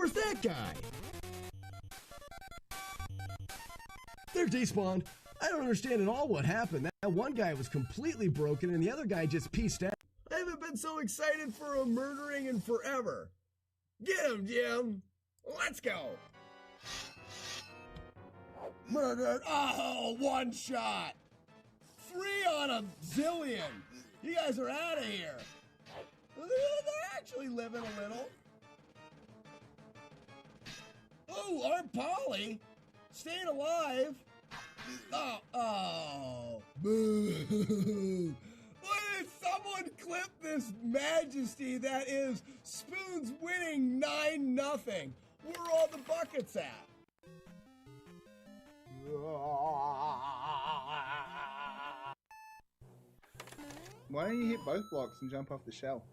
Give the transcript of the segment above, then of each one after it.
Where's that guy? There, despawned. I don't understand at all what happened. That one guy was completely broken and the other guy just pieced out. I haven't been so excited for a murdering in forever. Get him, Jim. Let's go. Murdered. Oh, one shot. 3 on a zillion. You guys are out of here. They're actually living a little. Oh, our Polly staying alive. Oh, boo. Why did someone clip this majesty that is Spoons winning 9-0? Where are all the buckets at? Why don't you hit both blocks and jump off the shell?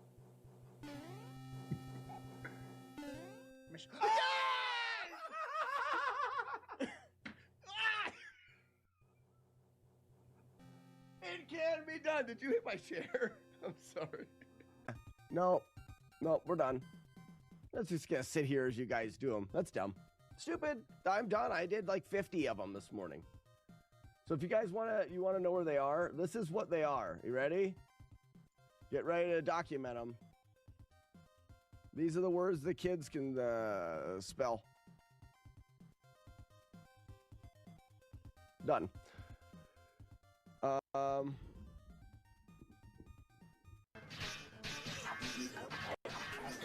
It can be done. Did you hit my chair? I'm sorry. No, we're done. Let's just gonna sit here as you guys do them. That's dumb. Stupid. I'm done. I did like 50 of them this morning. So if you guys you wanna know where they are, this is what they are. You ready? Get ready to document them. These are the words the kids can spell. Done.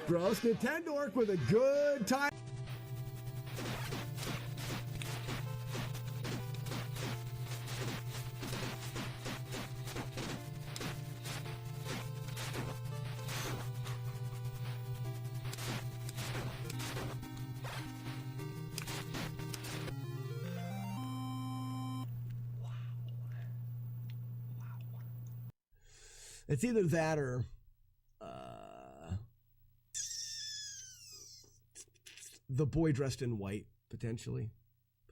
Gross Nintendo with a good time. It's either that or The Boy Dressed in White, potentially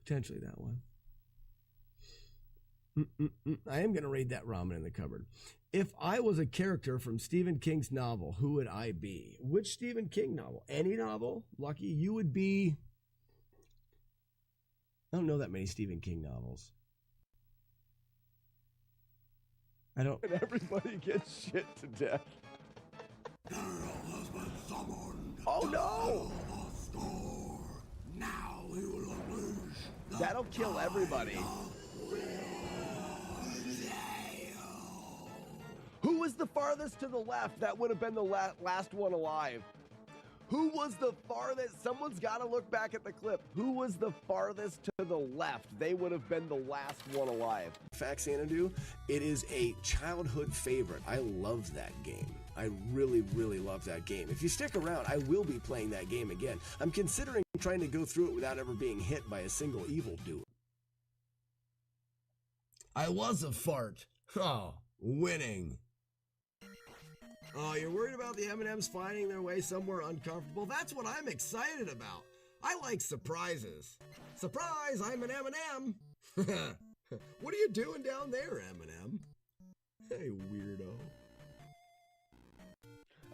that one. I am going to raid that ramen in the cupboard. If I was a character from Stephen King's novel, who would I be? Which Stephen King novel? Any novel? Lucky, you would be... I don't know that many Stephen King novels. I don't... And everybody gets shit to death. Oh no! Now he will unleash. That'll kill everybody. Who was the farthest to the left? That would have been the last one alive. Who was the farthest? Someone's got to look back at the clip. Who was the farthest to the left? They would have been the last one alive. Fact, Xanadu, it is a childhood favorite. I love that game. I really, really love that game. If you stick around, I will be playing that game again. I'm considering trying to go through it without ever being hit by a single evildoer. I was a fart. Oh, winning. Oh, you're worried about the M&Ms finding their way somewhere uncomfortable? That's what I'm excited about. I like surprises. Surprise, I'm an M&M. What are you doing down there, M&M? Hey, weirdo.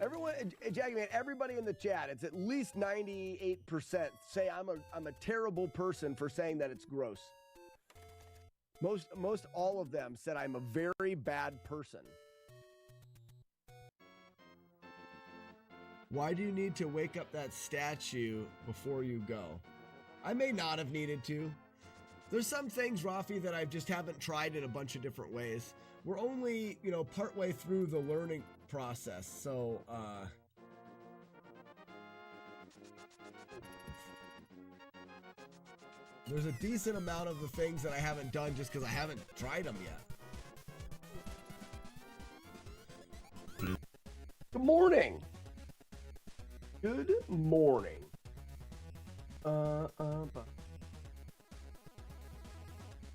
Everyone, Jackie Man, everybody in the chat, it's at least 98% say I'm a terrible person for saying that it's gross. Most all of them said I'm a very bad person. Why do you need to wake up that statue before you go? I may not have needed to. There's some things, Rafi, that I just haven't tried in a bunch of different ways. We're only, partway through the learning process, so, there's a decent amount of the things that I haven't done just because I haven't tried them yet. Good morning! Good morning.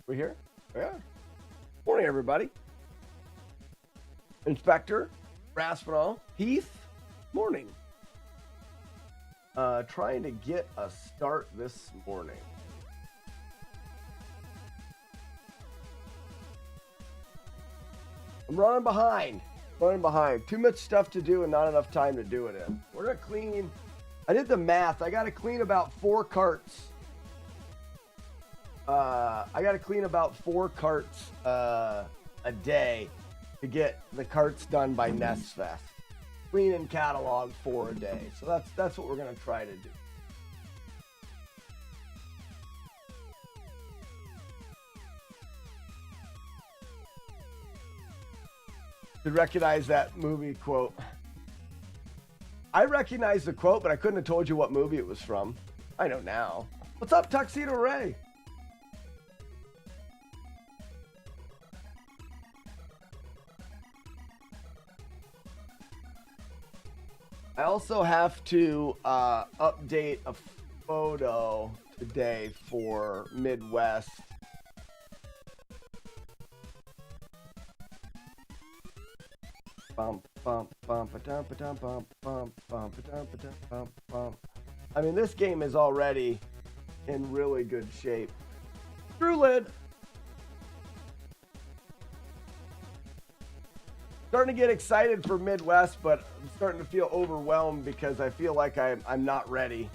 We here? Yeah. Morning, everybody. Inspector, Raspinall, Heath, morning. Trying to get a start this morning. I'm running behind. Too much stuff to do and not enough time to do it in. We're gonna clean I did the math. I got to clean about 4 carts. I got to clean about 4 carts a day to get the carts done by NES Fest. Clean and catalog 4 a day. So that's what we're going to try to do. To recognize that movie quote. I recognized the quote, but I couldn't have told you what movie it was from. I know now. What's up, Tuxedo Ray? I also have to update a photo today for Midwest. Bump, bump, bump, ba-dum, ba-dum, bump, bump, bump, ba-dum, ba-dum, bump, bump. I mean, this game is already in really good shape. Screw lid. Starting to get excited for Midwest, but I'm starting to feel overwhelmed because I feel like I'm not ready.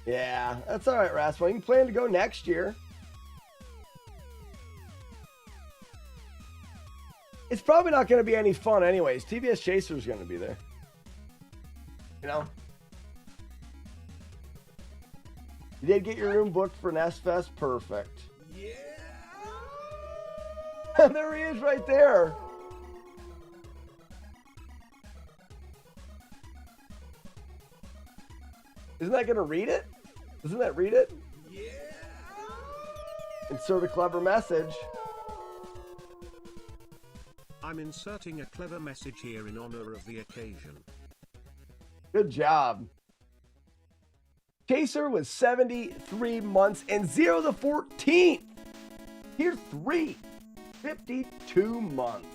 Yeah, that's all right, Rascal. You can plan to go next year. It's probably not going to be any fun anyways. TBS Chaser's going to be there. You know? You did get your room booked for NES Fest? Perfect. Yeah! There he is right there. Isn't that going to read it? Doesn't that read it? Yeah. Insert a clever message. I'm inserting a clever message here in honor of the occasion. Good job. Chaser was 73 months and 0 to 14. Here's 3. 52 months.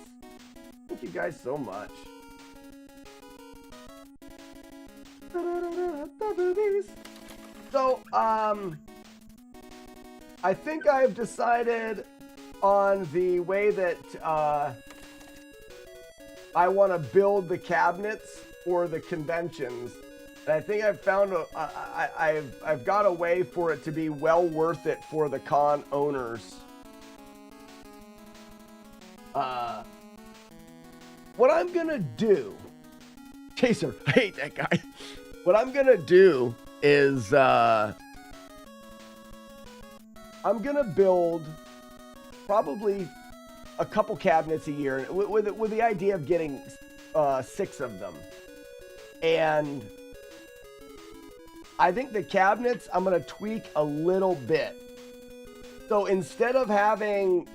Thank you guys so much. So, I think I've decided on the way that I want to build the cabinets for the conventions. And I think I've found I've got a way for it to be well worth it for the con owners. What I'm gonna do, Chaser, I hate that guy. What I'm gonna do is I'm gonna build probably a couple cabinets a year with the idea of getting 6 of them. And I think the cabinets I'm gonna tweak a little bit. So instead of having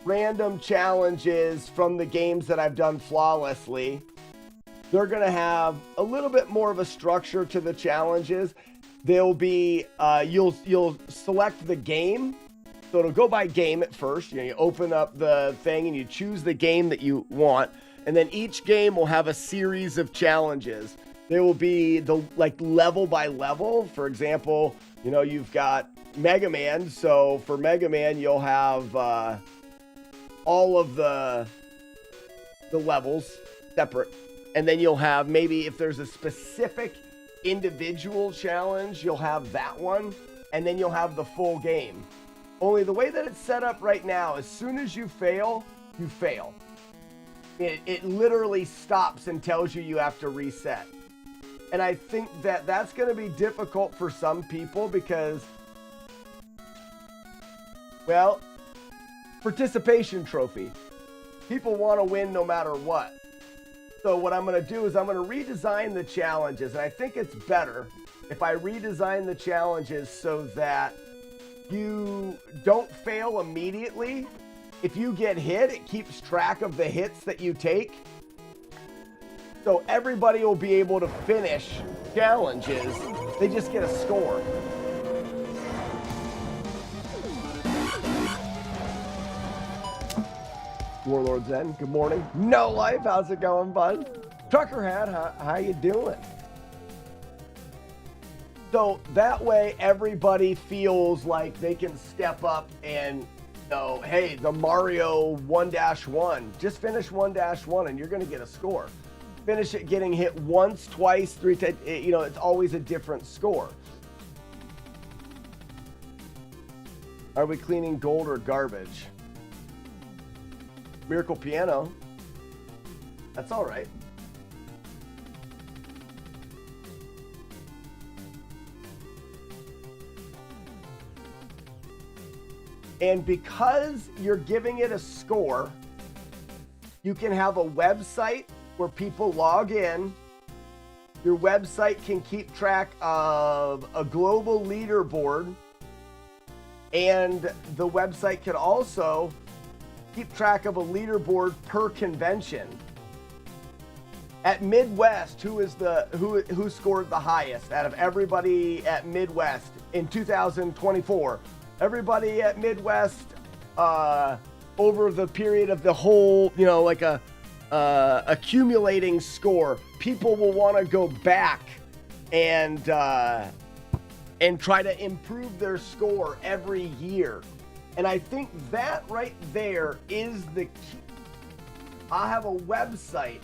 random challenges from the games that I've done flawlessly, they're going to have a little bit more of a structure to the challenges. They'll be, you'll select the game. So it'll go by game at first. You know, you open up the thing and you choose the game that you want. And then each game will have a series of challenges. They will be level by level. For example, you know, you've got Mega Man. So for Mega Man, you'll have all of the levels separate. And then you'll have, maybe if there's a specific individual challenge, you'll have that one. And then you'll have the full game. Only the way that it's set up right now, as soon as you fail, you fail. It literally stops and tells you have to reset. And I think that that's going to be difficult for some people because, well, participation trophy. People want to win no matter what. So what I'm going to do is I'm going to redesign the challenges. And I think it's better if I redesign the challenges so that you don't fail immediately. If you get hit, it keeps track of the hits that you take. So everybody will be able to finish challenges. They just get a score. Warlord Zen, good morning. No Life, how's it going, bud? Trucker Hat, how you doing? So that way everybody feels like they can step up and, you know, hey, the Mario 1-1, just finish 1-1 and you're going to get a score. Finish it getting hit once, twice, 3 times, you know, it's always a different score. Are we cleaning gold or garbage? Miracle Piano. That's all right. And because you're giving it a score, you can have a website where people log in. Your website can keep track of a global leaderboard. And the website can also keep track of a leaderboard per convention. At Midwest, who scored the highest out of everybody at Midwest in 2024? Everybody at Midwest over the period of the whole, you know, like a accumulating score. People will want to go back and try to improve their score every year. And I think that right there is the key. I have a website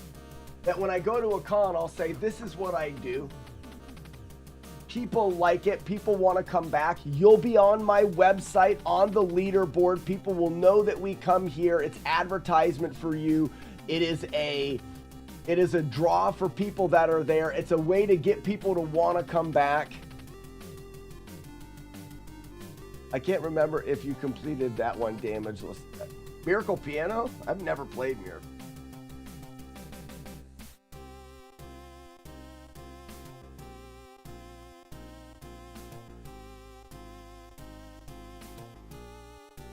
that when I go to a con, I'll say, this is what I do. People like it. People want to come back. You'll be on my website, on the leaderboard. People will know that we come here. It's advertisement for you. It is a draw for people that are there. It's a way to get people to want to come back. I can't remember if you completed that one damageless. Miracle Piano? I've never played Miracle.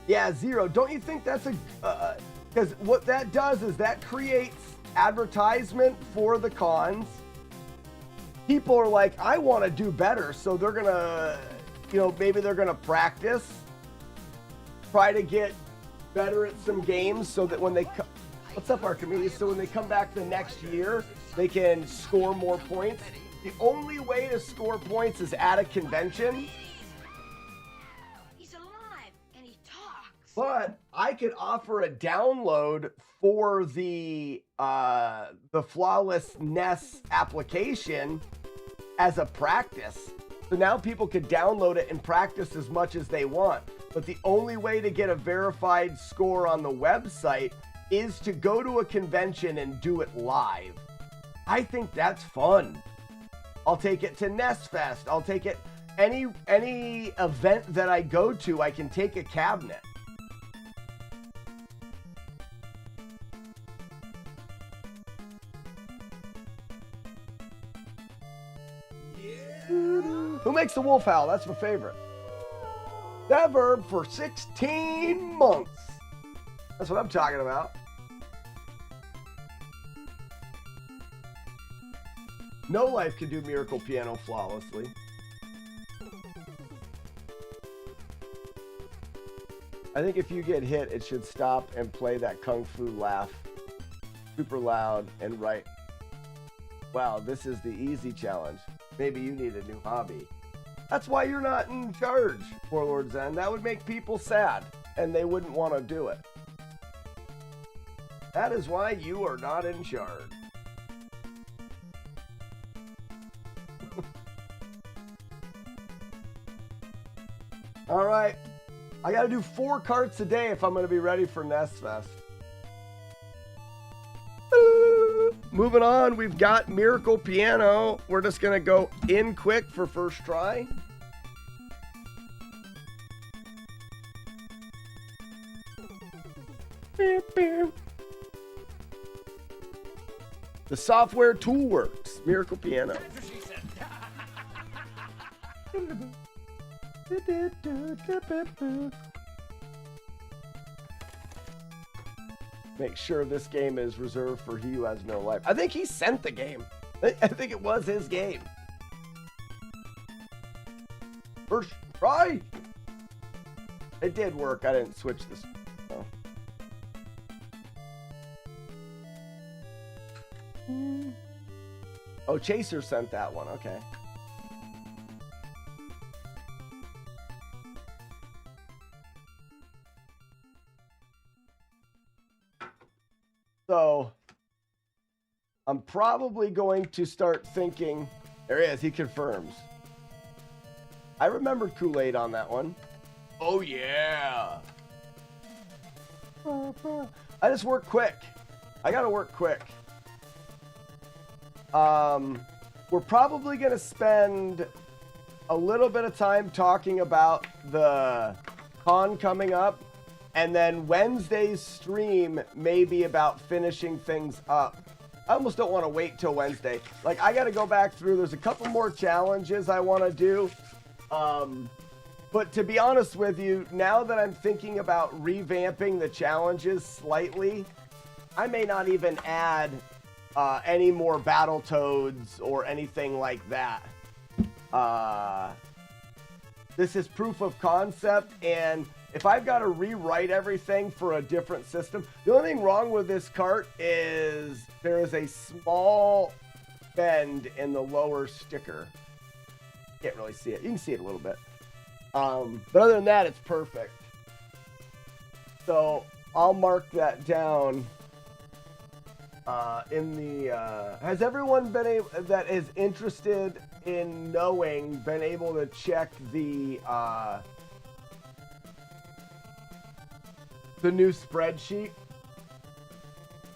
Yeah, Zero. Don't you think that's a... because what that does is that creates advertisement for the cons. People are like, I want to do better, so they're going to... You know, maybe they're going to practice, try to get better at some games so that when they come, what's up, Archimedes? So when they come back the next year, they can score more points. The only way to score points is at a convention. He's alive and he talks. But I could offer a download for the FlawlessNES application as a practice. So now people could download it and practice as much as they want. But the only way to get a verified score on the website is to go to a convention and do it live. I think that's fun. I'll take it to NES Fest. I'll take it any event that I go to, I can take a cabinet. Who makes the wolf howl? That's my favorite. That verb for 16 months. That's what I'm talking about. No Life can do Miracle Piano flawlessly. I think if you get hit, it should stop and play that Kung Fu laugh super loud and right. Wow, this is the easy challenge. Maybe you need a new hobby. That's why you're not in charge, Warlord Zen. That would make people sad, and they wouldn't want to do it. That is why you are not in charge. All right. I got to do 4 carts a day if I'm going to be ready for NES Fest. Moving on, we've got Miracle Piano. We're just going to go in quick for first try. The software tool works. Miracle Piano. Make sure this game is reserved for he who has no life. I think he sent the game. I think it was his game. First try. It did work. I didn't switch this. Oh. Oh, Chaser sent that one. Okay. So I'm probably going to start thinking. There he is. He confirms. I remembered Kool-Aid on that one. Oh, yeah. I just work quick. I got to work quick. We're probably going to spend a little bit of time talking about the con coming up. And then Wednesday's stream may be about finishing things up. I almost don't want to wait till Wednesday. Like, I got to go back through. There's a couple more challenges I want to do. But to be honest with you, now that I'm thinking about revamping the challenges slightly, I may not even add any more Battletoads or anything like that. This is proof of concept, and if I've got to rewrite everything for a different system, the only thing wrong with this cart is there is a small bend in the lower sticker. Can't really see it. You can see it a little bit. But other than that, it's perfect. So I'll mark that down in the... has everyone been able, that is interested in knowing, been able to check the new spreadsheet?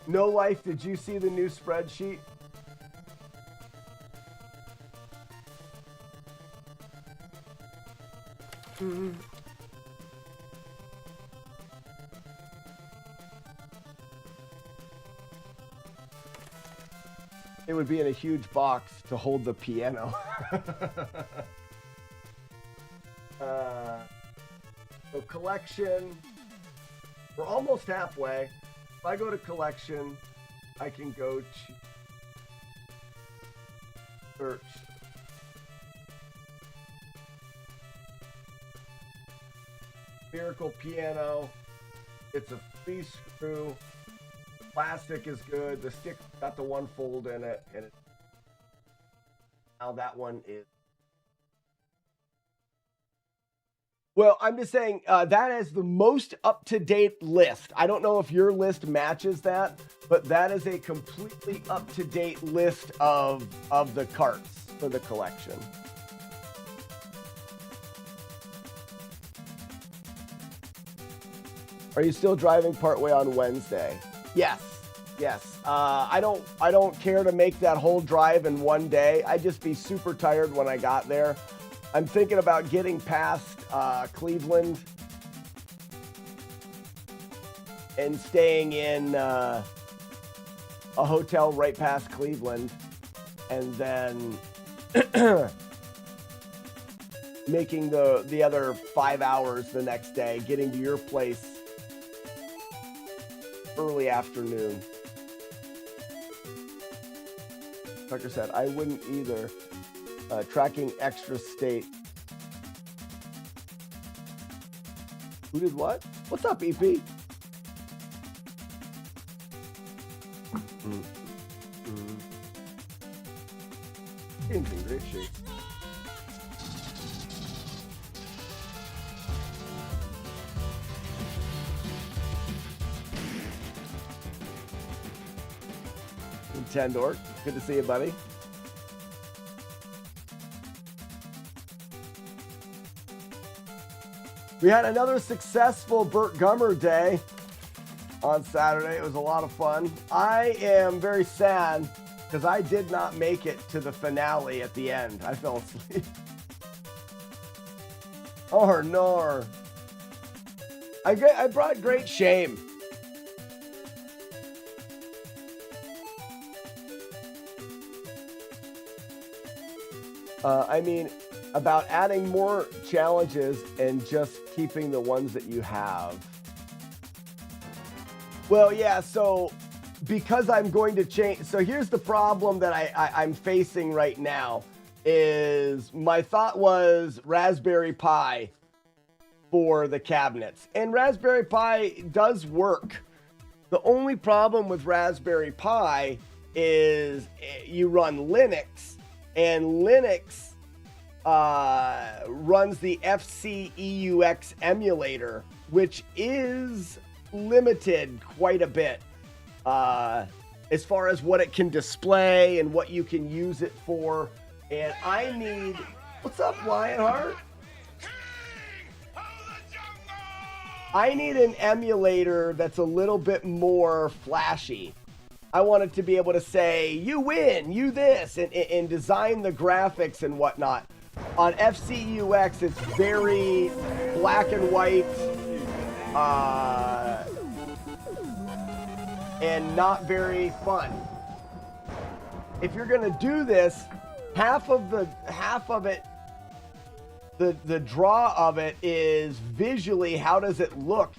No Life, did you see the new spreadsheet? Mm-hmm. It would be in a huge box to hold the piano. So collection, we're almost halfway. If I go to collection, I can go to search. Miracle piano. It's a free screw. The plastic is good. The stick got the one fold in it, and now that one is. Well, I'm just saying that is the most up-to-date list. I don't know if your list matches that, but that is a completely up-to-date list of the carts for the collection. Are you still driving partway on Wednesday? Yes. I don't care to make that whole drive in one day. I'd just be super tired when I got there. I'm thinking about getting past Cleveland and staying in a hotel right past Cleveland, and then making the other 5 hours the next day, getting to your place early afternoon. Tucker said, I wouldn't either. Tracking extra state. Who did what? What's up, EP? Seems in great shape. Tendor, good to see you, buddy. We had another successful Burt Gummer day on Saturday. It was a lot of fun. I am very sad because I did not make it to the finale at the end. I fell asleep. Oh, no. I brought great shame. I mean, about adding more challenges and just keeping the ones that you have. Well, yeah, so because I'm going to change. So here's the problem that I'm facing right now is my thought was Raspberry Pi for the cabinets. And Raspberry Pi does work. The only problem with Raspberry Pi is you run Linux, and Linux runs the FCEUX emulator, which is limited quite a bit as far as what it can display and what you can use it for. And I need... What's up, Lionheart? I need an emulator that's a little bit more flashy. I want it to be able to say, you win, you this, and design the graphics and whatnot. On FCUX, it's very black and white and not very fun. If you're gonna do this, half of it, the draw of it is visually, how does it look?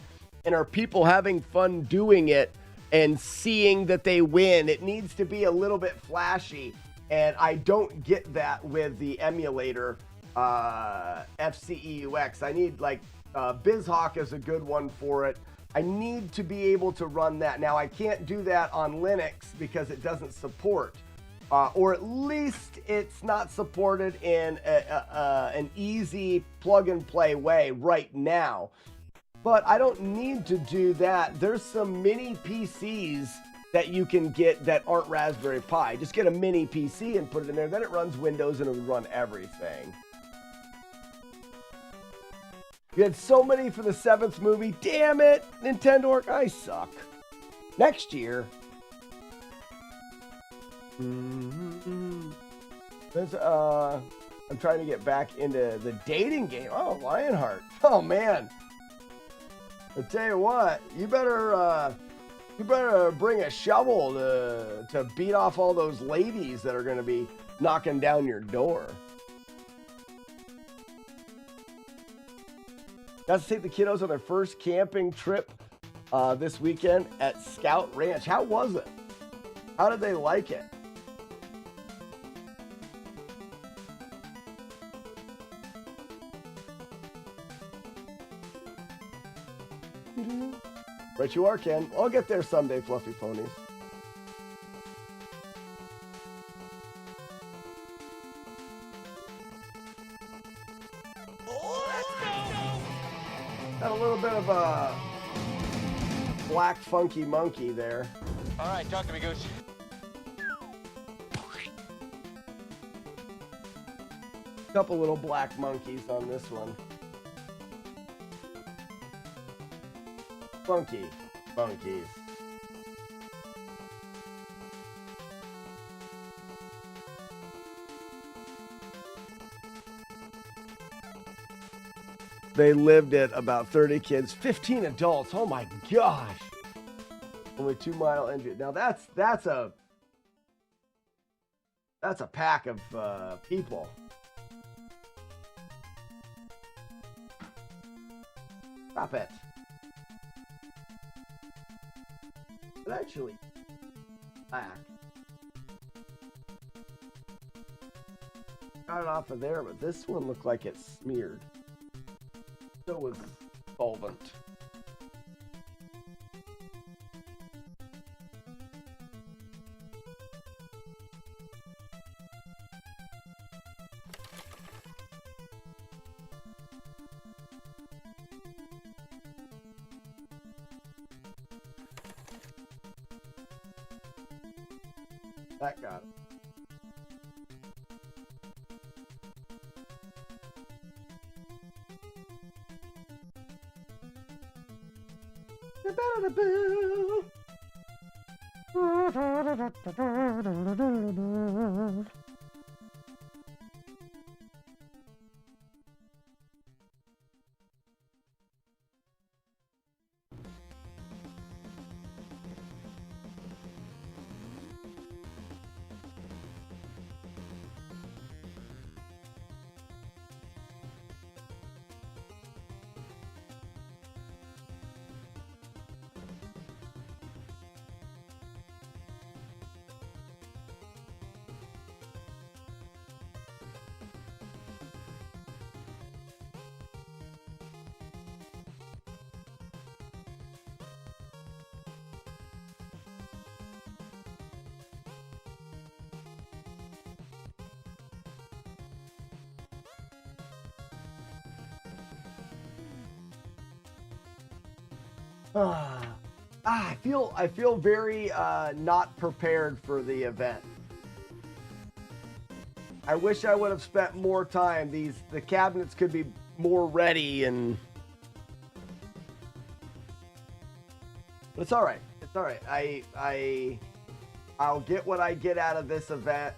And are people having fun doing it and seeing that they win? It needs to be a little bit flashy. And I don't get that with the emulator FCEUX. I need like BizHawk is a good one for it. I need to be able to run that. Now I can't do that on Linux because it doesn't support, or at least it's not supported in an easy plug and play way right now. But I don't need to do that. There's some mini PCs that you can get that aren't Raspberry Pi. Just get a mini PC and put it in there. Then it runs Windows and it'll run everything. You had so many for the 7th movie. Damn it, Nintendo, I suck. Next year. I'm trying to get back into the dating game. Oh, Lionheart. Oh man. I tell you what, you better bring a shovel to beat off all those ladies that are going to be knocking down your door. Got to take the kiddos on their first camping trip this weekend at Scout Ranch. How was it? How did they like it? Right you are, Ken. I'll get there someday, Fluffy Ponies. Got a little bit of a black funky monkey there. All right, talk to me, Goose. Couple little black monkeys on this one. Funky monkeys. They lived at about 30 kids, 15 adults. Oh my gosh. Only 2 mile entry. Now that's a pack of people. Stop it. But actually, back. Got it off of there, but this one looked like it's smeared. So was solvent. That got it. I feel very not prepared for the event. I wish I would have spent more time. The cabinets could be more ready, and but it's all right. It's all right. I'll get what I get out of this event.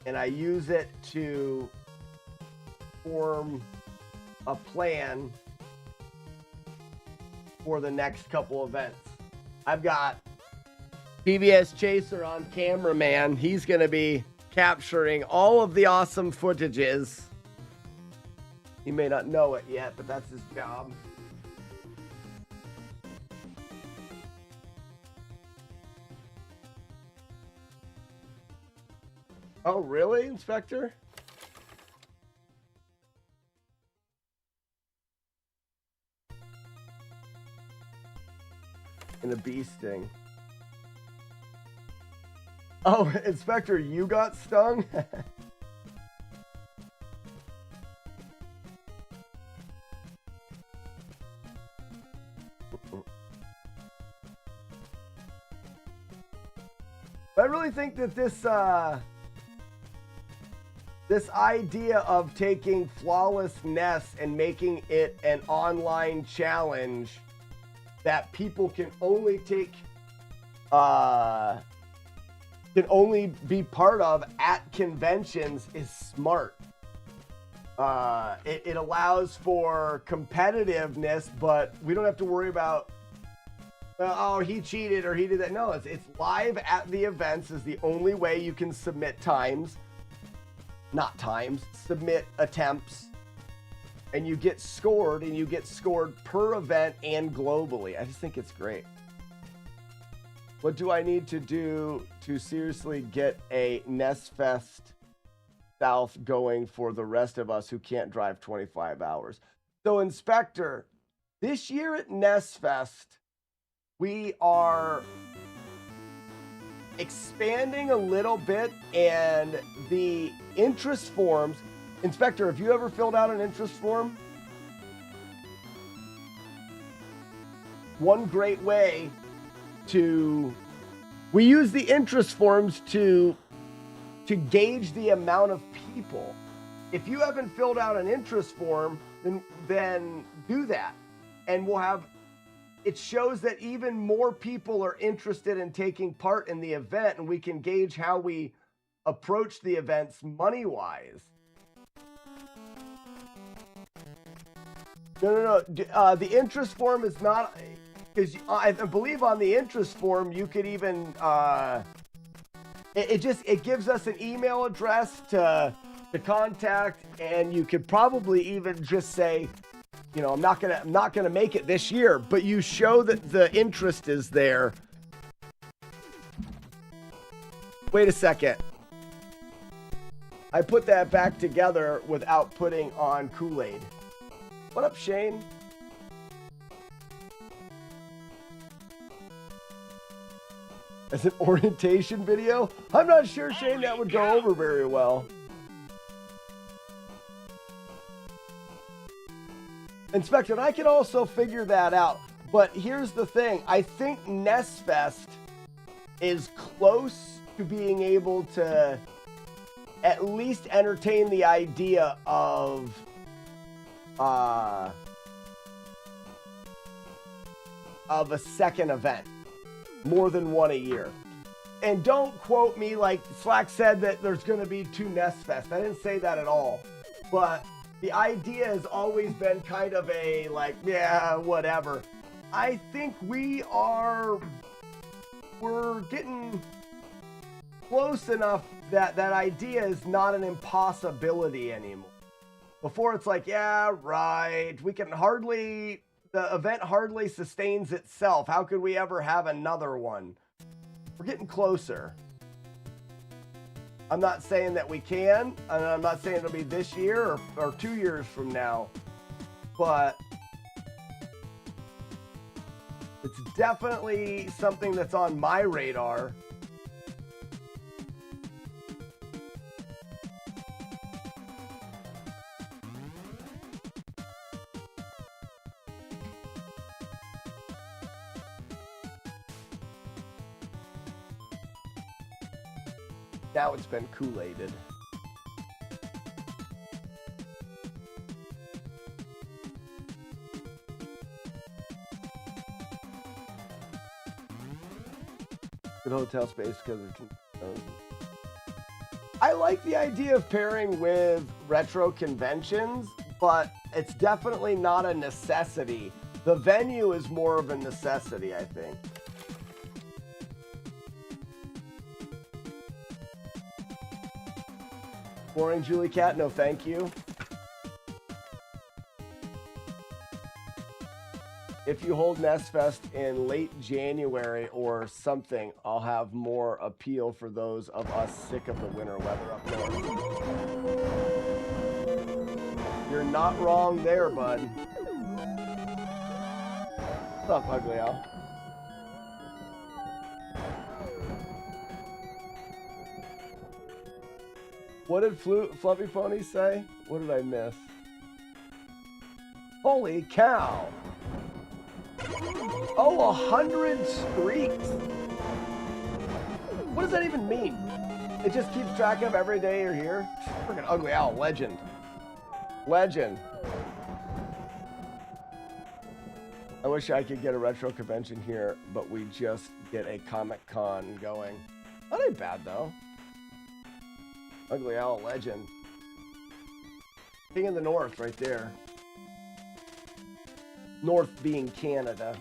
And I use it to form a plan for the next couple events. I've got PBS Chaser on cameraman. He's going to be capturing all of the awesome footages. He may not know it yet, but that's his job. Oh, really, Inspector? And a bee sting. Oh, Inspector, you got stung? I really think that this idea of taking FlawlessNES and making it an online challenge that people can only take, can only be part of at conventions is smart. It allows for competitiveness, but we don't have to worry about, oh, he cheated or he did that. No, it's live at the events is the only way you can submit times. Not times, submit attempts, and you get scored, and you get scored per event and globally. I just think it's great. What do I need to do to seriously get a NES Fest South going for the rest of us who can't drive 25 hours? So, Inspector, this year at NES Fest, we are expanding a little bit, and the interest forms. Inspector, have you ever filled out an interest form? One great way we use the interest forms to gauge the amount of people. If you haven't filled out an interest form, then do that, and it shows that even more people are interested in taking part in the event, and we can gauge how we approach the events money-wise. No. The interest form is not, because I believe on the interest form you could even it gives us an email address to contact, and you could probably even just say, you know, I'm not gonna make it this year, but you show that the interest is there. Wait a second. I put that back together without putting on Kool-Aid. What up, Shane? As an orientation video? I'm not sure, Shane, that would go over very well. Inspector, and I can also figure that out. But here's the thing. I think NES Fest is close to being able to at least entertain the idea of a second event. More than one a year. And don't quote me like Slack said that there's going to be 2 NES Fest. I didn't say that at all. But the idea has always been kind of a like, yeah, whatever. I think we're getting close enough that that idea is not an impossibility anymore. Before it's like, yeah, right, we can hardly, the event hardly sustains itself. How could we ever have another one? We're getting closer. I'm not saying that we can, and I'm not saying it'll be this year or 2 years from now, but it's definitely something that's on my radar. Now it's been Kool-Aided. Good hotel space because I like the idea of pairing with retro conventions, but it's definitely not a necessity. The venue is more of a necessity, I think. Morning, Julie Cat. No, thank you. If you hold Nest Fest in late January or something, I'll have more appeal for those of us sick of the winter weather up north. You're not wrong there, bud. What's up, Ugly Al? What did Fluffy Pony say? What did I miss? Holy cow! Oh, 100 streaks! What does that even mean? It just keeps track of every day you're here? Freaking Ugly Owl, legend. Legend. I wish I could get a retro convention here, but we just get a Comic-Con going. That ain't bad, though. Ugly Owl, legend. King of the North, right there. North being Canada.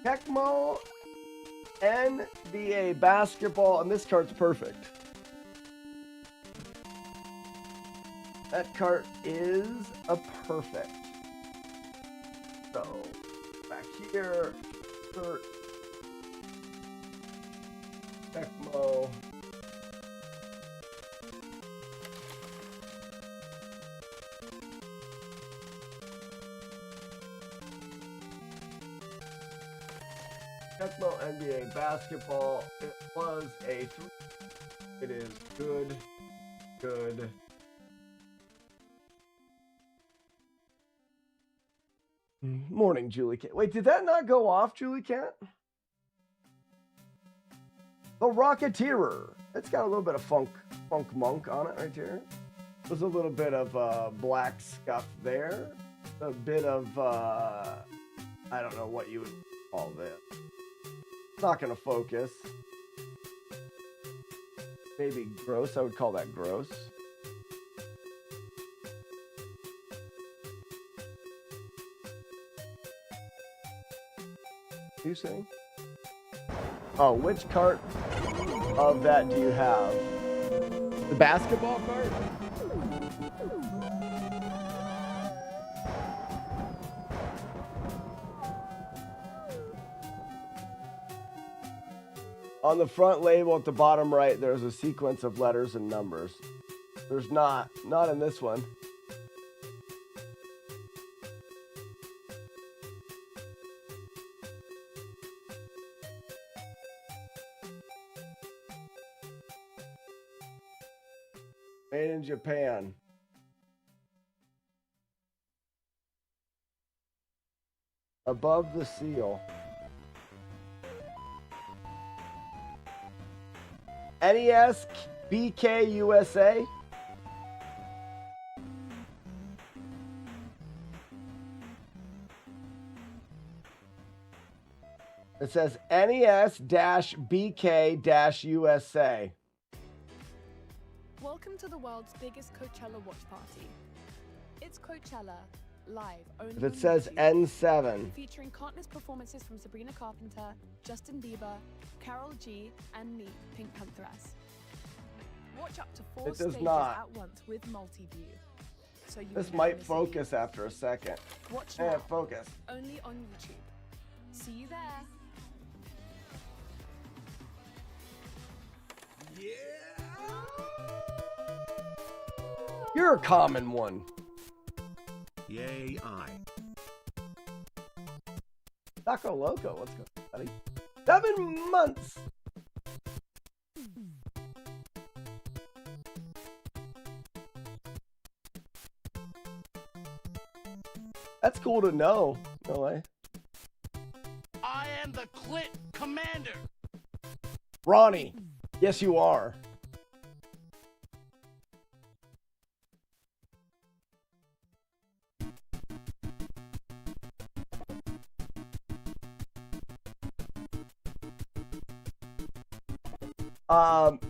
Tecmo NBA basketball, and this card's perfect. That card is a perfect. So, back here, insert Tecmo. Tecmo NBA basketball. It was a 3. It is good. Good. Morning, Julie Cat. Wait, did that not go off, Julie Cat? The Rocketeer. It's got a little bit of funk monk on it right here. There's a little bit of black scuff there. A bit of, I don't know what you would call this. It's not going to focus. Maybe gross. I would call that gross. You saying? Oh, which cart of that do you have? The basketball cart? On the front label at the bottom right, there's a sequence of letters and numbers. There's not in this one. Made in Japan. Above the seal. NES BK USA. It says NES-BK-USA. Welcome to the world's biggest Coachella watch party. It's Coachella live only. If it says N7. Featuring countless performances from Sabrina Carpenter, Justin Bieber, Karol G, and me, Pink Pantheress. Watch up to 4 It does stages not. at once with multi-view. So you This never might miss a focus after a second. beat. Watch Yeah, now, focus. only on YouTube. See you there. You're a common one. Yay, Taco Loco, what's going on, buddy? 7 months. That's cool to know. No way. I am the Clit Commander. Ronnie, yes you are.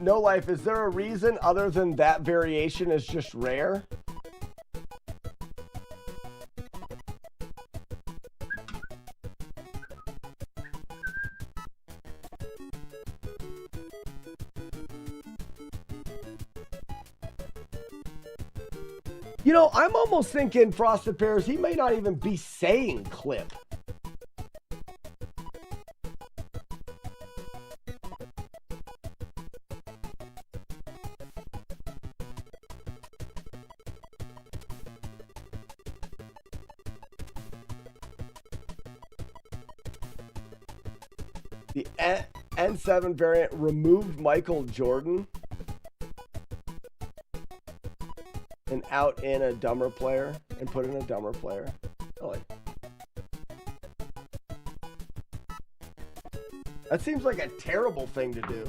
No Life, is there a reason other than that variation is just rare? You know, I'm almost thinking Frosted Pears, he may not even be saying clip. The N7 variant removed Michael Jordan and out in a dumber player and put in a dumber player. Really? That seems like a terrible thing to do.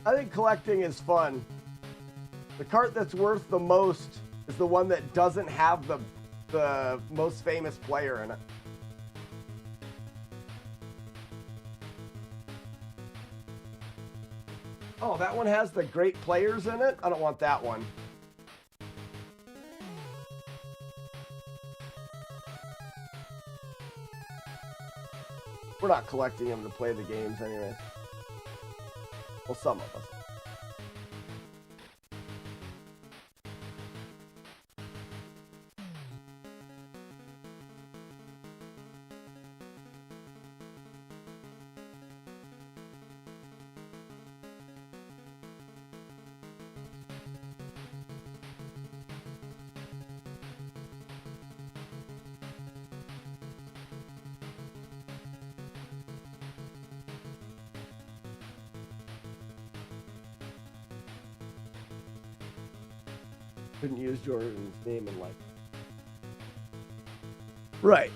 I think collecting is fun. The cart that's worth the most is the one that doesn't have the most famous player in it. Oh, that one has the great players in it? I don't want that one. We're not collecting them to play the games anyway. Well, some of us. Couldn't use Jordan's name in life. Right.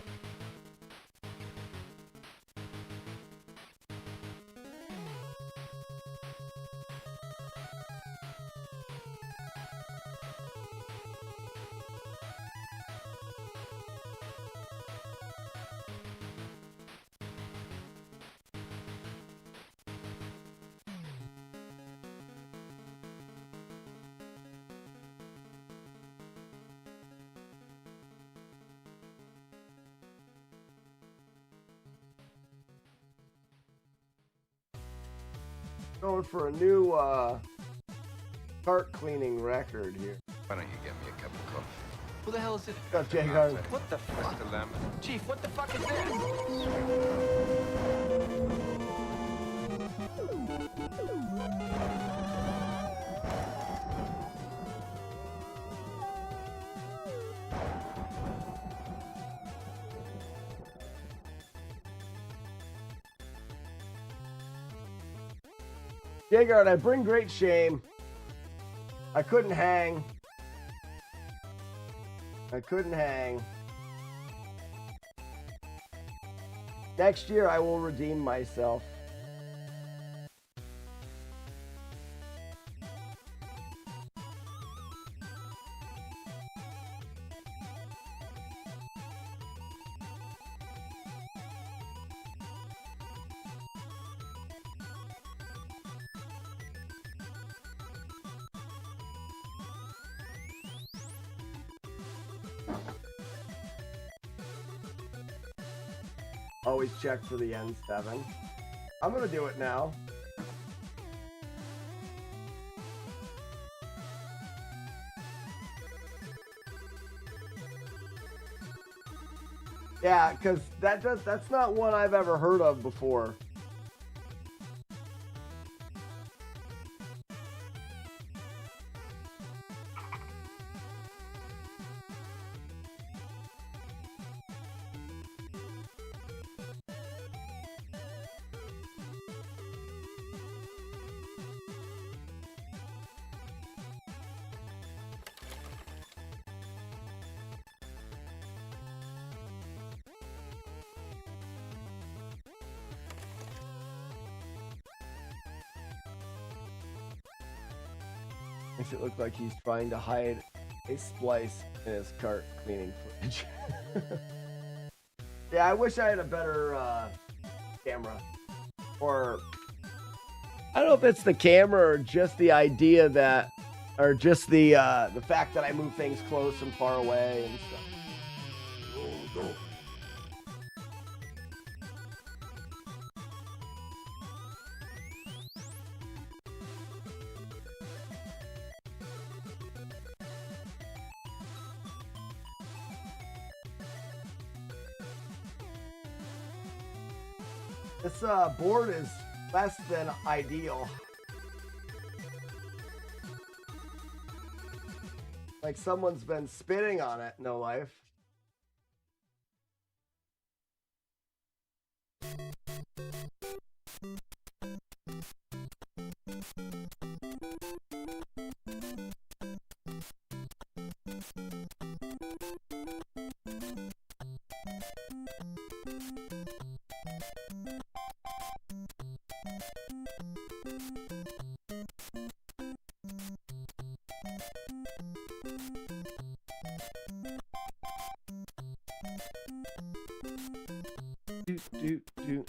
Going for a new cart cleaning record here. Why don't you get me a cup of coffee? Who the hell is it? Got Jay Garden. What the fuck? Mr. Lemon. Chief, what the fuck is this? Jagard, I bring great shame. I couldn't hang. I couldn't hang. Next year I will redeem myself. Always check for the N7. I'm gonna do it now. Yeah, because that's not one I've ever heard of before. Makes it look like he's trying to hide a splice in his cart cleaning footage. Yeah, I wish I had a better camera. Or I don't know if it's the camera or just the idea that, or just the fact that I move things close and far away and stuff. Oh, no. This board is less than ideal. Like someone's been spitting on it, no life. Do.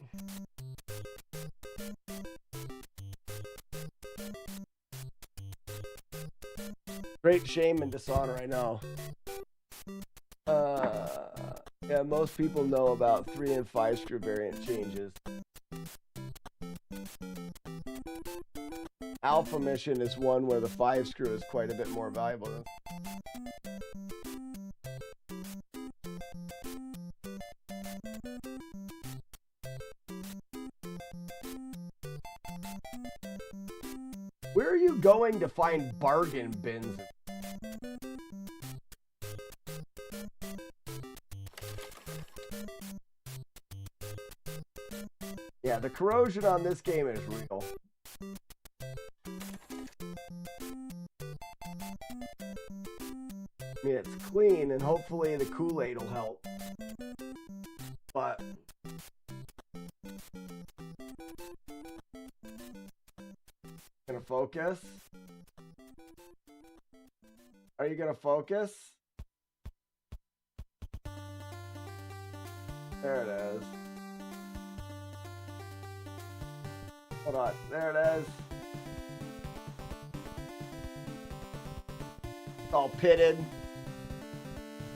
Great shame and dishonor, I know. Yeah, most people know about 3 and 5 screw variant changes. Alpha Mission is one where the 5 screw is quite a bit more valuable. Where are you going to find bargain bins? Yeah, the corrosion on this game is real. I mean, it's clean, and hopefully the Kool-Aid will help. But gonna focus? Are you gonna focus? There it is. Hold on. There it is. It's all pitted.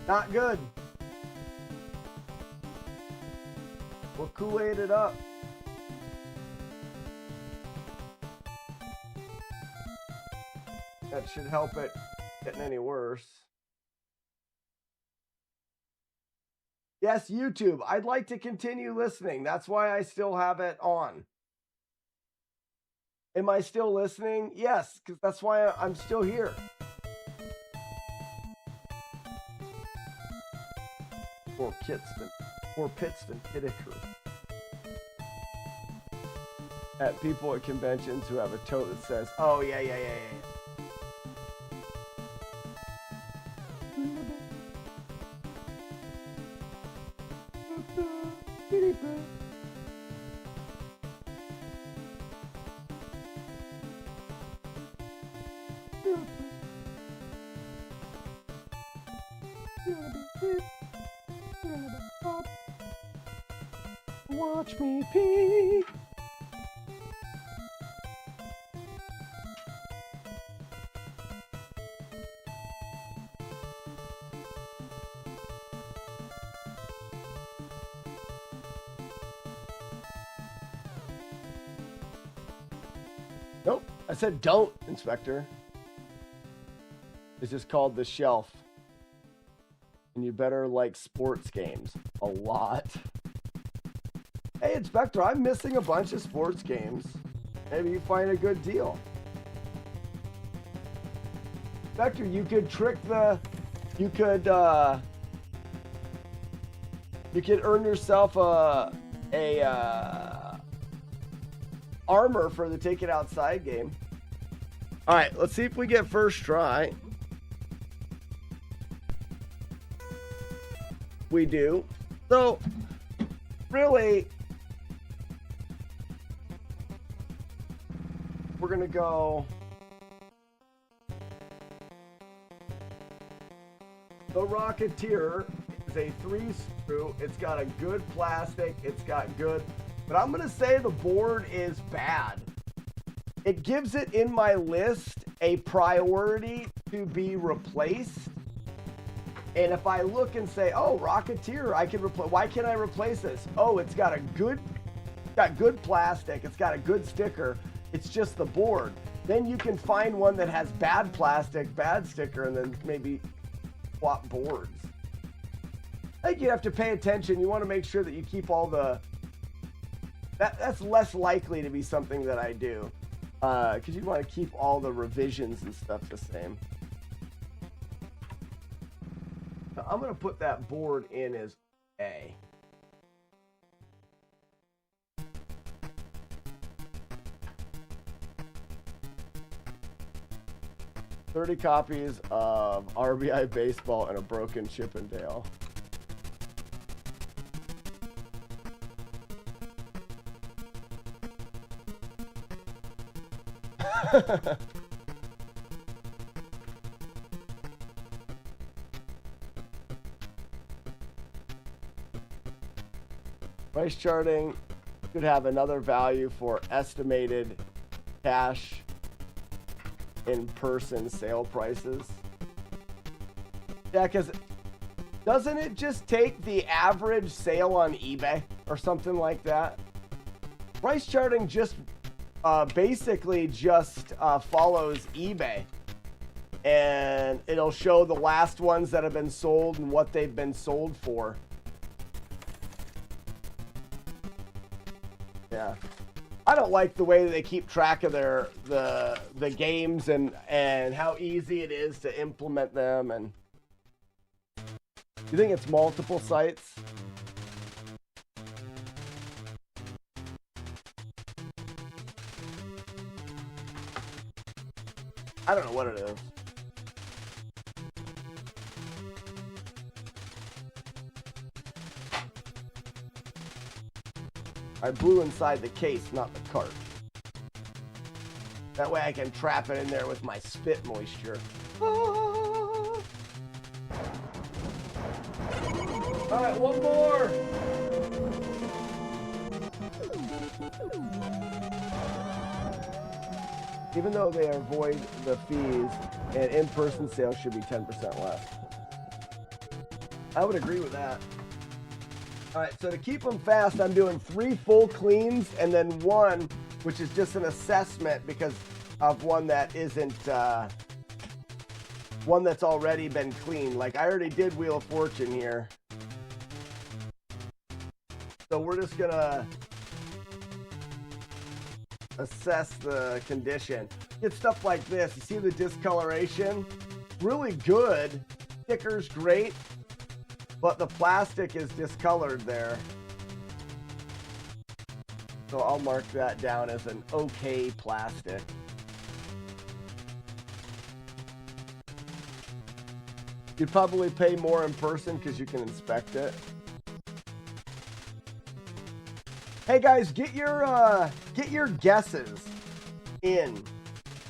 Not good. We'll Kool-Aid it up. That should help it getting any worse. Yes, YouTube. I'd like to continue listening. That's why I still have it on. Am I still listening? Yes, because that's why I'm still here. Poor Pittston. Poor Pittston. Kid Icarus. at people at conventions who have a tote that says, "Oh yeah, yeah, yeah, yeah." Watch me pee. Nope, I said don't, Inspector. It's just called the shelf. And you better like sports games a lot. Hey, Inspector, I'm missing a bunch of sports games. Maybe you find a good deal. Inspector, you could trick the... You could earn yourself a armor for the Take It Outside game. All right, let's see if we get first try. We do. So, really, we're going to go... The Rocketeer is a 3-screw. It's got a good plastic. It's got good... But I'm going to say the board is bad. It gives it in my list a priority to be replaced. And if I look and say, oh, Rocketeer, I can replace. Why can't I replace this? Oh, it's got good plastic. It's got a good sticker. It's just the board. Then you can find one that has bad plastic, bad sticker, and then maybe swap boards. I think you have to pay attention. You want to make sure that you keep all the... That's less likely to be something that I do. Because you want to keep all the revisions and stuff the same. So I'm going to put that board in as A. $30 copies of RBI Baseball and a broken Chippendale. Price charting could have another value for estimated cash in-person sale prices. Yeah, because doesn't it just take the average sale on eBay or something like that? Price charting just basically just follows eBay, and it'll show the last ones that have been sold and what they've been sold for. Yeah, I don't like the way that they keep track of the games and how easy it is to implement them. And you think it's multiple sites? I don't know what it is. I blew inside the case, not the cart. That way I can trap it in there with my spit moisture. Ah. All right, one more. Even though they avoid the fees, and in-person sales should be 10% less. I would agree with that. All right, so to keep them fast, I'm doing 3 full cleans and then 1, which is just an assessment because of one that isn't, one that's already been cleaned. Like I already did Wheel of Fortune here. So we're just gonna assess the condition. Get stuff like this. You see the discoloration? Really good. Sticker's great, but the plastic is discolored there. So I'll mark that down as an okay plastic. You'd probably pay more in person because you can inspect it. Hey guys, get your guesses in.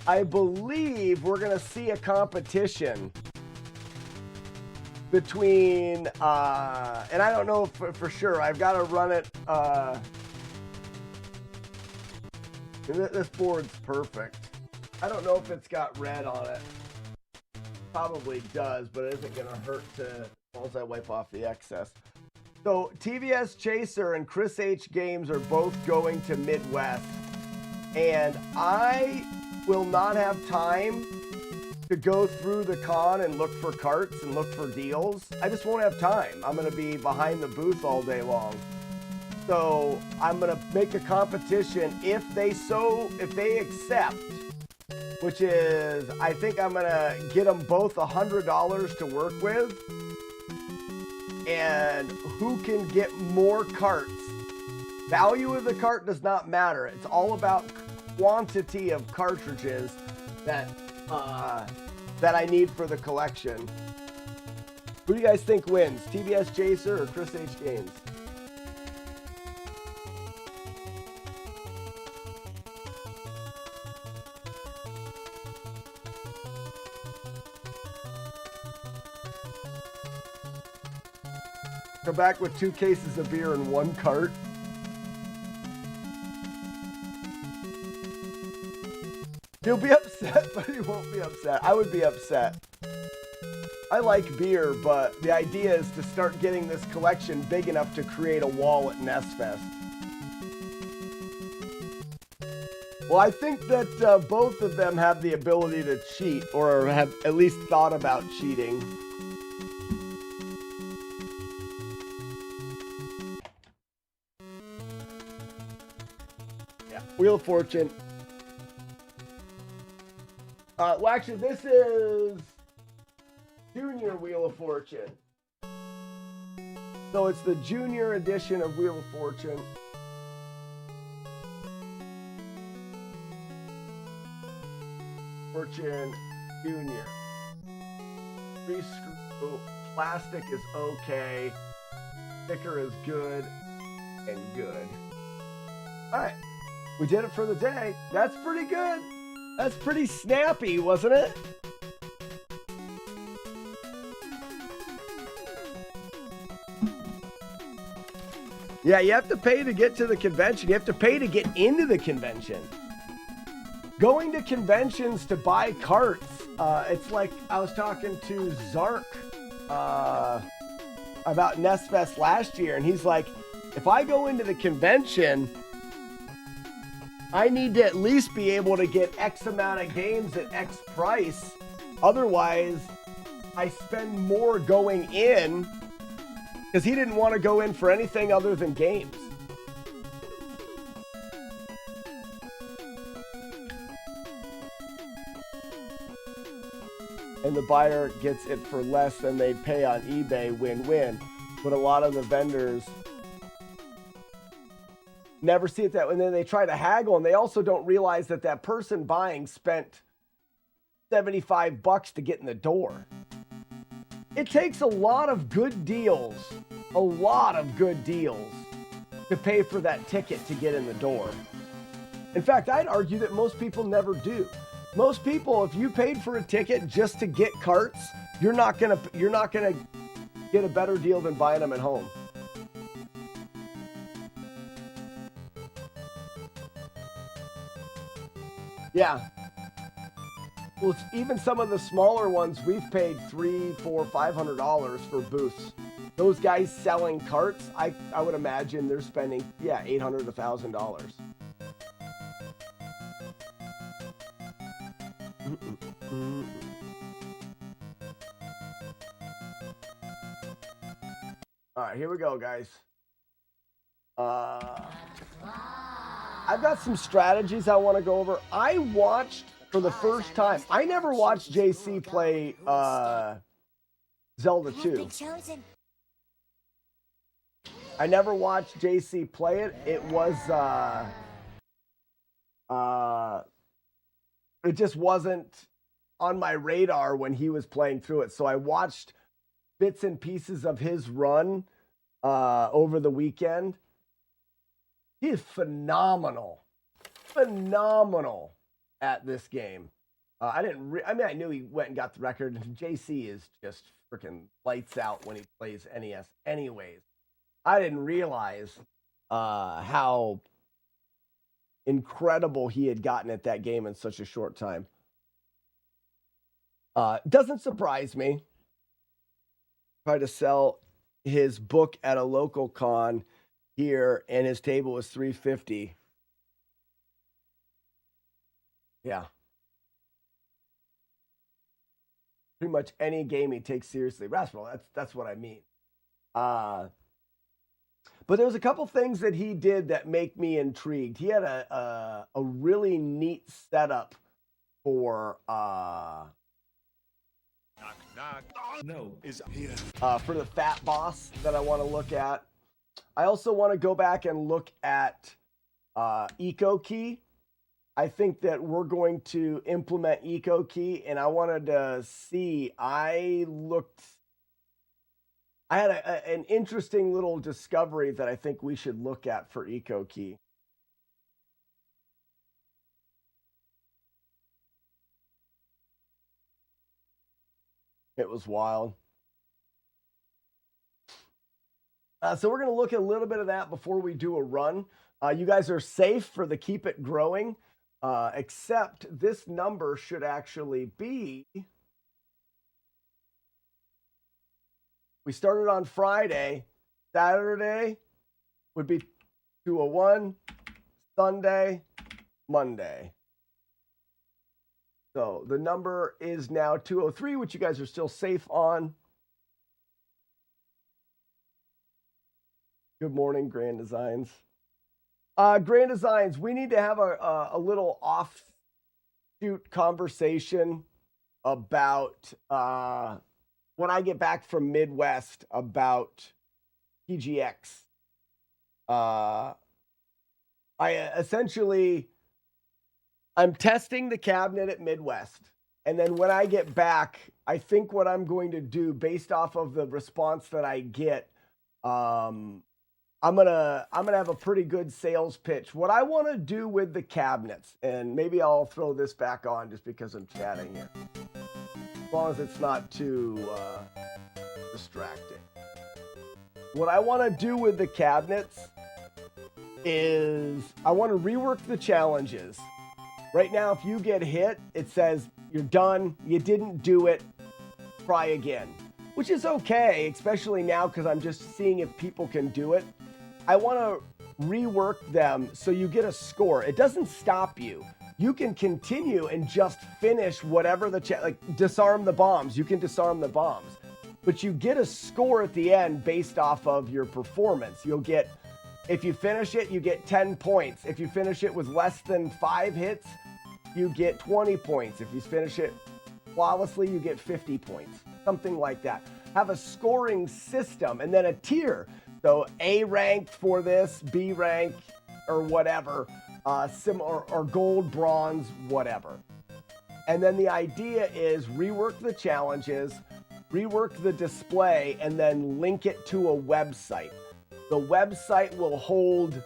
I believe we're gonna see a competition between and I don't know for sure. I've got to run it. This board's perfect. I don't know if it's got red on it. Probably does, but it isn't gonna hurt to once I wipe off the excess. So TVS Chaser and Chris H Games are both going to Midwest, and I will not have time to go through the con and look for carts and look for deals. I just won't have time. I'm gonna be behind the booth all day long. So I'm gonna make a competition if they accept, which is, I think I'm gonna get them both $100 to work with. And who can get more carts? Value of the cart does not matter. It's all about quantity of cartridges that I need for the collection. Who do you guys think wins? TBS Chaser or Chris H Games? Come back with 2 cases of beer and 1 cart. He'll be upset, but he won't be upset. I would be upset. I like beer, but the idea is to start getting this collection big enough to create a wall at NES Fest. Well, I think that both of them have the ability to cheat, or have at least thought about cheating. Yeah, Wheel of Fortune. Well, actually, this is Junior Wheel of Fortune. So it's the Junior edition of Wheel of Fortune. Fortune Junior. 3-screw. Plastic is okay. Sticker is good and good. All right. We did it for the day. That's pretty good. That's pretty snappy, wasn't it? Yeah, you have to pay to get to the convention. You have to pay to get into the convention. Going to conventions to buy carts, it's like I was talking to Zark about NES Fest last year, and he's like, if I go into the convention, I need to at least be able to get X amount of games at X price. Otherwise, I spend more going in, because he didn't want to go in for anything other than games. And the buyer gets it for less than they'd pay on eBay, win-win. But a lot of the vendors never see it that way, and then they try to haggle, and they also don't realize that that person buying spent $75 to get in the door. It takes a lot of good deals to pay for that ticket to get in the door. In fact, I'd argue that most people never do. Most people, if you paid for a ticket just to get carts, you're not gonna get a better deal than buying them at home. Yeah. Well, even some of the smaller ones, we've paid $300, $400, $500 for booths. Those guys selling carts, I would imagine they're spending, $800, $1,000. All right, here we go, guys. I've got some strategies I want to go over. I watched for the first time. I never watched JC play Zelda 2. I never watched JC play it. It was it just wasn't on my radar when he was playing through it. So I watched bits and pieces of his run over the weekend. He is phenomenal at this game. I knew he went and got the record. JC is just freaking lights out when he plays NES anyways. I didn't realize how incredible he had gotten at that game in such a short time. Doesn't surprise me. Tried to sell his book at a local con here, and his table was $350. Yeah. Pretty much any game he takes seriously. Rascal, that's what I mean. But there was a couple things that he did that make me intrigued. He had a really neat setup for for the Fat Boss that I want to look at. I also want to go back and look at Eco Key. I think that we're going to implement Eco Key, and I wanted to see. I had an interesting little discovery that I think we should look at for Eco Key. It was wild. So we're going to look at a little bit of that before we do a run. You guys are safe for the Keep It Growing, except this number should actually be... We started on Friday. Saturday would be 201. Sunday, Monday. So the number is now 203, which you guys are still safe on. Good morning, Grand Designs. Grand Designs, we need to have a little offshoot conversation about when I get back from Midwest about PGX. I'm testing the cabinet at Midwest. And then when I get back, I think what I'm going to do based off of the response that I get, I'm gonna have a pretty good sales pitch. What I want to do with the cabinets, and maybe I'll throw this back on just because I'm chatting here, as long as it's not too distracting. What I want to do with the cabinets is I want to rework the challenges. Right now, if you get hit, it says you're done, you didn't do it, try again, which is okay, especially now because I'm just seeing if people can do it. I want to rework them so you get a score. It doesn't stop you. You can continue and just finish whatever like disarm the bombs. You can disarm the bombs, but you get a score at the end based off of your performance. You'll get, if you finish it, you get 10 points. If you finish it with less than 5 hits, you get 20 points. If you finish it flawlessly, you get 50 points. Something like that. Have a scoring system and then a tier. So A ranked for this, B rank, or whatever, or gold, bronze, whatever. And then the idea is rework the challenges, rework the display, and then link it to a website. The website will hold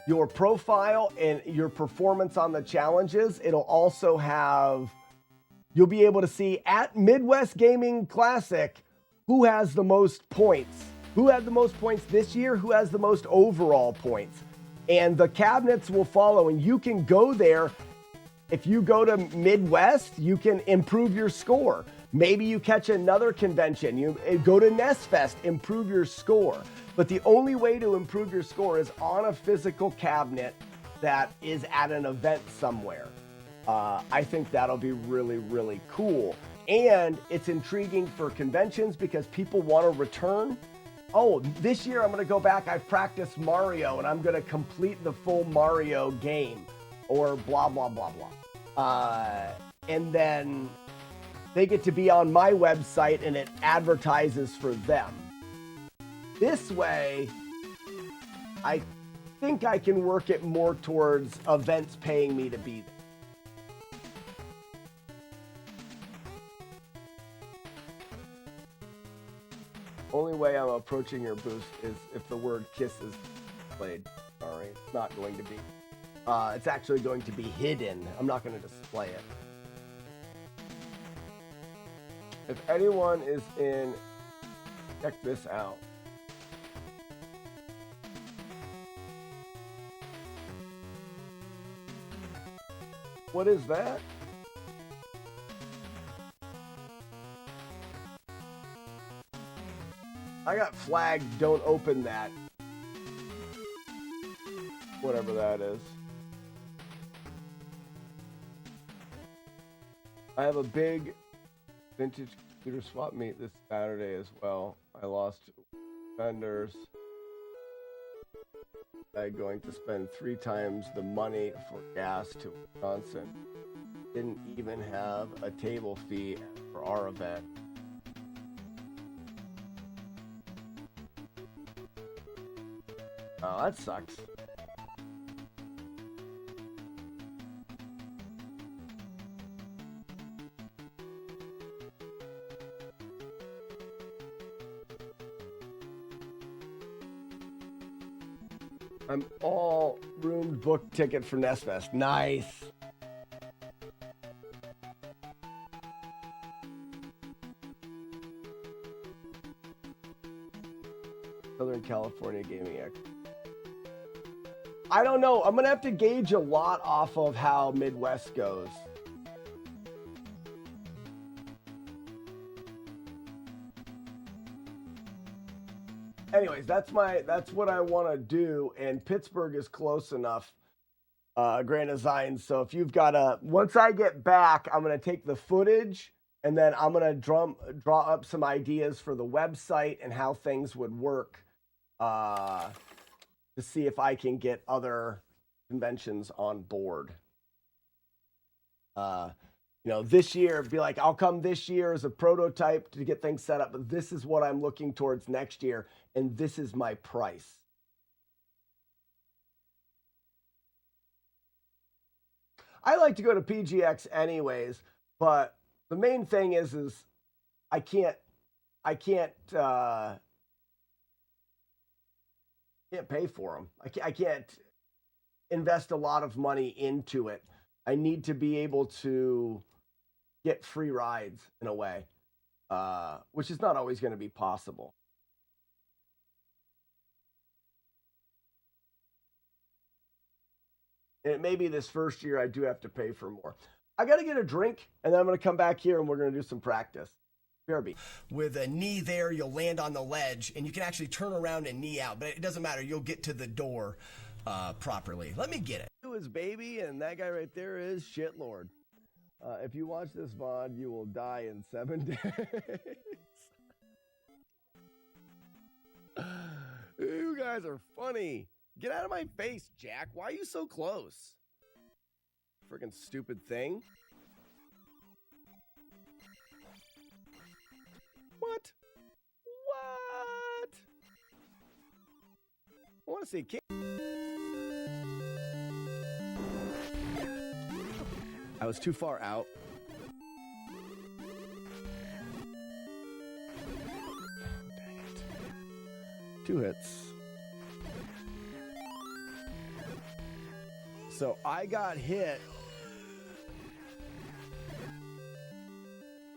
your profile and your performance on the challenges. It'll also have, you'll be able to see at Midwest Gaming Classic who has the most points, who had the most points this year, who has the most overall points. And the cabinets will follow, and you can go there. If you go to Midwest, you can improve your score. Maybe you catch another convention, you go to NES Fest, improve your score. But the only way to improve your score is on a physical cabinet that is at an event somewhere. I think that'll be really, really cool. And it's intriguing for conventions because people want to return. Oh, this year I'm going to go back. I've practiced Mario and I'm going to complete the full Mario game or blah, blah, blah, blah. And then they get to be on my website and it advertises for them. This way, I think I can work it more towards events paying me to be there. Only way I'm approaching your boost is if the word kiss is played. Sorry, it's not going to be. It's actually going to be hidden. I'm not going to display it. If anyone is in, check this out. What is that? I got flagged, don't open that. Whatever that is. I have a big vintage computer swap meet this Saturday as well. I lost vendors. I'm going to spend 3 times the money for gas to Wisconsin. Didn't even have a table fee for our event. Oh, that sucks. I'm all roomed book ticket for NES Fest. Nice. Southern California Gaming Act. I don't know. I'm going to have to gauge a lot off of how Midwest goes. Anyways, that's what I want to do, and Pittsburgh is close enough, Grand Design. So if you've got once I get back, I'm going to take the footage, and then I'm going to draw up some ideas for the website and how things would work, to see if I can get other conventions on board. This year, be like, I'll come this year as a prototype to get things set up, but this is what I'm looking towards next year, and this is my price. I like to go to PGX anyways, but the main thing is I can't pay for them. I can't invest a lot of money into it. I need to be able to get free rides in a way, which is not always going to be possible. And it may be this first year I do have to pay for more. I got to get a drink, and then I'm going to come back here and we're going to do some practice. BRB. With a knee there, you'll land on the ledge, and you can actually turn around and knee out, but it doesn't matter. You'll get to the door properly. Let me get it. It was baby, and that guy right there is Shitlord. If you watch this VOD, you will die in 7 days. You guys are funny. Get out of my face, Jack. Why are you so close? Freaking stupid thing. What? What? I want to see a kid. I was too far out. Dang it. 2 hits. So I got hit.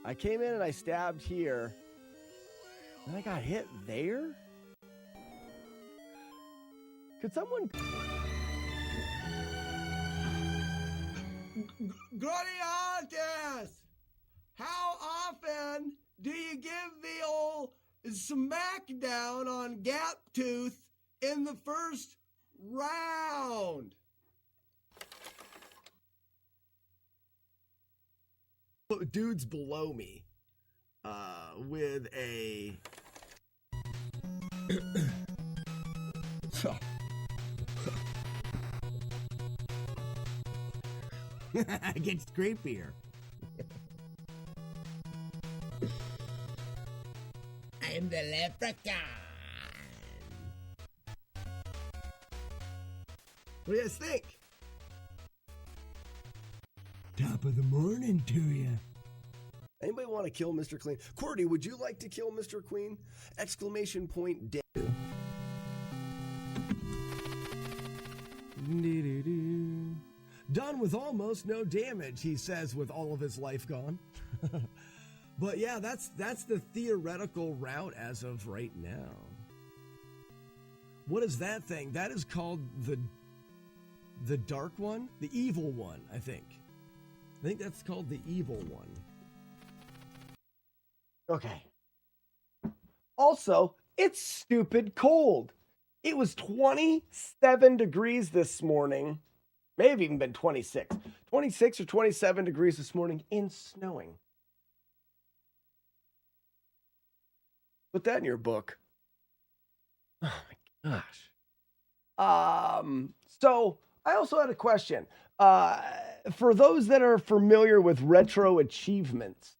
I came in and I stabbed here. And I got hit there? Could someone... Gladiantes! How often do you give the old smackdown on Gaptooth in the first round? Dude's below me with a... It gets creepier. I'm the leprechaun. What do you guys think? Top of the morning to you. Anybody want to kill Mr. Clean? Cordy, would you like to kill Mr. Queen? Exclamation point. Done with almost no damage, he says, with all of his life gone. But yeah, that's the theoretical route as of right now. What is that thing? That is called the dark one? The evil one, I think. I think that's called the evil one. Okay. Also, it's stupid cold. It was 27 degrees this morning. May have even been 26. 26 or 27 degrees this morning and snowing. Put that in your book. Oh my gosh. So I also had a question. For those that are familiar with retro achievements,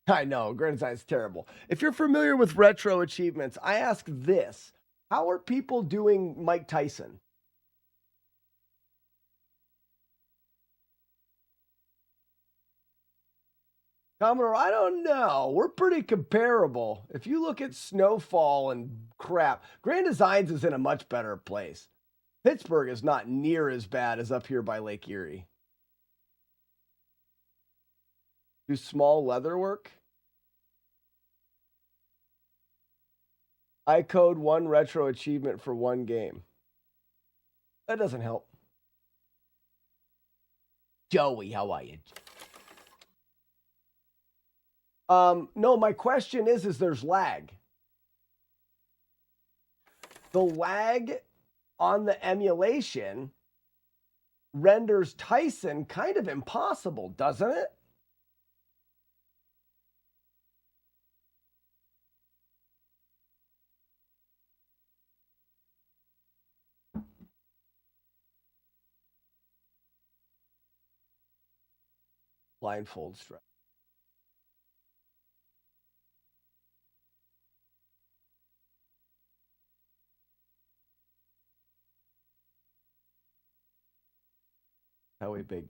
I know, grand design is terrible. If you're familiar with retro achievements, I ask this: how are people doing Mike Tyson? Commodore, I don't know. We're pretty comparable. If you look at snowfall and crap, Grand Designs is in a much better place. Pittsburgh is not near as bad as up here by Lake Erie. Do small leather work? I code one retro achievement for one game. That doesn't help. Joey, how are you? No, my question is there's lag. The lag on the emulation renders Tyson kind of impossible, doesn't it? Blindfold strap. How big?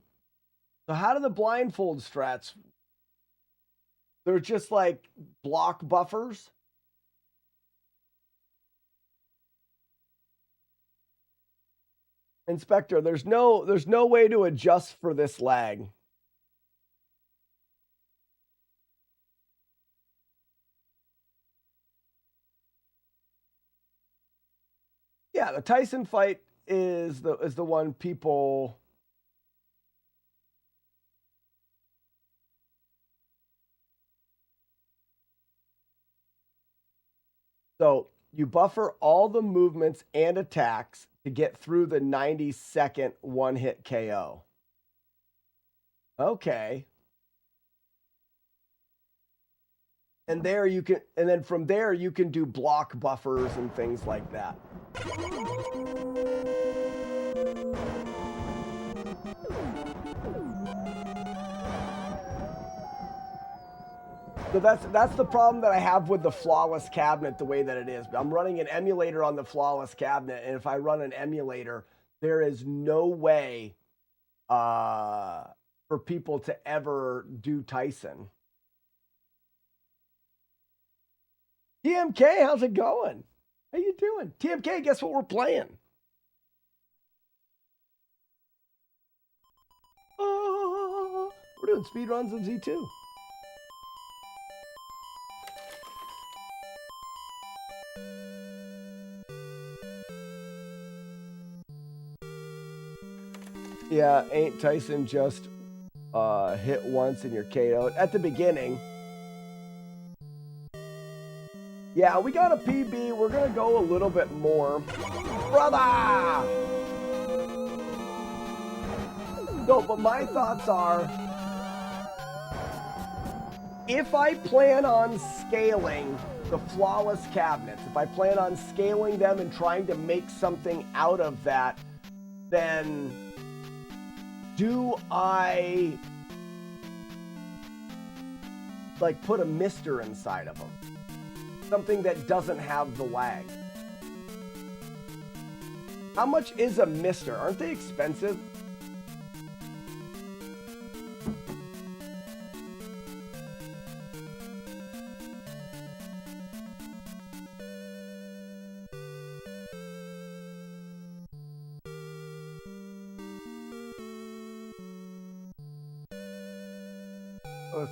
So how do the blindfold strats? They're just like block buffers. Inspector, there's no way to adjust for this lag. Yeah, the Tyson fight is the one people. So you buffer all the movements and attacks to get through the 90-second one-hit KO. Okay. And then from there you can do block buffers and things like that. So that's the problem that I have with the Flawless cabinet the way that it is. I'm running an emulator on the Flawless cabinet, and if I run an emulator, there is no way for people to ever do Tyson. TMK, how's it going? How you doing? TMK, guess what we're playing? We're doing speedruns of Z2. Yeah, ain't Tyson just hit once and you're KO'd at the beginning? Yeah, we got a PB. We're going to go a little bit more. Brother! No, but my thoughts are, if I plan on scaling the Flawless cabinets, if I plan on scaling them and trying to make something out of that, then do I like put a mister inside of them? Something that doesn't have the lag. How much is a mister? Aren't they expensive?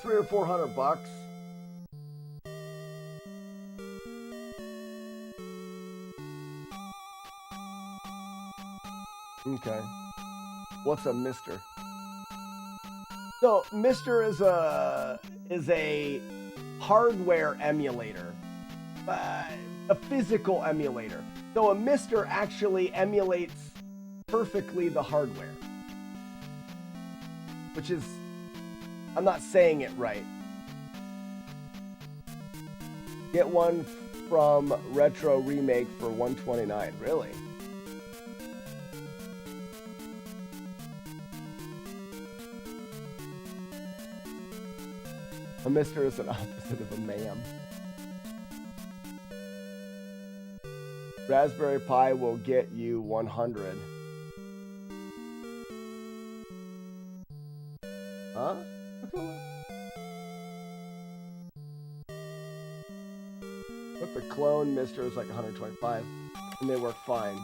$300 or $400. Okay. What's a mister? So mister is a hardware emulator, a physical emulator. So a mister actually emulates perfectly the hardware, which is, I'm not saying it right. Get one from Retro Remake for $129. Really? A mister is an opposite of a ma'am. Raspberry Pi will get you 100. Huh? But the clone mister is like 125, and they work fine.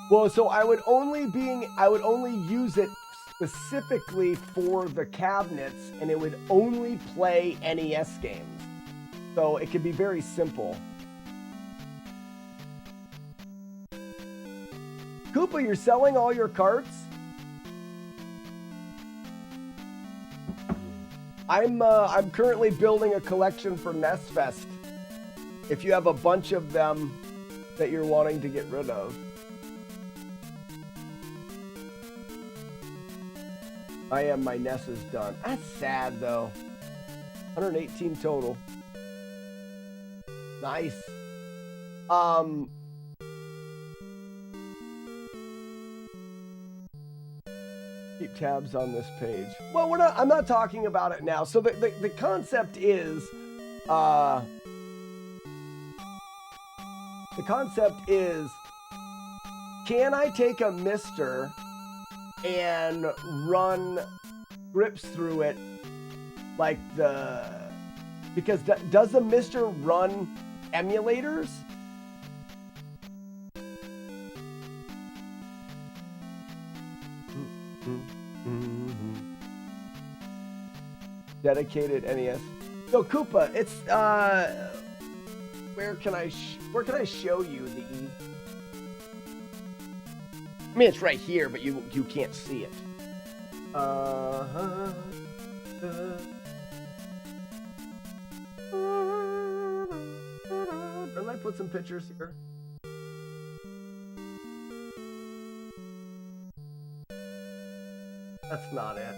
Well, so I would only use it specifically for the cabinets, and it would only play NES games. So it could be very simple. Koopa, you're selling all your carts? I'm currently building a collection for NES Fest. If you have a bunch of them that you're wanting to get rid of. My NES is done. That's sad though. 118 total. Nice. Keep tabs on this page. Well, I'm not talking about it now. So the concept is can I take a mister and run scripts through it like because does the mister run emulators? Dedicated NES. So Koopa, it's where can I show you the E? I mean, it's right here, but you can't see it. Didn't I put some pictures here? That's not it.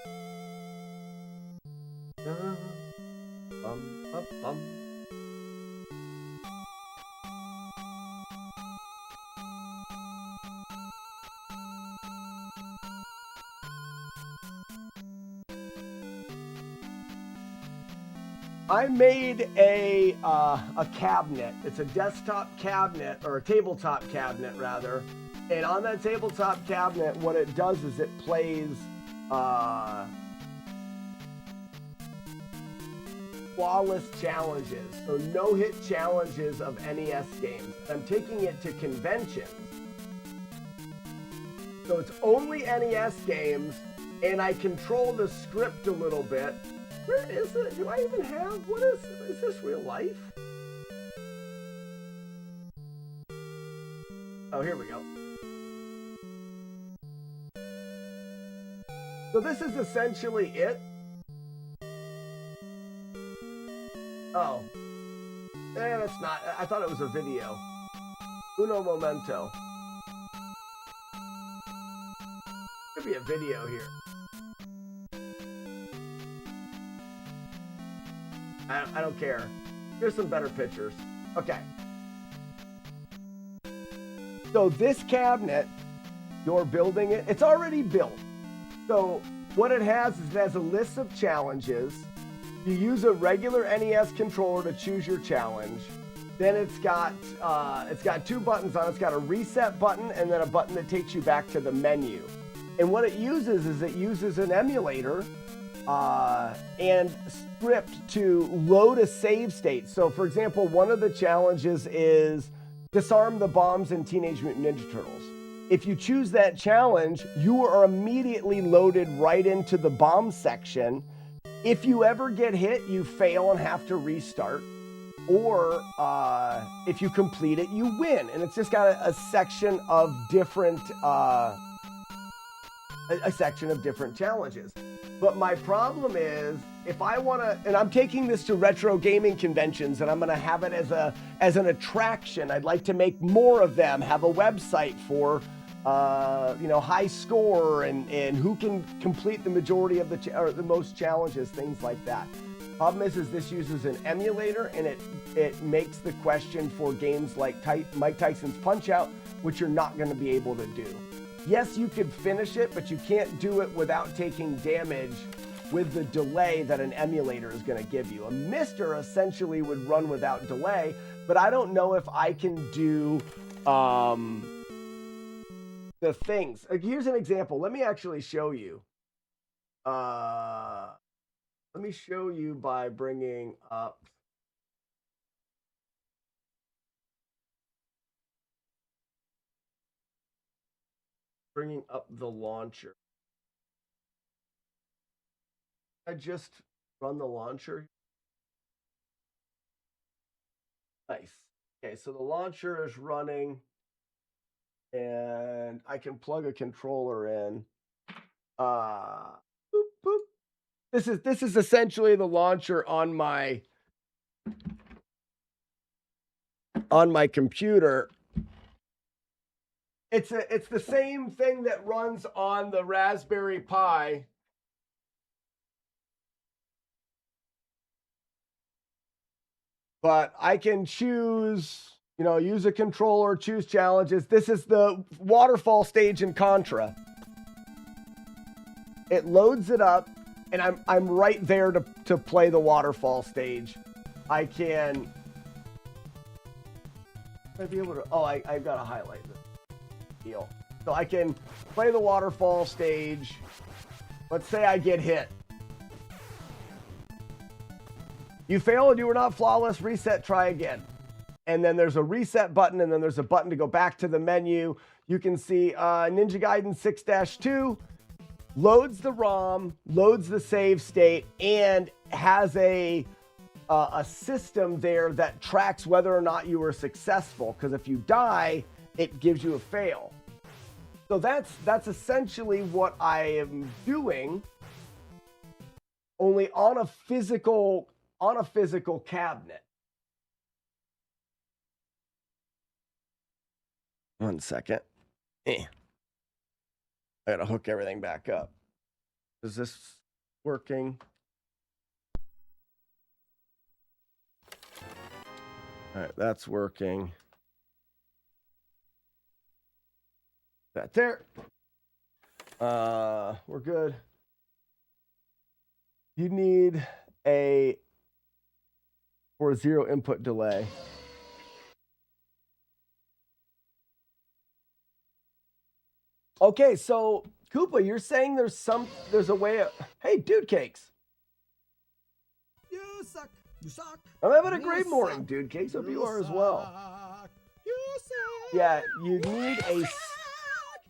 I made a cabinet. It's a desktop cabinet, or a tabletop cabinet rather. And on that tabletop cabinet, what it does is it plays flawless challenges, so no-hit challenges of NES games. I'm taking it to conventions, so it's only NES games, and I control the script a little bit. Where is it? Do I even have? What is this real life? Oh, here we go. So this is essentially it. Oh. That's not. I thought it was a video. Uno momento. Could be a video here. I don't care. Here's some better pictures. Okay. So this cabinet, you're building it. It's already built. So what it has is it has a list of challenges. You use a regular NES controller to choose your challenge. Then it's got two buttons on it. It's got a reset button and then a button that takes you back to the menu. And what it uses is an emulator and script to load a save state. So for example, one of the challenges is disarm the bombs in Teenage Mutant Ninja Turtles. If you choose that challenge, you are immediately loaded right into the bomb section. If you ever get hit, you fail and have to restart. Or if you complete it, you win. And it's just got a section of different challenges. But my problem is, if I want to, and I'm taking this to retro gaming conventions, and I'm going to have it as an attraction. I'd like to make more of them. Have a website for high score and who can complete the majority of the most challenges, things like that. Problem is this uses an emulator, and it makes the question for games like Mike Tyson's Punch-Out, which you're not going to be able to do. Yes, you could finish it, but you can't do it without taking damage with the delay that an emulator is going to give you. A Mister essentially would run without delay, but I don't know if I can do the things. Here's an example. Let me actually show you. Let me show you by bringing up. Bringing up the launcher. I just run the launcher. Nice. Okay, so the launcher is running, and I can plug a controller in. Boop, boop. This is essentially the launcher on my computer. It's the same thing that runs on the Raspberry Pi. But I can choose, use a controller, choose challenges. This is the waterfall stage in Contra. It loads it up, and I'm right there to play the waterfall stage. I can. I'd be able to. Oh, I've got to highlight this deal. So I can play the waterfall stage. Let's say I get hit. You failed, you were not flawless, reset, try again. And then there's a reset button, and then there's a button to go back to the menu. You can see Ninja Gaiden 6-2 loads the ROM, loads the save state, and has a system there that tracks whether or not you were successful. Because if you die, it gives you a fail. So that's essentially what I am doing, only on a physical cabinet. One second. I gotta hook everything back up. Is this working? All right, that's working. That there. We're good. You need a 0 input delay. Okay, so Koopa, you're saying there's a way of, hey, Dude Cakes. You suck. You suck. I'm having a great morning, Dude Cakes. Hope you are as well. You suck. Yeah, you need a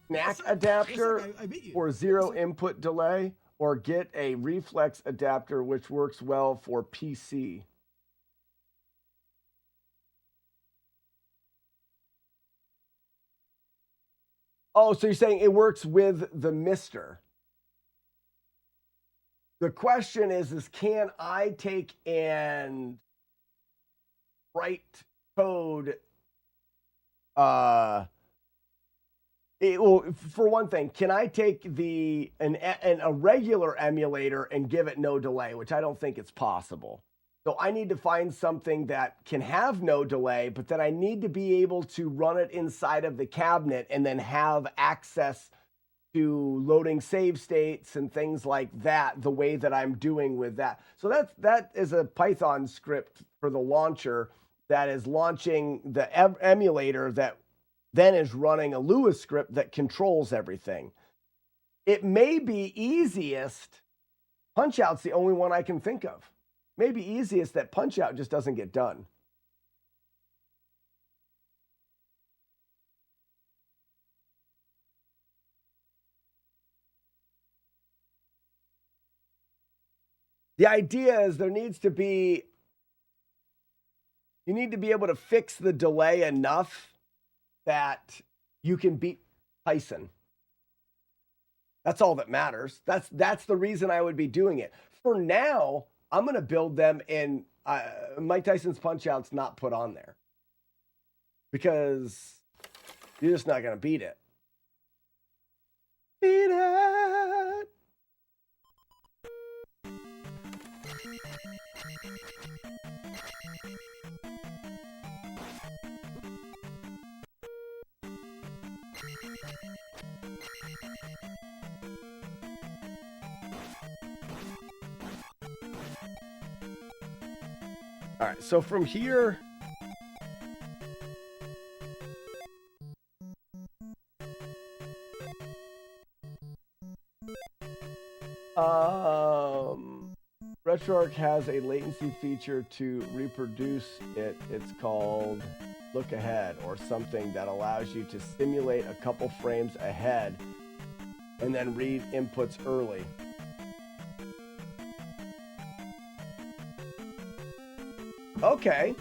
snack adapter for 0 input delay, or get a reflex adapter, which works well for PC. Oh, so you're saying it works with the Mister. The question is can I take and write code? For one thing, can I take a regular emulator and give it no delay, which I don't think it's possible. So I need to find something that can have no delay, but then I need to be able to run it inside of the cabinet and then have access to loading save states and things like that, the way that I'm doing with that. So that is a Python script for the launcher that is launching the emulator that then is running a Lewis script that controls everything. It may be easiest. Punch-Out's the only one I can think of. Maybe easiest that Punch-Out just doesn't get done. The idea is you need to be able to fix the delay enough that you can beat Tyson. That's all that matters. That's the reason I would be doing it. For now, I'm going to build them in Mike Tyson's Punch-Out's not put on there because you're just not going to beat it. Beat it. All right, so from here, RetroArch has a latency feature to reproduce it. It's called Look Ahead or something that allows you to simulate a couple frames ahead and then read inputs early. Okay.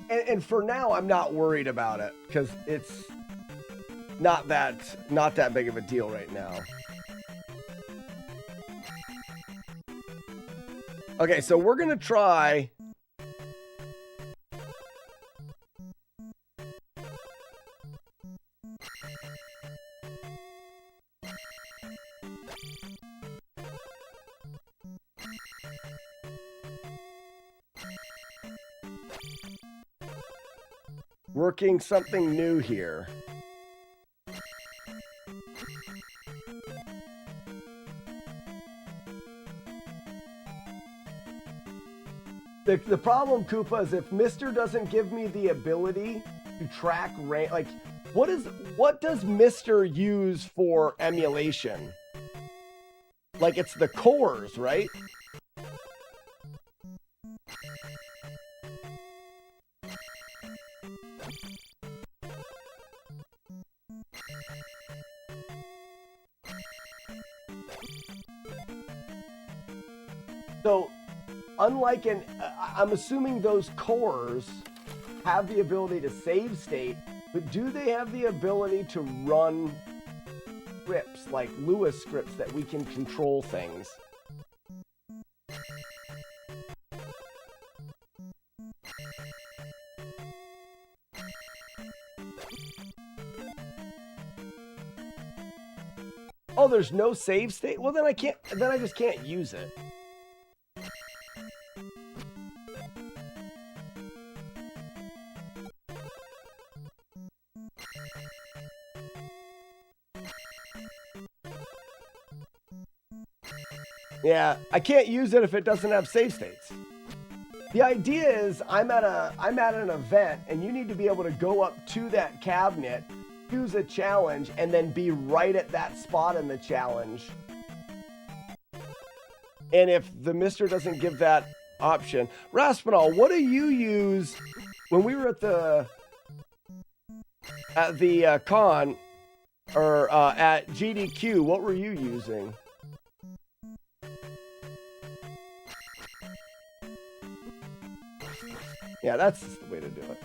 And for now, I'm not worried about it because it's not that big of a deal right now. Okay, so we're gonna try. Working something new here. The problem, Koopa, is if Mister doesn't give me the ability to track range, like what does Mister use for emulation? Like it's the cores, right? So, unlike I'm assuming those cores have the ability to save state, but do they have the ability to run scripts, like Lewis scripts that we can control things? Oh, there's no save state? Well, then I just can't use it. Yeah, I can't use it if it doesn't have save states. The idea is I'm at an event and you need to be able to go up to that cabinet, choose a challenge, and then be right at that spot in the challenge. And if the Mister doesn't give that option, Raspinall, what do you use when we were at the con or at GDQ? What were you using? Yeah, that's the way to do it.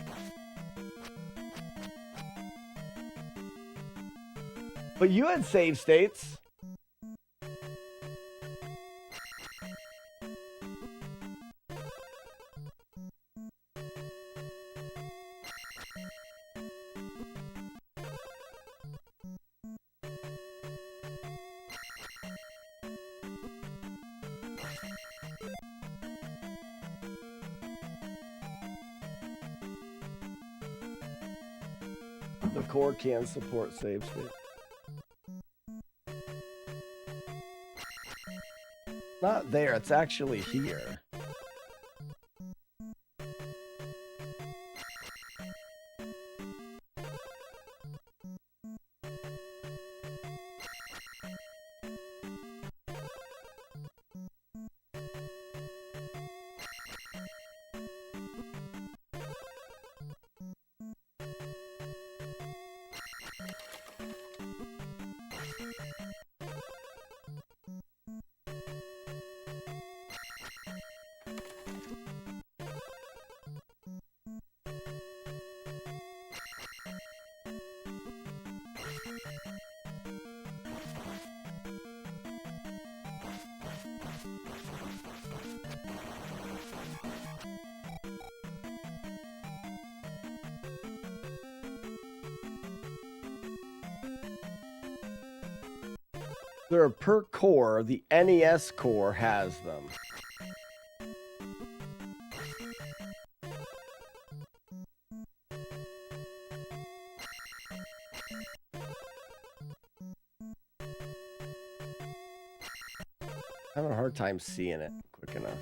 But you had save states. The core can support save state. Not there, it's actually here. They're per core. The NES core has them. I'm having a hard time seeing it quick enough.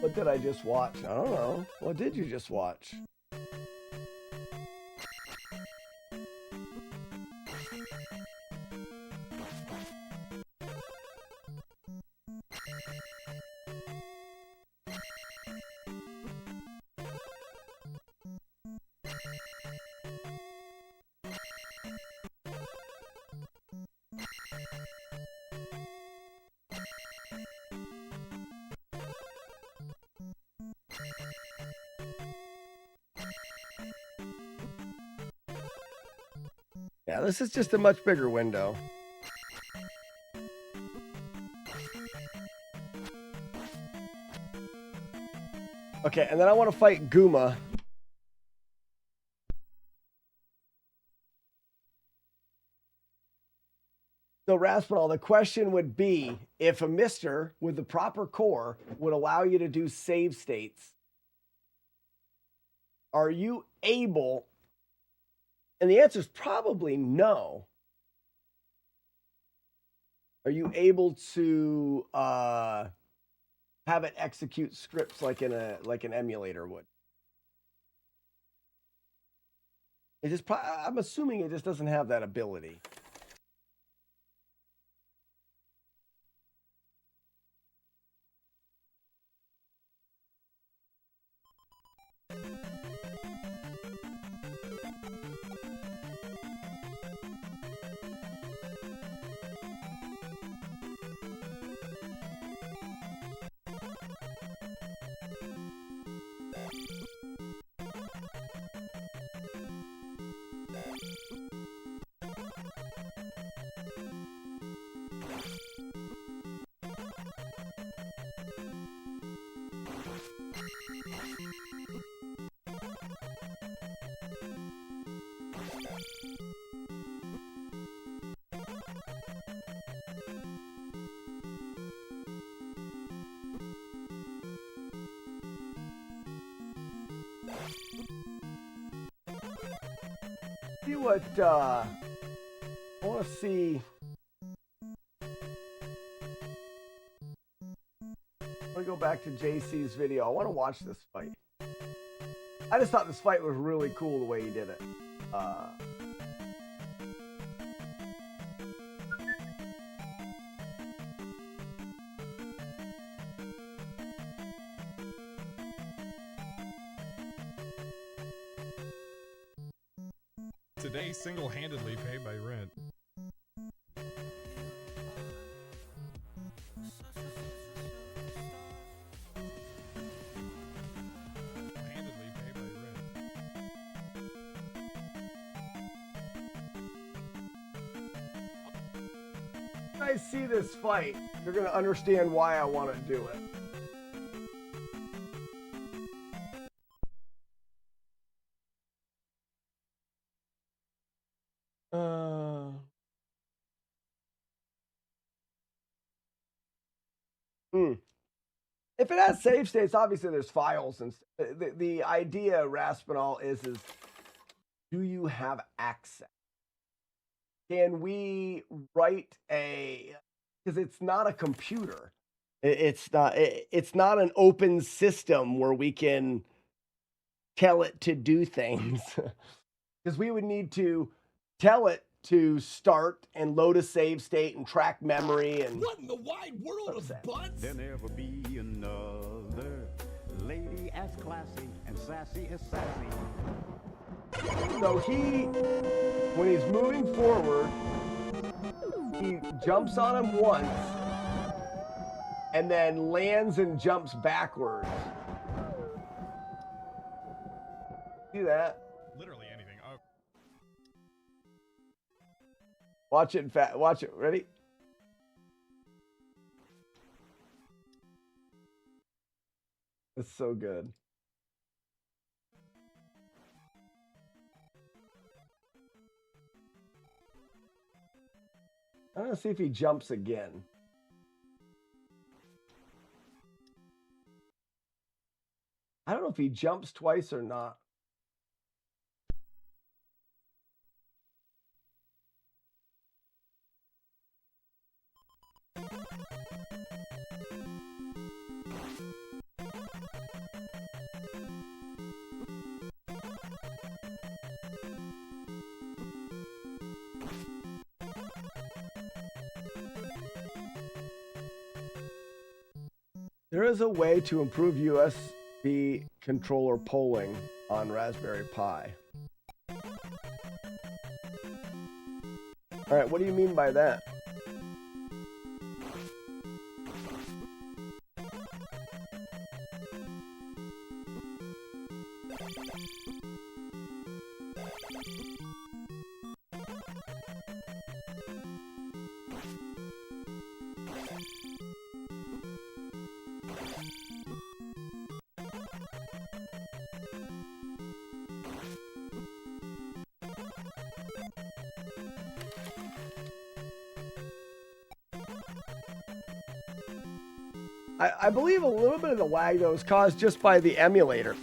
What did I just watch? I don't know. What did you just watch? Yeah, this is just a much bigger window. Okay, and then I want to fight Guma. So, Raspinall, the question would be if a Mister with the proper core would allow you to do save states, are you able? And the answer is probably no. Are you able to have it execute scripts like an emulator would? It just I'm assuming it just doesn't have that ability. See what I want to see. I want to go back to JC's video. I want to watch this fight. I just thought this fight was really cool the way he did it. Today, single-handedly paid by rent. Handedly paid by rent. When I see this fight, you're going to understand why I want to do it. If it has save states, obviously there's files, and the idea, Raspinall, is do you have access? Can we write because it's not a computer. It's not an open system where we can tell it to do things. Because we would need to tell it to start and load a save state and track memory and What in the wide world of butts? There'll never be another lady as classy and sassy as sassy. So when he's moving forward, he jumps on him once and then lands and jumps backwards. See that? Literally anything. Oh. Watch it, watch it. Ready? It's so good. I'm gonna see if he jumps again. I don't know if he jumps twice or not. There is a way to improve USB controller polling on Raspberry Pi. All right, what do you mean by that? I believe a little bit of the lag, though, is caused just by the emulator.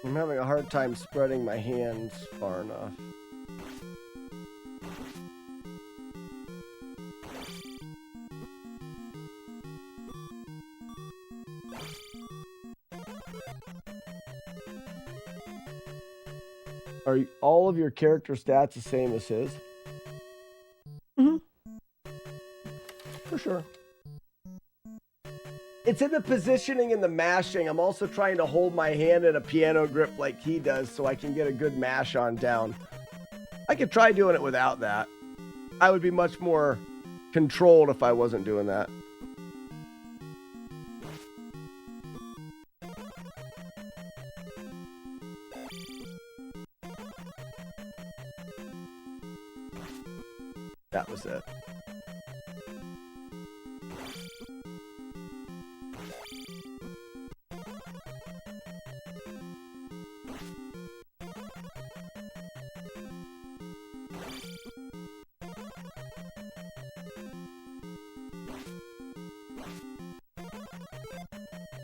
I'm having a hard time spreading my hands far enough. Are all of your character stats the same as his? Mm-hmm. For sure. It's in the positioning and the mashing. I'm also trying to hold my hand in a piano grip like he does so I can get a good mash on down. I could try doing it without that. I would be much more controlled if I wasn't doing that. That was it.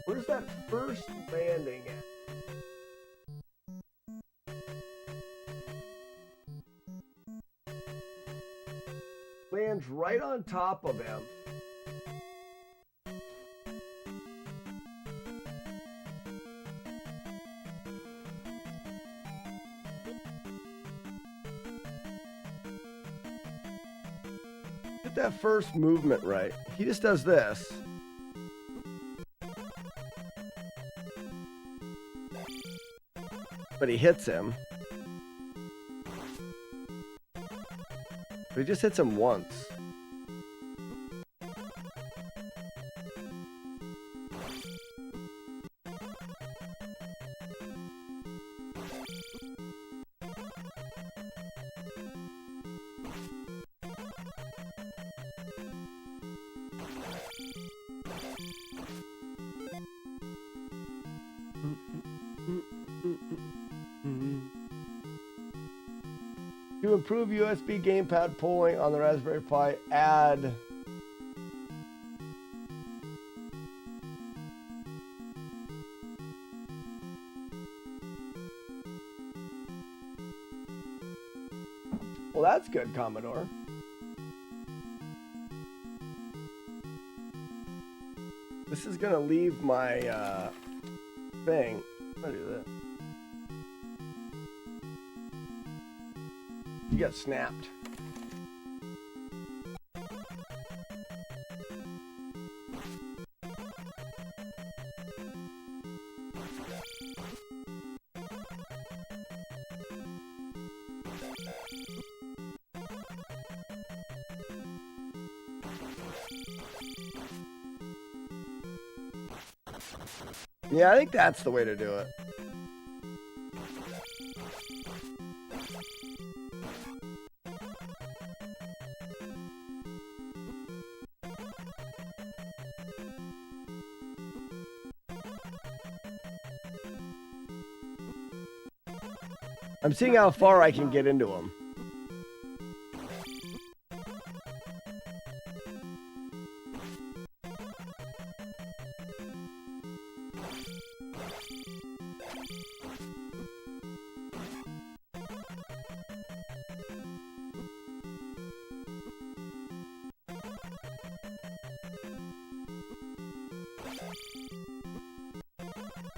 Where's that first landing at? Lands right on top of him. Get that first movement right. He just does this. But he hits him. But he just hits him once. To improve USB gamepad polling on the Raspberry Pi, add well, that's good, Commodore. This is gonna leave my thing. I'm gonna do this. You got snapped. Yeah, I think that's the way to do it. I'm seeing how far I can get into them.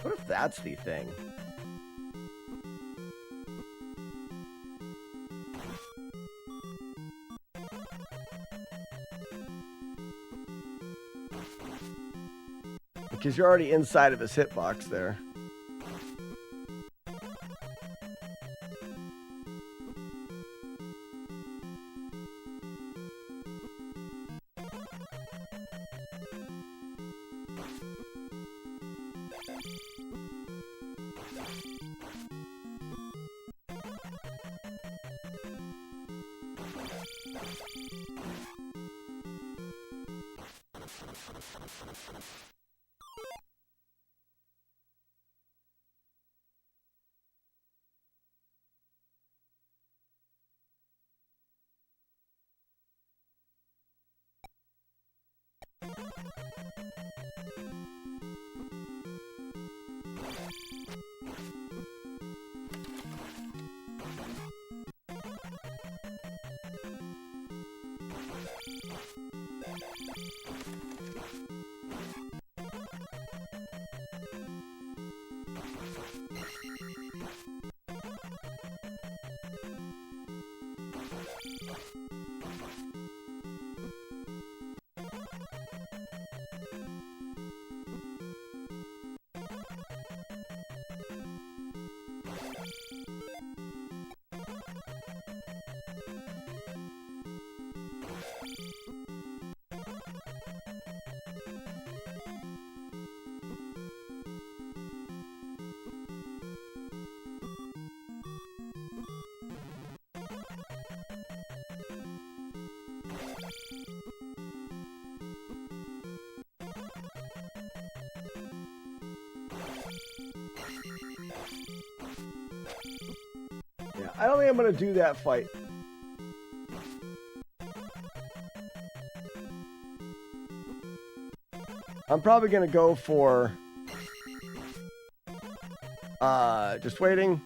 What if that's the thing? Because you're already inside of his hitbox there. I don't think I'm gonna do that fight. I'm probably gonna go for just waiting.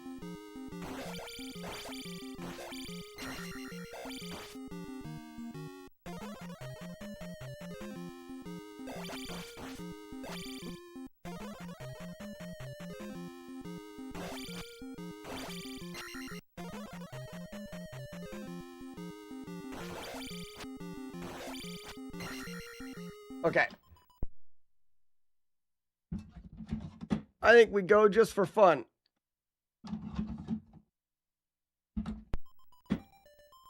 Okay. I think we go just for fun.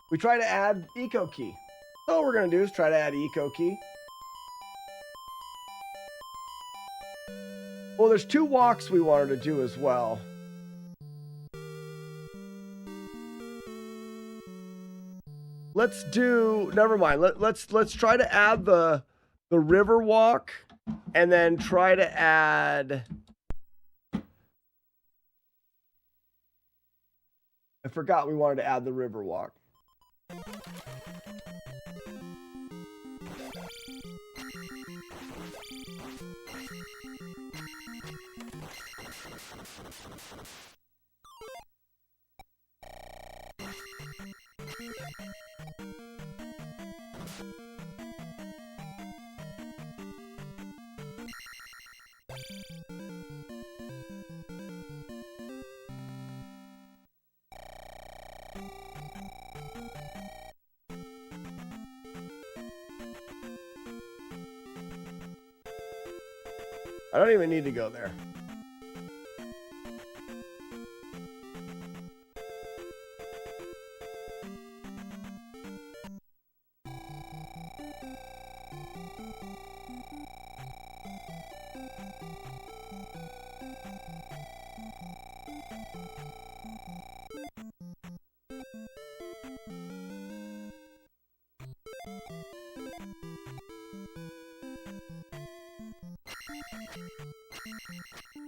We try to add eco key. All we're gonna do is try to add eco key. Well, there's 2 walks we wanted to do as well. Let's do. Never mind. Let's try to add the river walk, and then try to add. I forgot we wanted to add the river walk. I don't even need to go there.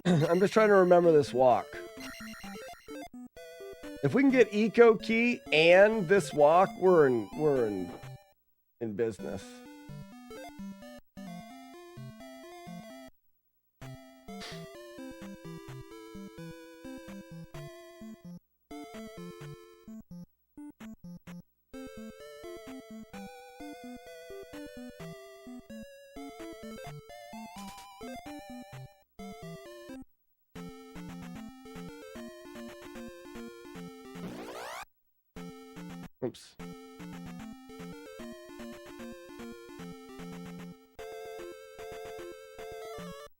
I'm just trying to remember this walk. If we can get eco key and this walk, we're in business. Oops.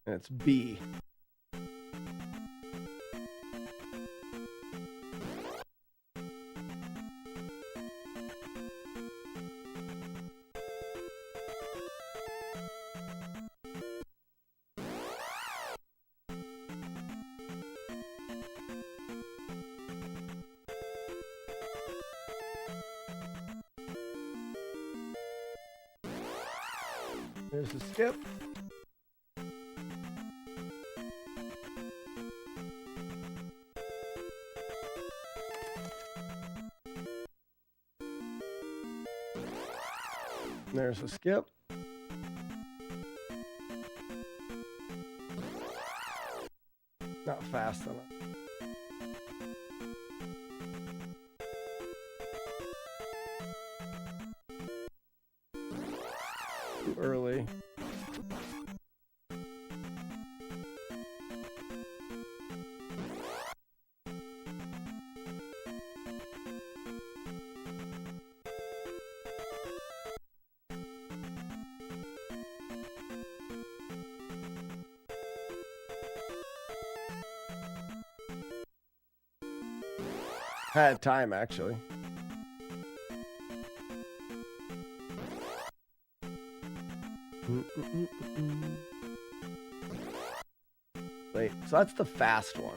And it's B. There's a skip. There's a skip. Not fast enough. Too early. I had time, actually. Wait, so that's the fast one.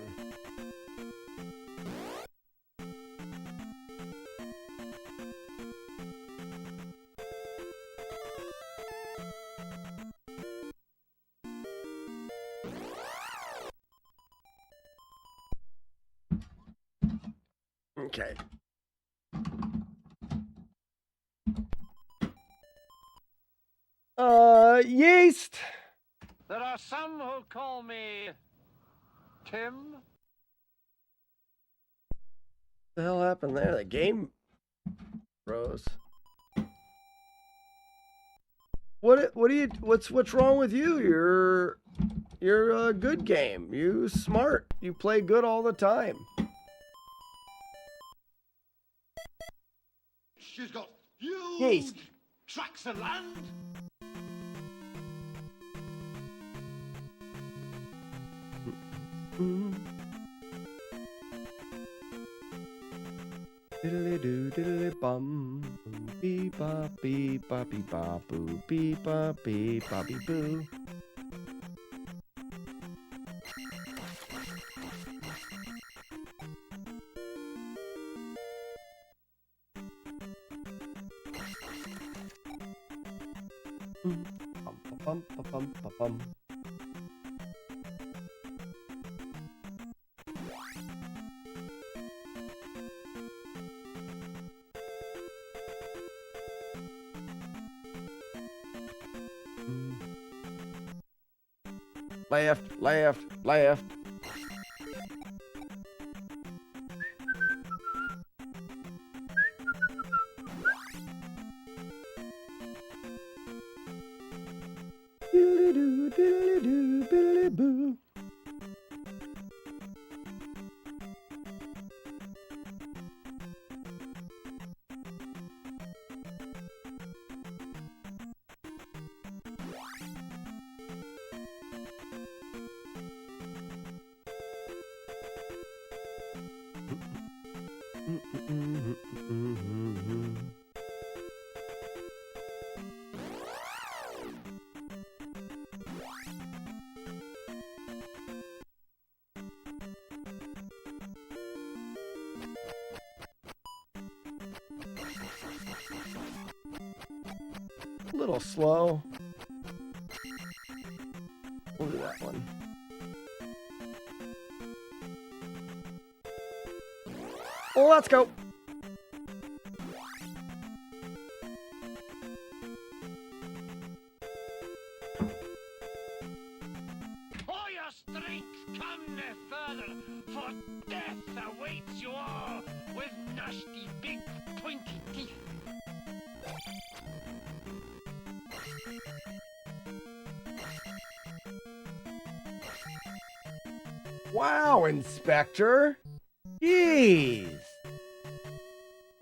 Okay. Yeast. There are some who call me Tim. What the hell happened there? The game froze. What's wrong with you? You're a good game. You smart. You play good all the time. She's got huge Yeast. tracts of land. Diddly doo diddly bum. Beep bop beep bop beep bop boo beep bop beep bop beep boo. Bum bum bum bum bum. Left, left, left. Diddly-doo, diddly-doo, biddly-boo. A little slow. We'll do that one. Let's go. For your strength, come no further, for death awaits you all with nasty big pointy teeth. Wow, Inspector. Jeez.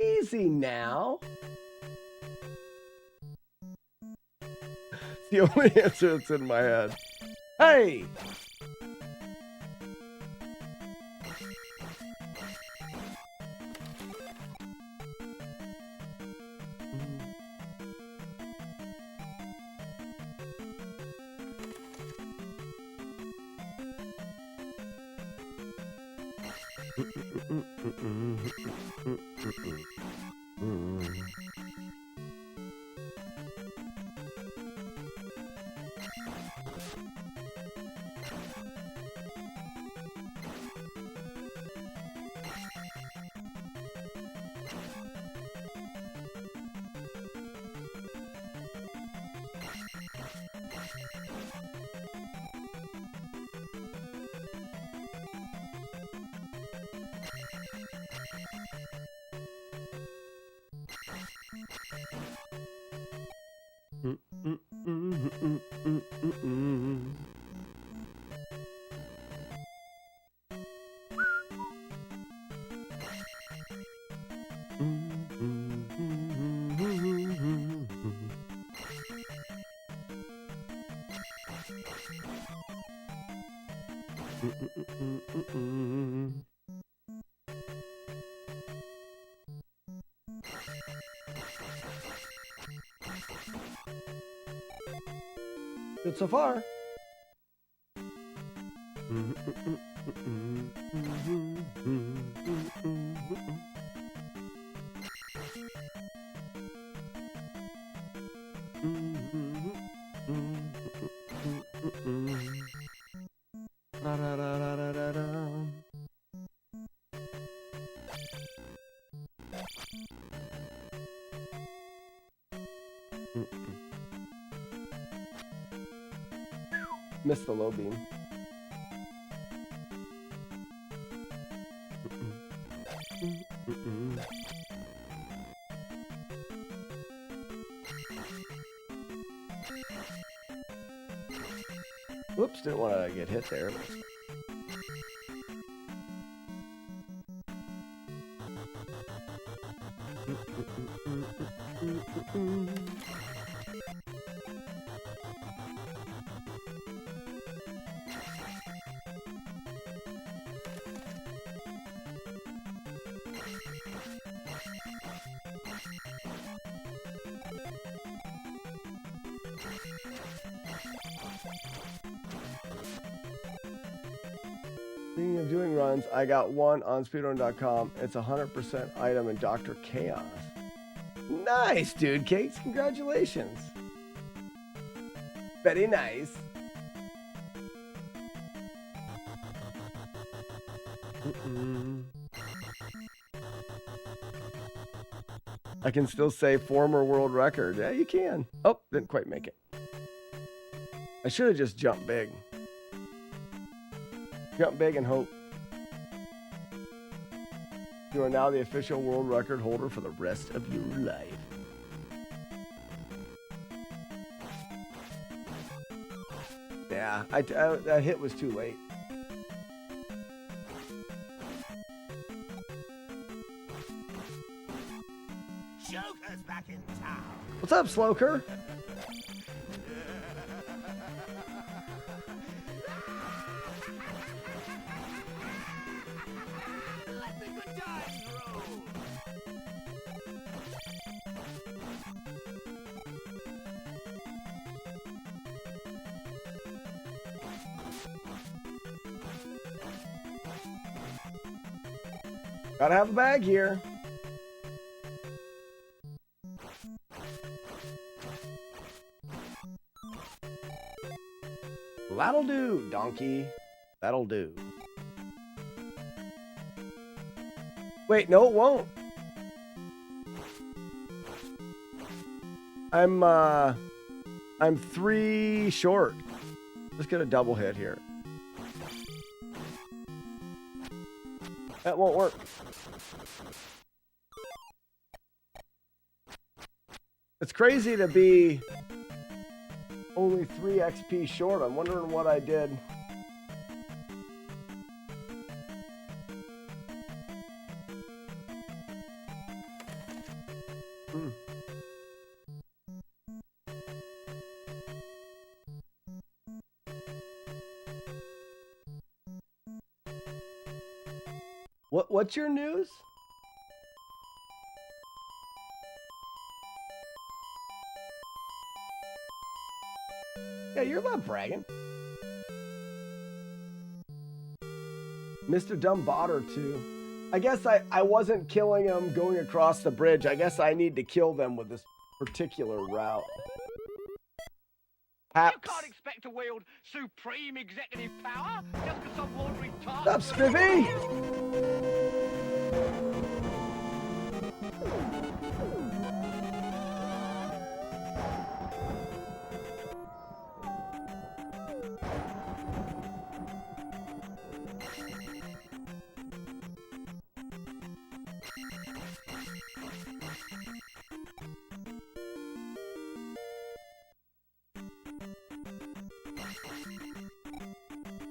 Easy now. It's the only answer that's in my head. Hey! Good so far. Missed the low beam. Whoops, didn't want to get hit there. Speaking of doing runs, I got one on speedrun.com. It's 100% item in Dr. Chaos. Nice, dude. Case, congratulations. Very nice. I can still say former world record. Yeah, you can. Oh, didn't quite make it. I should have just jumped big. Jump big and hope. You are now the official world record holder for the rest of your life. Yeah, that hit was too late. Joker's back in town. What's up, Sloker? Let the good times roll. Gotta have a bag here. That'll do, donkey. That'll do. Wait, no, it won't. I'm 3 short. Let's get a double hit here. That won't work. It's crazy to be only 3 XP short. I'm wondering what I did. What's your news? Yeah, you're not bragging. Mr. Dumb Botter too. I guess I wasn't killing them going across the bridge. I guess I need to kill them with this particular route. You can't expect to wield supreme executive power just because some wandering tart. What's up, Spiffy?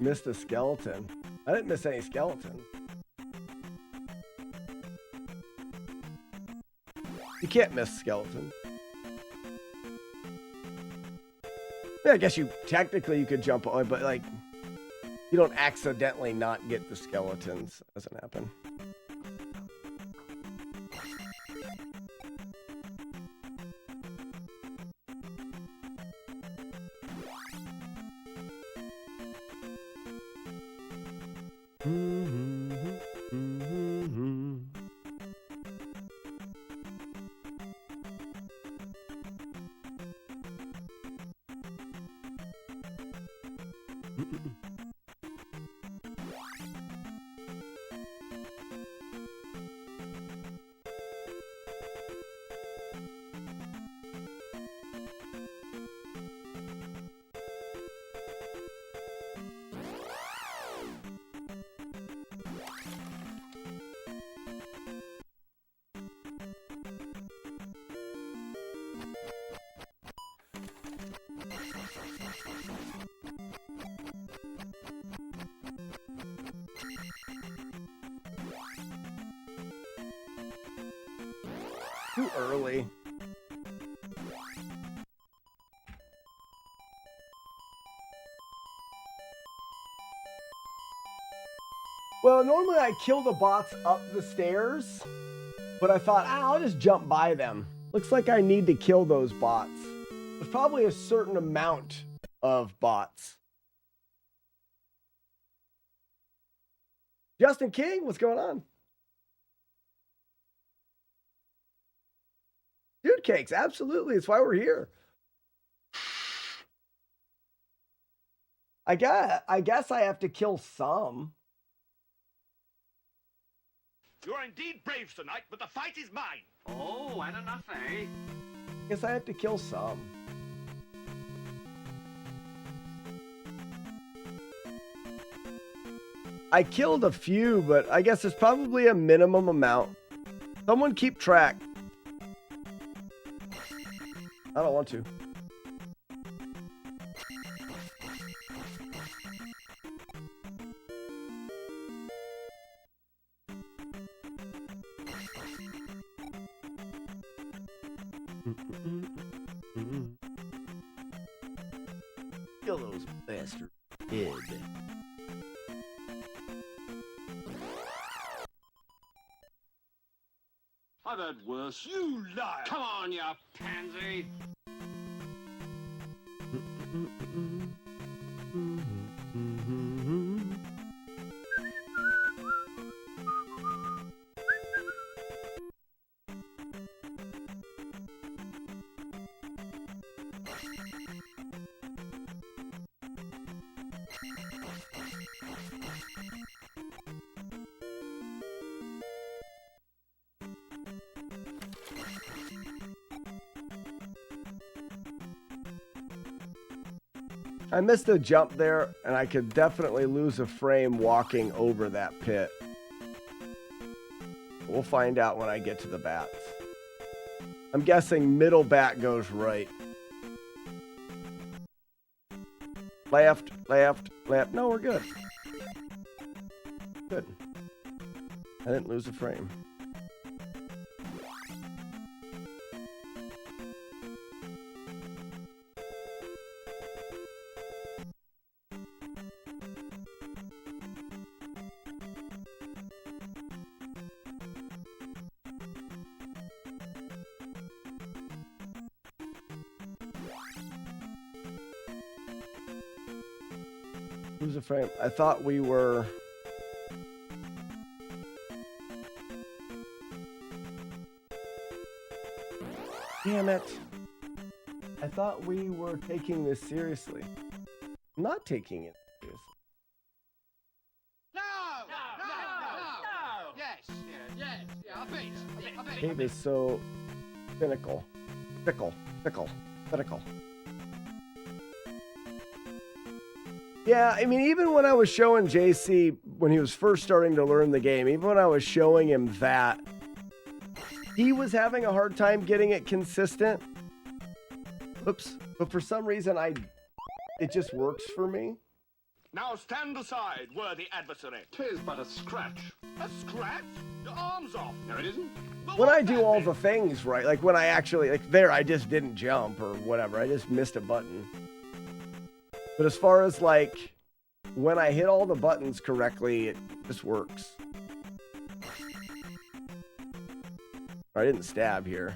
Missed a skeleton. I didn't miss any skeleton. You can't miss skeleton. Yeah, I guess you technically you could jump on, but like you don't accidentally not get the skeletons. Doesn't happen. Too early. Well, normally I kill the bots up the stairs, but I thought, I'll just jump by them. Looks like I need to kill those bots. There's probably a certain amount of bots. Justin King, what's going on? Dude cakes, absolutely. It's why we're here. I guess I have to kill some. You are indeed brave tonight, but the fight is mine. Oh, and enough, eh? Guess I have to kill some. I killed a few, but I guess there's probably a minimum amount. Someone keep track. I don't want to. Kill those bastards. Dead. I've heard worse. You liar! Come on, you pansy! I missed a jump there, and I could definitely lose a frame walking over that pit. We'll find out when I get to the bats. I'm guessing middle bat goes right. Left, left, left. No, we're good. Good. I didn't lose a frame. Lose a frame. I thought we were... Damn it. I thought we were taking this seriously. I'm not taking it seriously. No! Yes, yeah, a bit. Dave is so cynical. Fickle. Yeah, I mean, even when I was showing JC, when he was first starting to learn the game, even when I was showing him that, he was having a hard time getting it consistent. Oops. But for some reason, it just works for me. Now stand aside, worthy adversary. 'Tis but a scratch. A scratch? Your arm's off. No, it isn't. But When what's I do that all then? the things right, like when I actually, like there, I just didn't jump or whatever. I just missed a button. But as far as like, when I hit all the buttons correctly, it just works. I didn't stab here.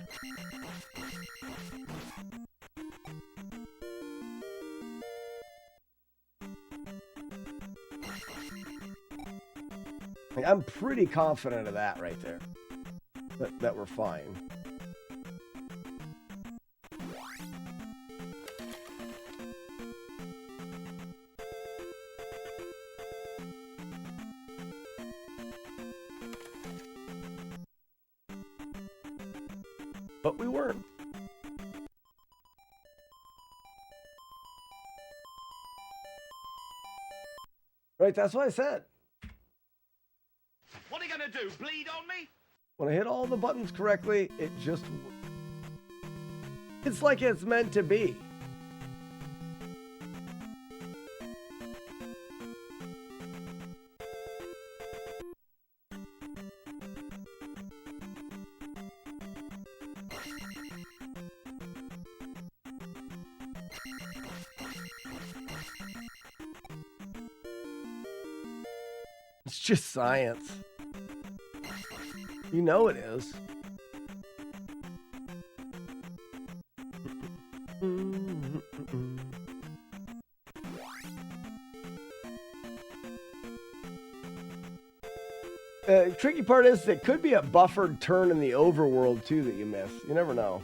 Like, I'm pretty confident of that right there. That we're fine. But we weren't. Right, that's what I said. What are you gonna do? Bleed on me? When I hit all the buttons correctly, it just... It's like it's meant to be. just science. You know it is. Tricky part is it could be a buffered turn in the overworld too that you miss. You never know.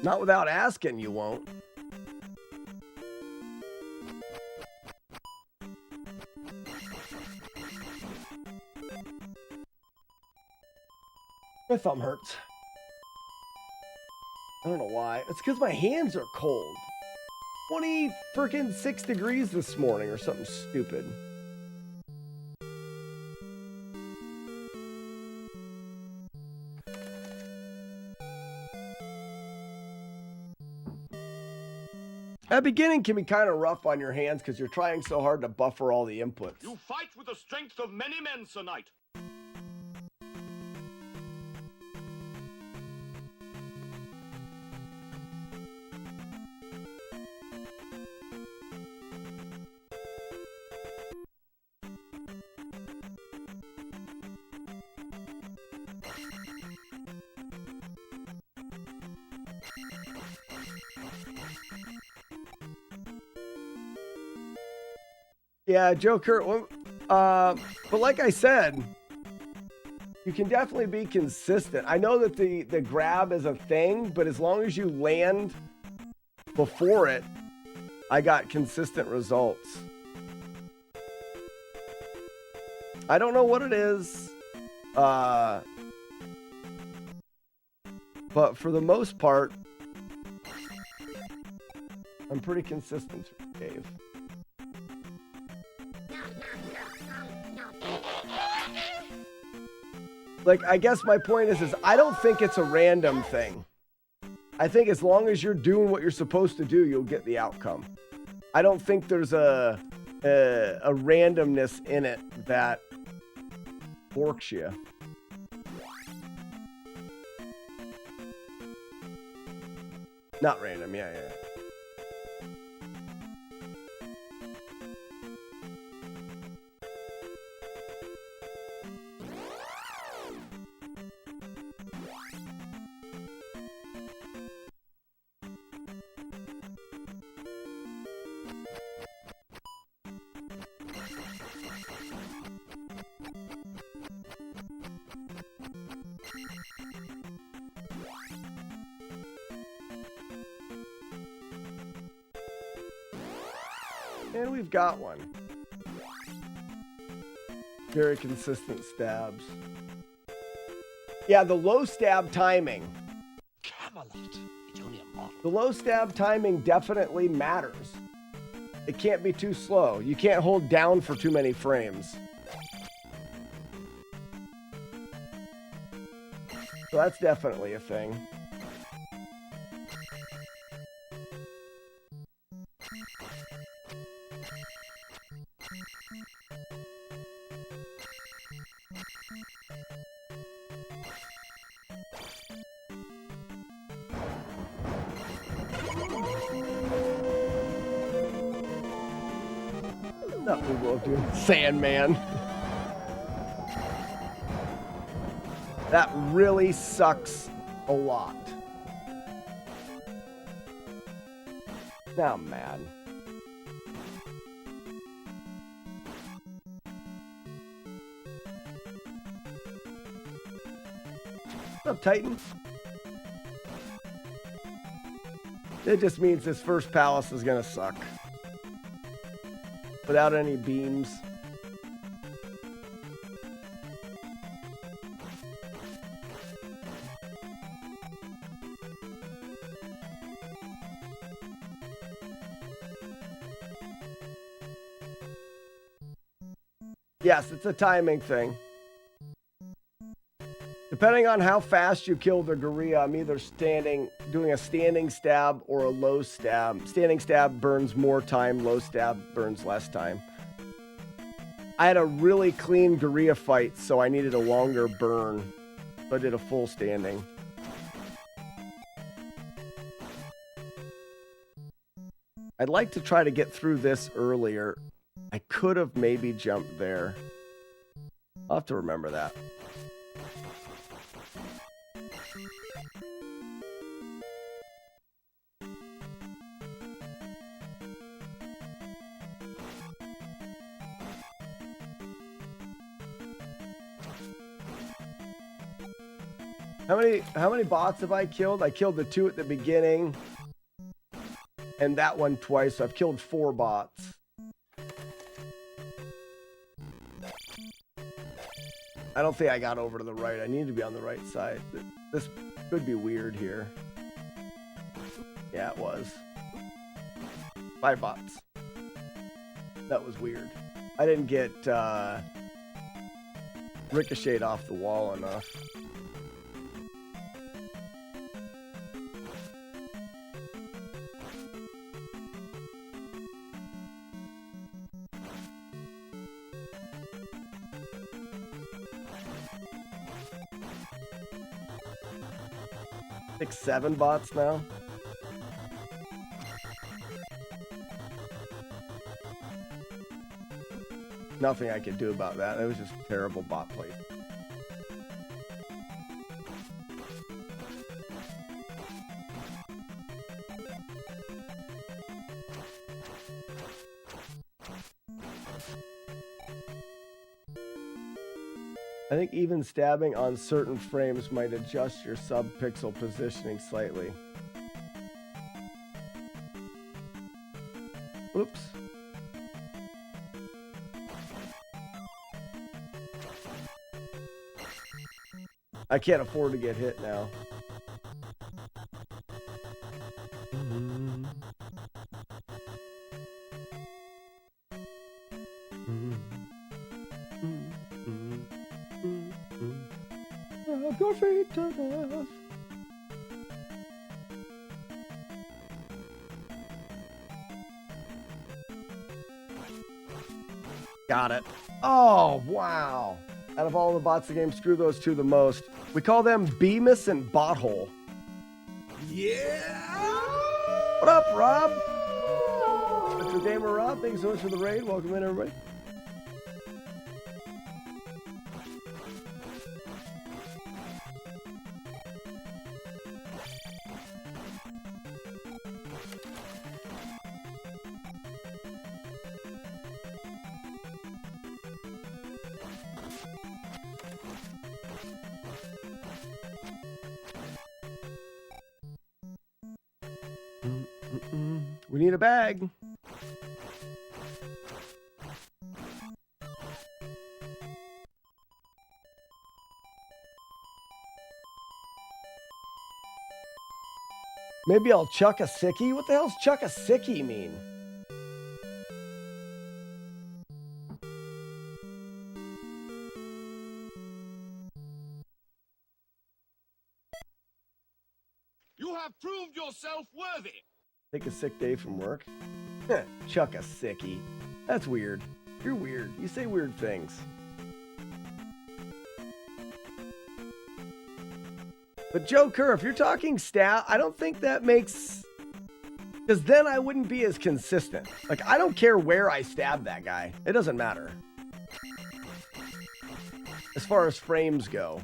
Not without asking, you won't. My thumb hurts. I don't know why. It's because my hands are cold. 26 degrees this morning or something stupid. That beginning can be kind of rough on your hands because you're trying so hard to buffer all the inputs. You fight with the strength of many men, Sir Knight. Yeah, Joker. But like I said, you can definitely be consistent. I know that the grab is a thing, but as long as you land before it, I got consistent results. I don't know what it is, but for the most part, I'm pretty consistent, Dave. Like, I guess my point is I don't think it's a random thing. I think as long as you're doing what you're supposed to do, you'll get the outcome. I don't think there's a randomness in it that forks you. Not random, yeah. And we've got one. Very consistent stabs. Yeah, the low stab timing. Camelot. It's only a model. The low stab timing definitely matters. It can't be too slow. You can't hold down for too many frames. So that's definitely a thing. Nothing we will do. Sandman. That really sucks a lot. Now I'm mad. What's up, Titan? It just means this first palace is gonna suck. without any beams. Yes, it's a timing thing. Depending on how fast you kill the gorilla, I'm either doing a standing stab or a low stab. Standing stab burns more time, low stab burns less time. I had a really clean gorilla fight, so I needed a longer burn. So I did a full standing. I'd like to try to get through this earlier. I could have maybe jumped there. I'll have to remember that. How many bots have I killed? I killed the 2 at the beginning and that one twice. So I've killed 4 bots. I don't think I got over to the right. I need to be on the right side. This could be weird here. Yeah, it was. 5 bots. That was weird. I didn't get ricocheted off the wall enough. Six, 7 bots now. Nothing I could do about that. It was just terrible bot play. I think even stabbing on certain frames might adjust your sub-pixel positioning slightly. Oops. I can't afford to get hit now. Your feet to death. Got it. Oh, wow. Out of all the bots in the game, screw those 2 the most. We call them Bemis and Bothole. Yeah! What up, Rob? Mr. Gamer Rob, thanks so much for the raid. Welcome in, everybody. We need a bag. Maybe I'll chuck a sickie? What the hell's chuck a sickie mean? You have proved yourself worthy. Take a sick day from work? Chuck a sickie. That's weird. You're weird. You say weird things. But Joe Kerr, if you're talking stat, I don't think that makes... Because then I wouldn't be as consistent. Like, I don't care where I stab that guy. It doesn't matter. As far as frames go.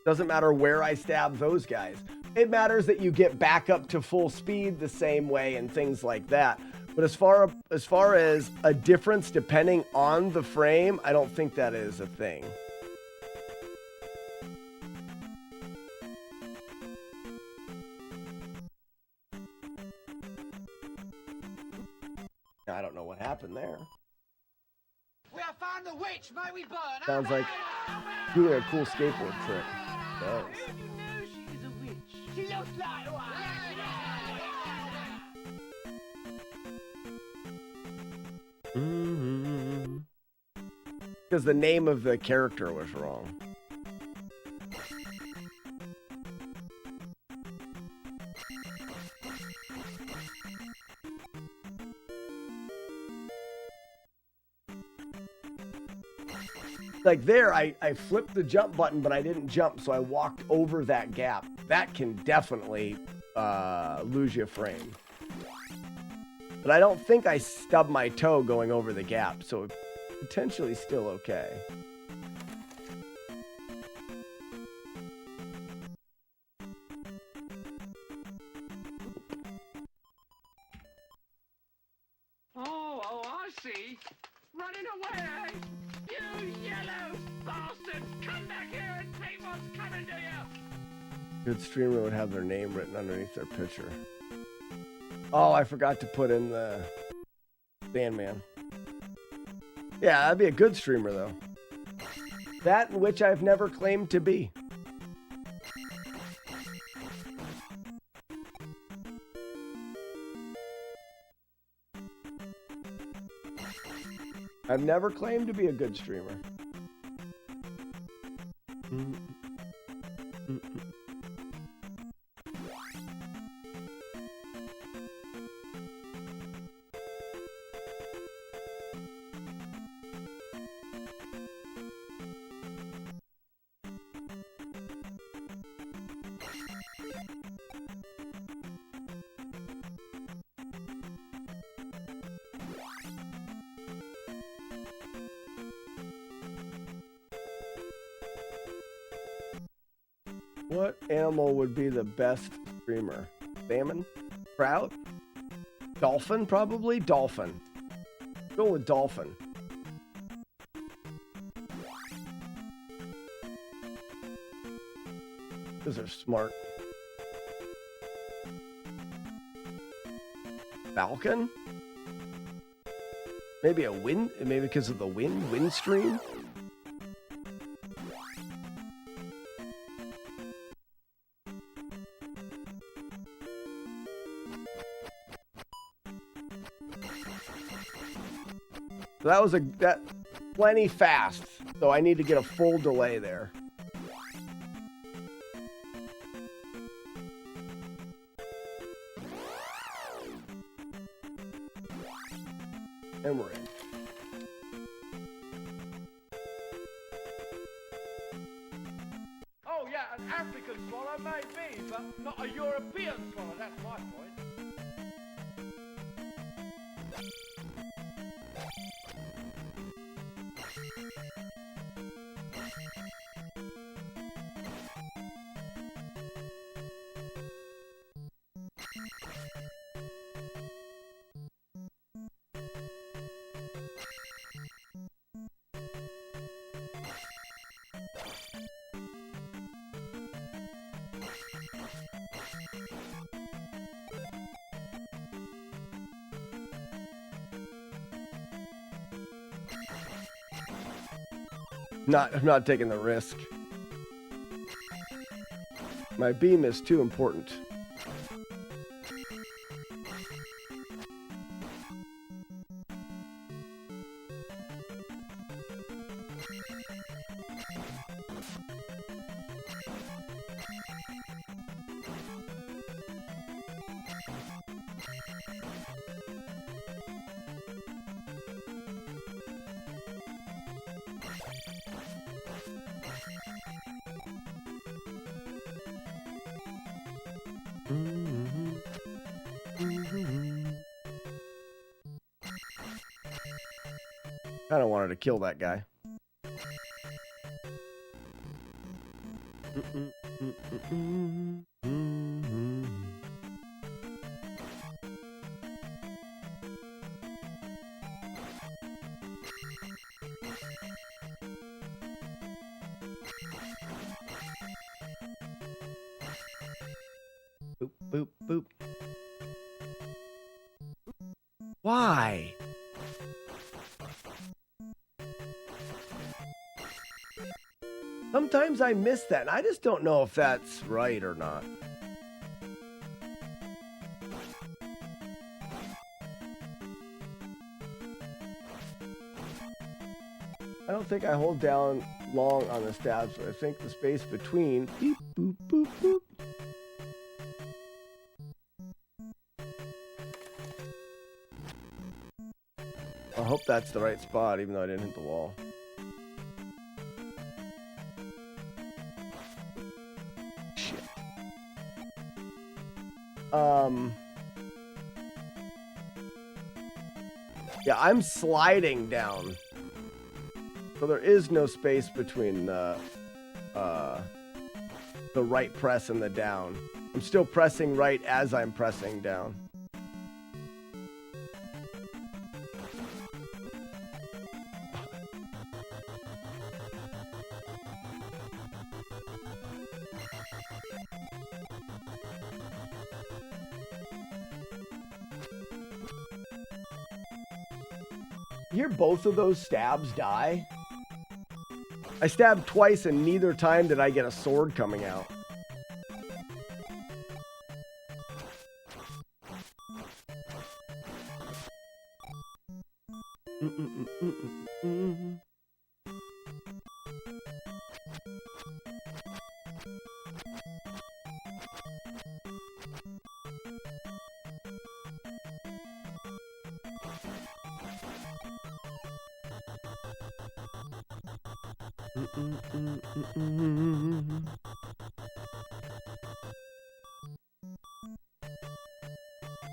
Doesn't matter where I stab those guys. It matters that you get back up to full speed the same way and things like that. But as far as a difference depending on the frame, I don't think that is a thing. happen there. We have found the witch, may we burn? Sounds like doing a cool skateboard trick. Does. How do you know she's a witch? She looks like one. Because the name of the character was wrong. Like there, I flipped the jump button, but I didn't jump, so I walked over that gap. That can definitely lose you a frame. But I don't think I stubbed my toe going over the gap, so it's potentially still okay. Oh, I see. Running away, you yellow bastards! Come back here and take what's coming to you! Good streamer would have their name written underneath their picture. Oh, I forgot to put in the Sandman. Yeah, that'd be a good streamer, though. That which I've never claimed to be. I've never claimed to be a good streamer. What animal would be the best streamer? Salmon? Trout? Dolphin, probably? Dolphin. Go with dolphin. Those are smart. Falcon? Maybe a wind? Maybe because of the wind stream? That was plenty fast, so I need to get a full delay there. And we're in. Oh yeah, an African swallow may be, but not a European swallow, that's my point. I'm not taking the risk. My beam is too important. Kind of wanted to kill that guy. Boop, boop, boop. Why? Sometimes I miss that, and I just don't know if that's right or not. I don't think I hold down long on the stabs, but I think the space between beep, boop, boop, boop. I hope that's the right spot, even though I didn't hit the wall. Shit. Yeah, I'm sliding down. So there is no space between the right press and the down. I'm still pressing right as I'm pressing down. You hear both of those stabs die? I stabbed twice and neither time did I get a sword coming out.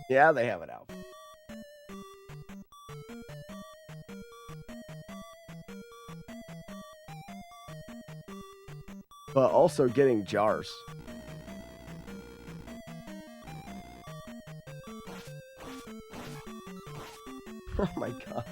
Yeah, they have it out. But also getting jars. Oh my gosh.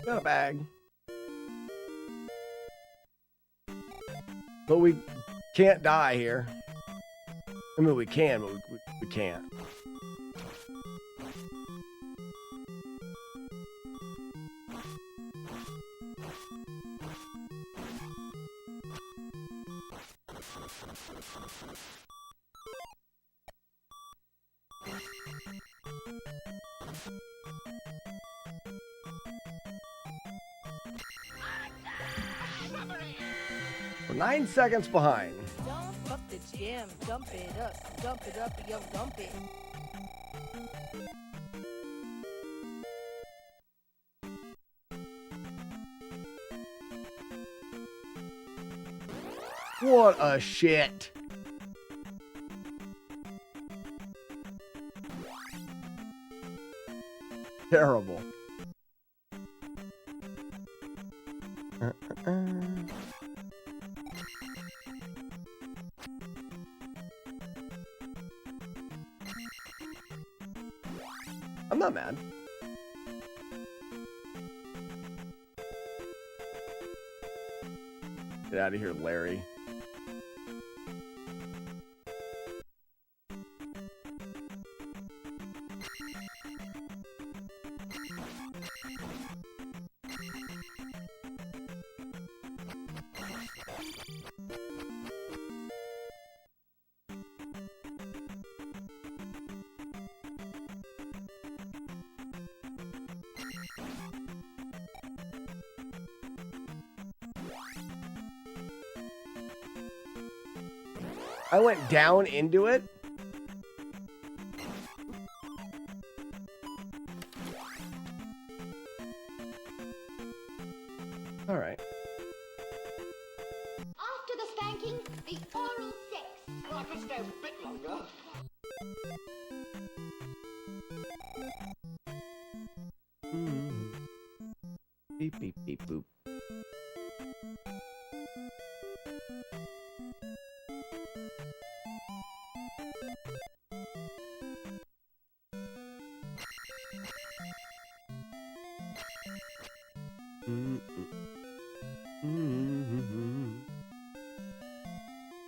Got a bag. But we can't die here. I mean, we can, but we can't. We're 9 seconds behind. Jump up the gym, jump it up, yo, dump it. What a shit. Terrible. I'm not mad. Get out of here, Larry. I went down into it. All right. After the spanking, I could stay a bit longer. Beep, beep, beep, boop.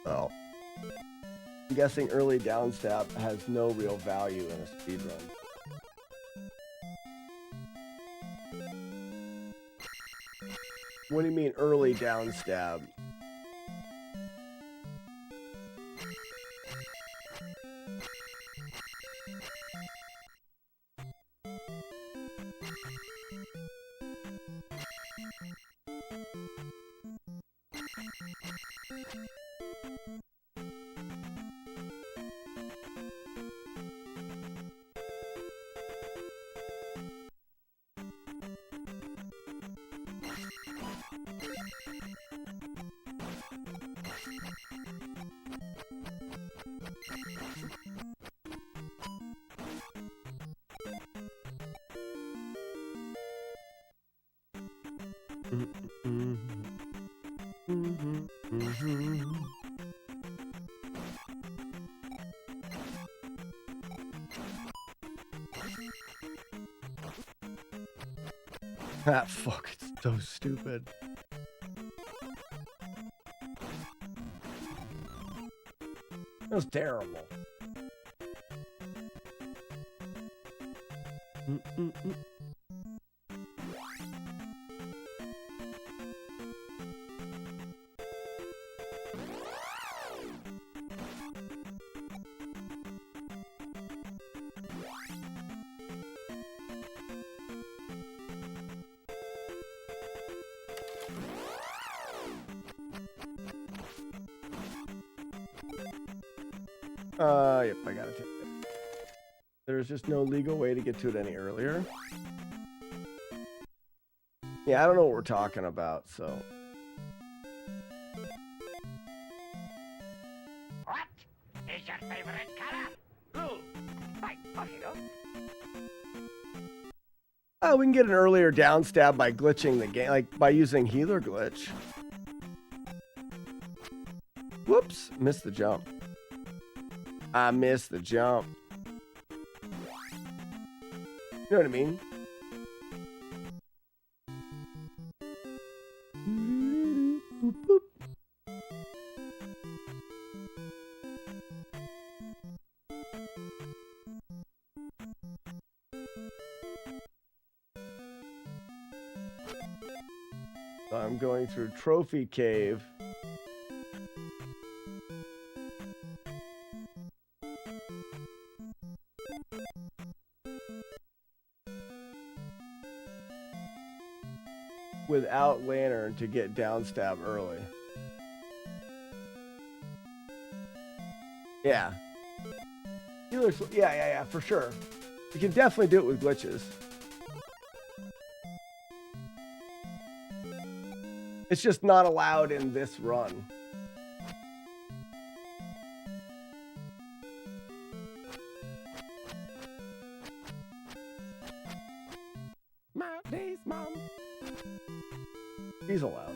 Well, I'm guessing early down stab has no real value in a speedrun. What do you mean early down stab? Ah, fuck, it's so stupid. That was terrible. Yep, I gotta take it. There's just no legal way to get to it any earlier. Yeah, I don't know what we're talking about, so. What is your favorite color? Blue. Right, okay, Oh, we can get an earlier down stab by glitching the game, like by using healer glitch. Whoops, missed the jump. I missed the jump. You know what I mean? Boop, boop. I'm going through Trophy Cave. Without Lantern to get down stab early. Yeah. Healers, yeah, for sure. You can definitely do it with glitches. It's just not allowed in this run. My days, Mom. He's allowed.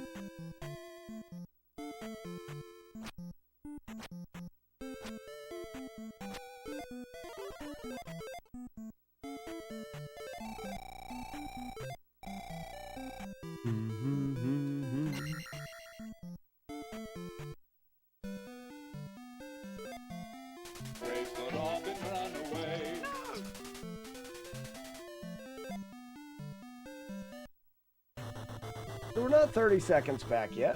So we're not 30 seconds back yet.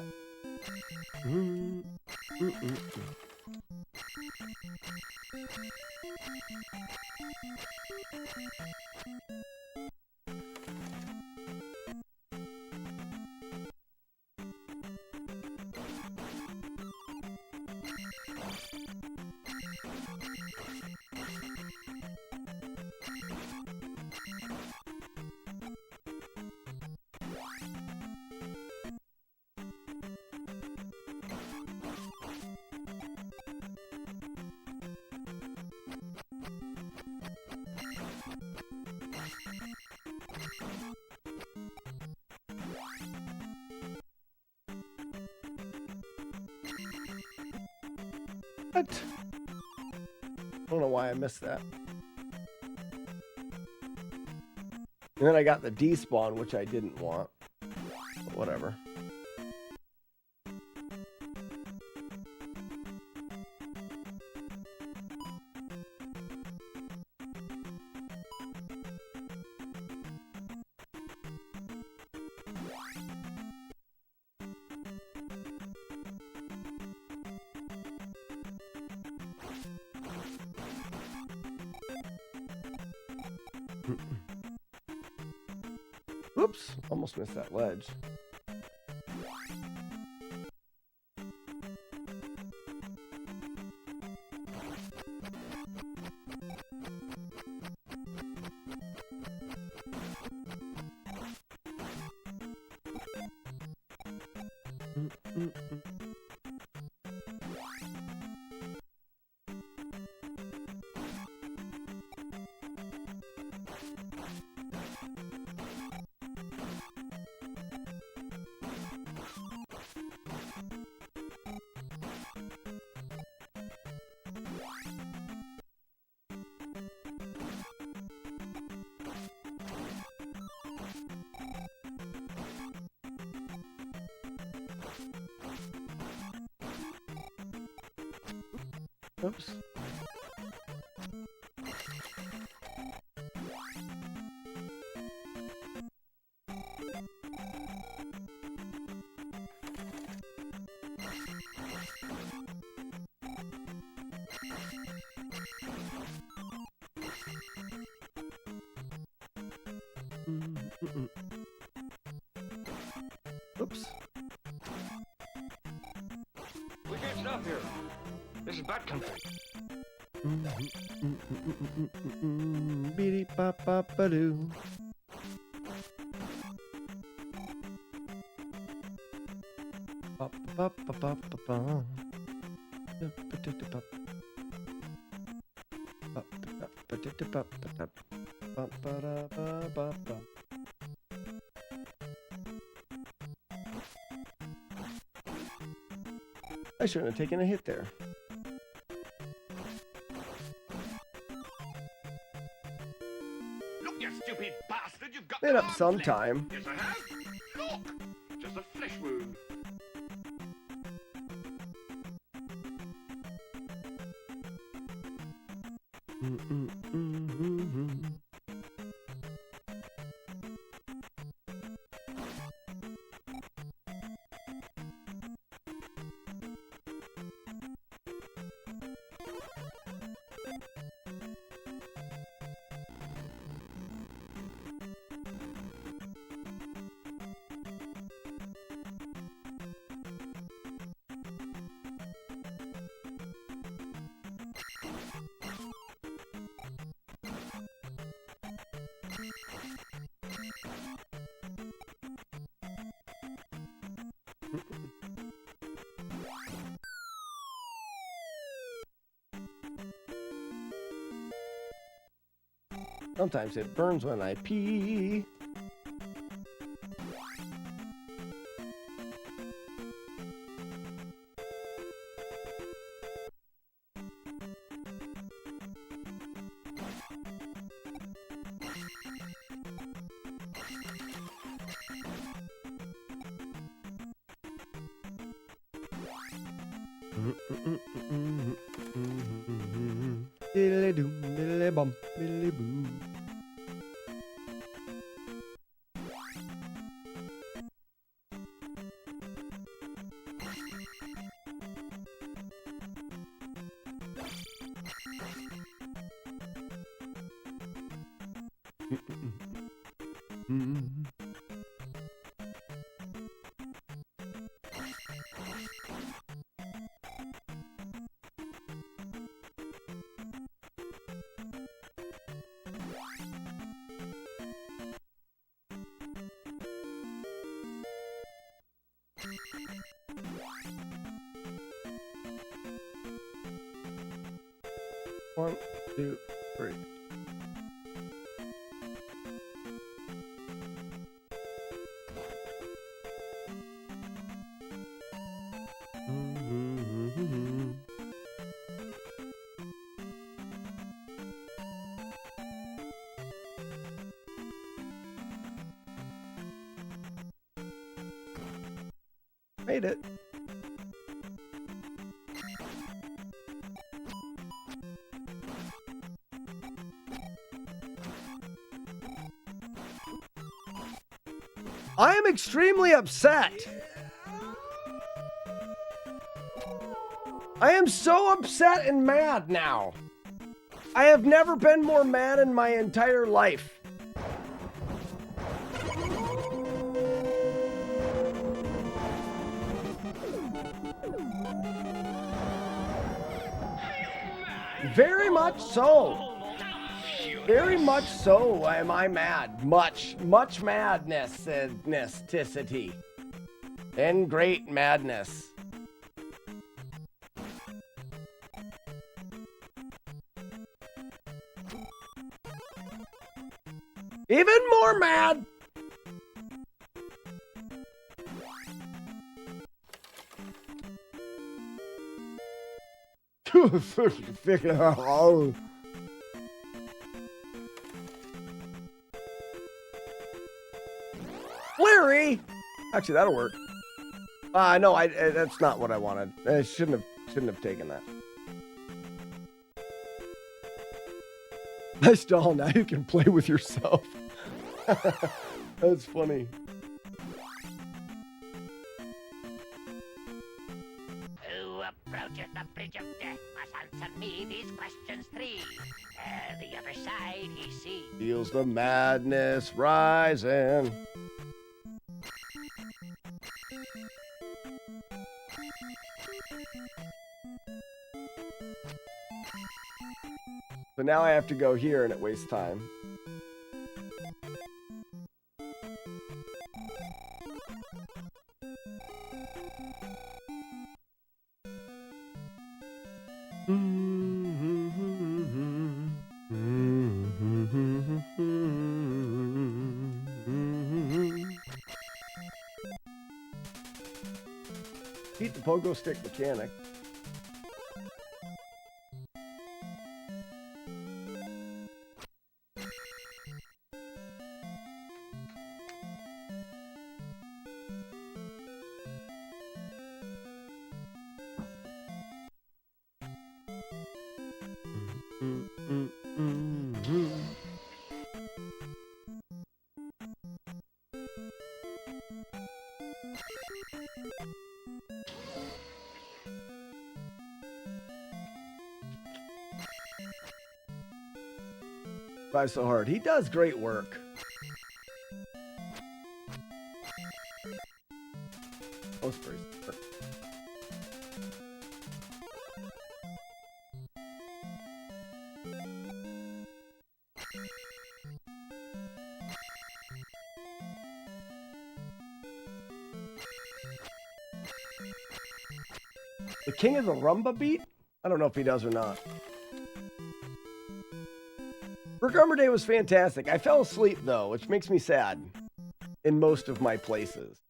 What? I don't know why I missed that. And then I got the despawn, which I didn't want. But whatever. Whoops, almost missed that ledge. Oops. Oops. We can't stop here. This is bad country. Beady bop bop ba doo. Bop bop bop bop bop bop. I shouldn't have taken a hit there. Look, you stupid bastard, you've got Been the up arms sometime. left. Yes, I have. Look, just a flesh wound. Sometimes it burns when I pee. Diddly doo, diddly bum, diddly boo. One, two, three. Made it. I am extremely upset. I am so upset and mad now. I have never been more mad in my entire life. Very much so. Very much so am I mad. Much madness and nesticity. And great madness. Even more mad. Larry! Actually, that'll work. No, that's not what I wanted. I shouldn't have taken that. Nice doll, now you can play with yourself. That's funny. Who approaches the bridge of death must answer me these questions three. The other side he sees. Feels the madness rising. So now I have to go here and it wastes time. Beat the pogo stick mechanic. Tries so hard. He does great work. Oh, sprays. The king of the rumba beat? I don't know if he does or not. Rick Armor Day was fantastic. I fell asleep though, which makes me sad in most of my places.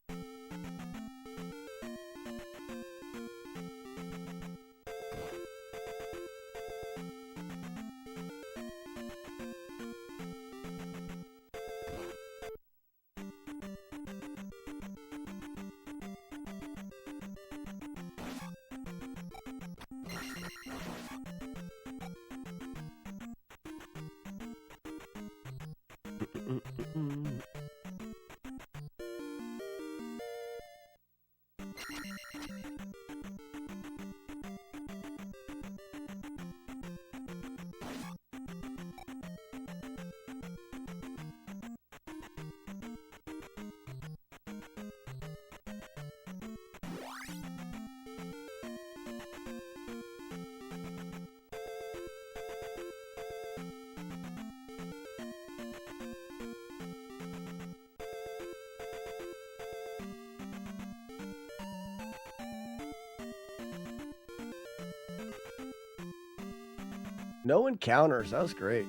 No encounters. That was great.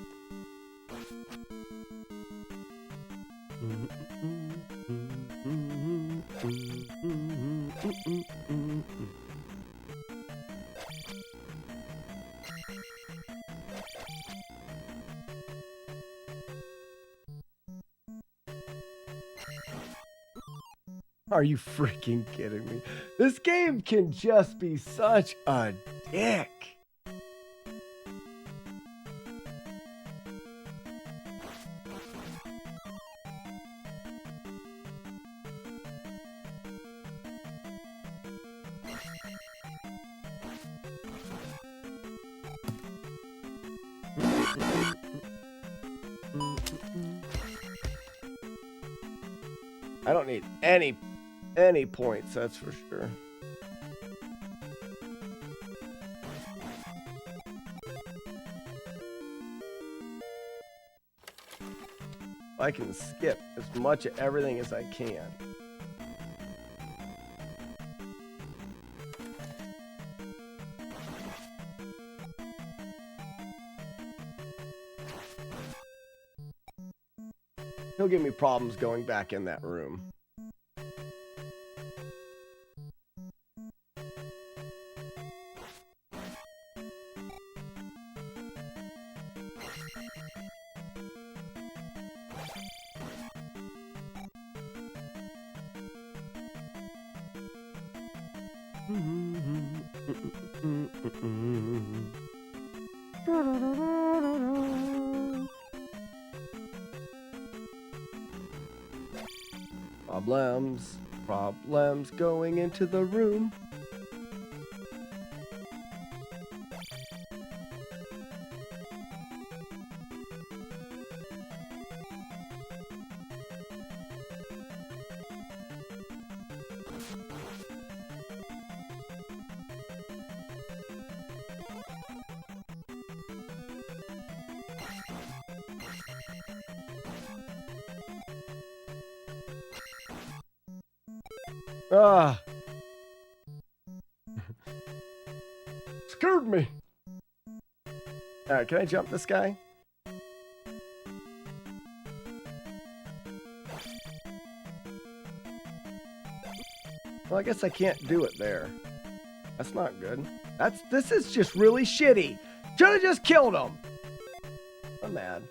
Are you freaking kidding me? This game can just be such a dick. I don't need any points, that's for sure. I can skip as much of everything as I can. He'll give me problems going back in that room. Problems going into the room. Ah. Scared me. Alright, can I jump this guy? Well, I guess I can't do it there. That's not good. This is just really shitty. Should have just killed him. I'm mad.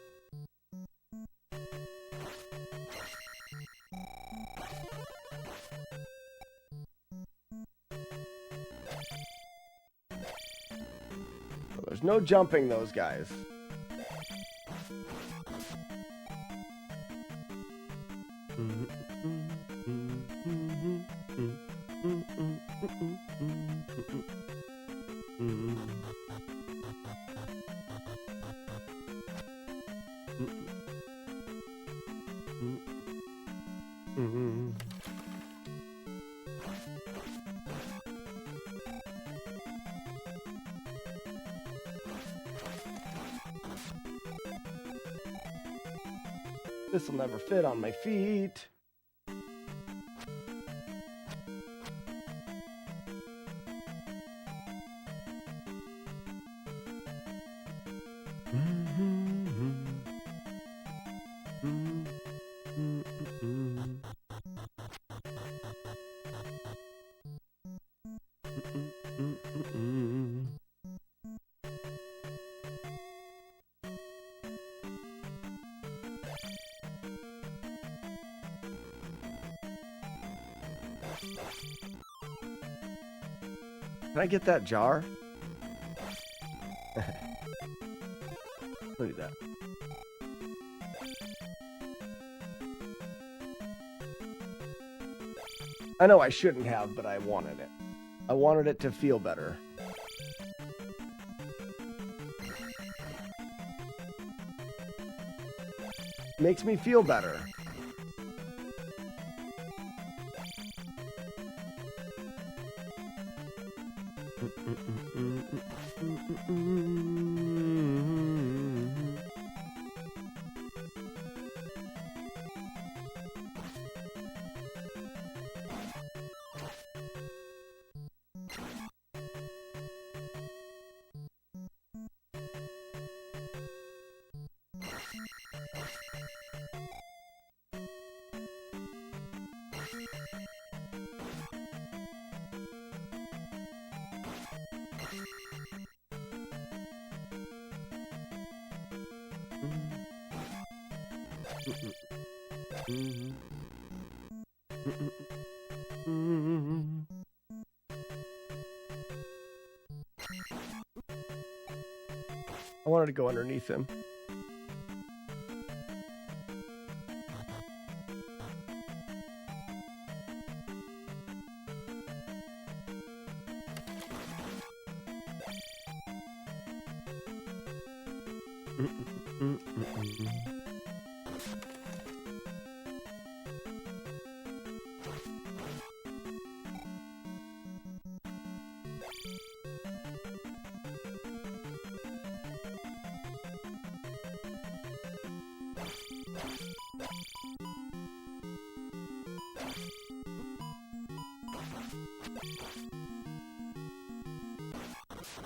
There's no jumping those guys. This will never fit on my feet. Can I get that jar? Look at that. I know I shouldn't have, but I wanted it. I wanted it to feel better. Makes me feel better. I wanted to go underneath him.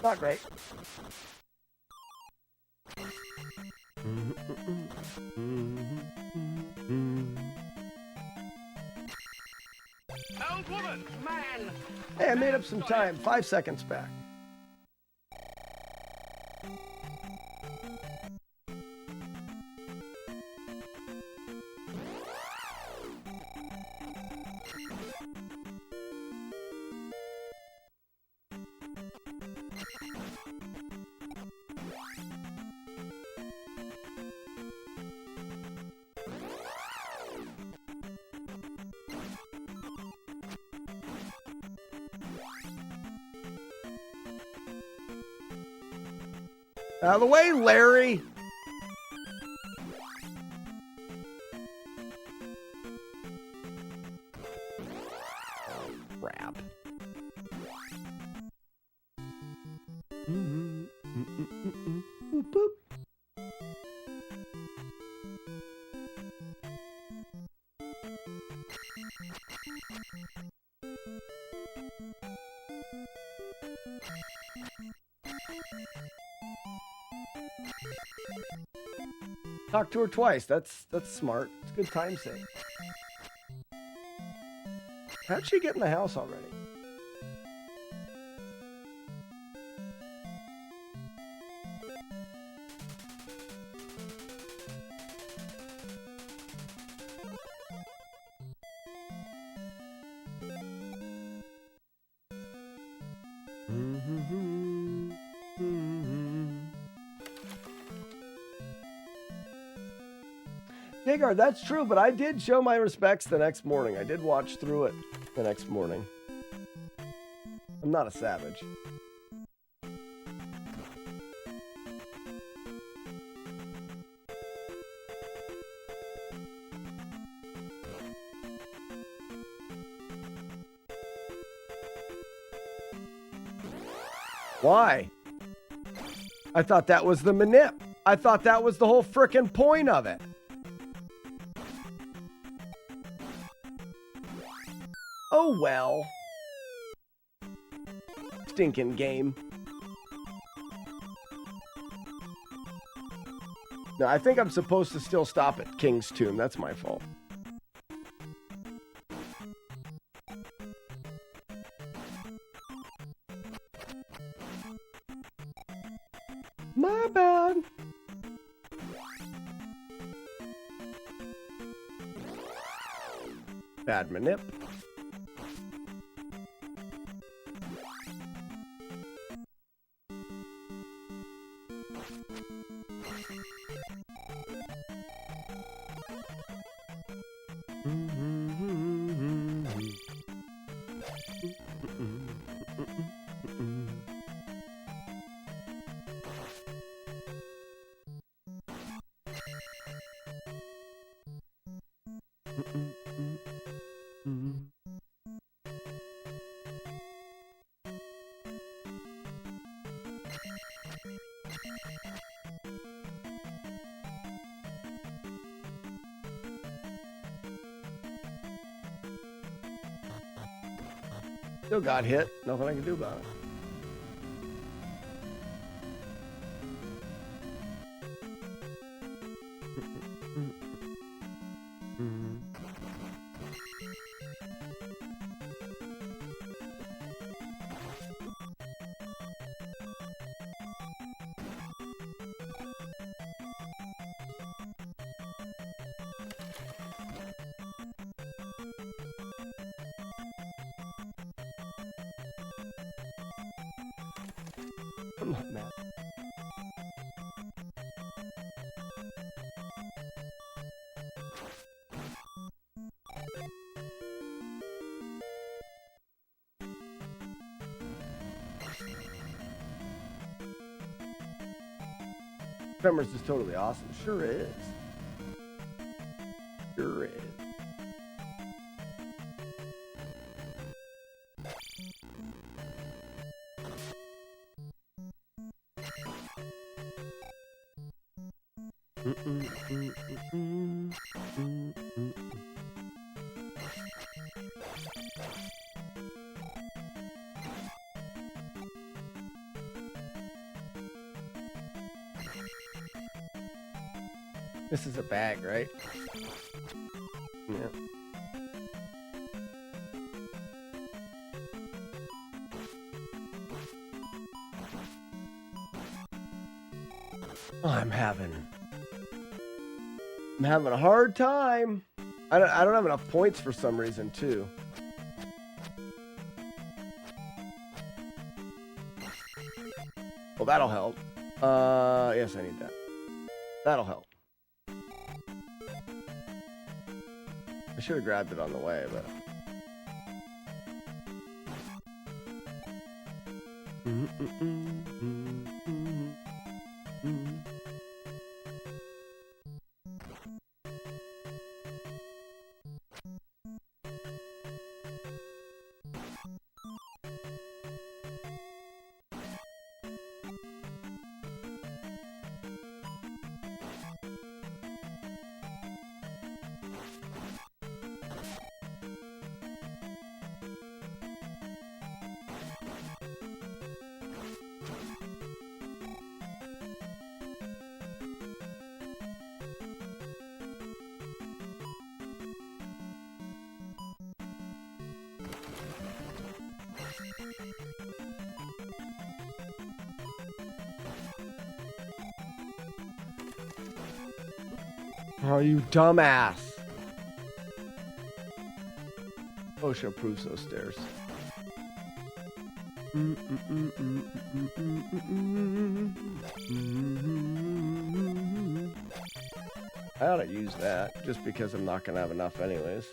Not great. Old woman, man. Hey, I made up some time. 5 seconds back. Out of the way, Larry! Crap. Boop, boop. Talk to her twice. That's smart. It's a good time save. How'd she get in the house already? Digger, that's true, but I did show my respects the next morning. I did watch through it the next morning. I'm not a savage. Why? I thought that was the manip. I thought that was the whole frickin' point of it. Oh well. Stinking game. No, I think I'm supposed to still stop at King's Tomb. That's my fault. My bad. Bad manip. Still got hit. Nothing I can do about it. Tremors is totally awesome. Sure is. Sure is. This is a bag, right? Yeah. Oh, I'm having a hard time. I don't have enough points for some reason too. Well, that'll help. Yes, I need that. That'll help. I should have grabbed it on the way, but. Oh, you dumbass. OSHA approves those stairs. I ought to use that, just because I'm not going to have enough anyways.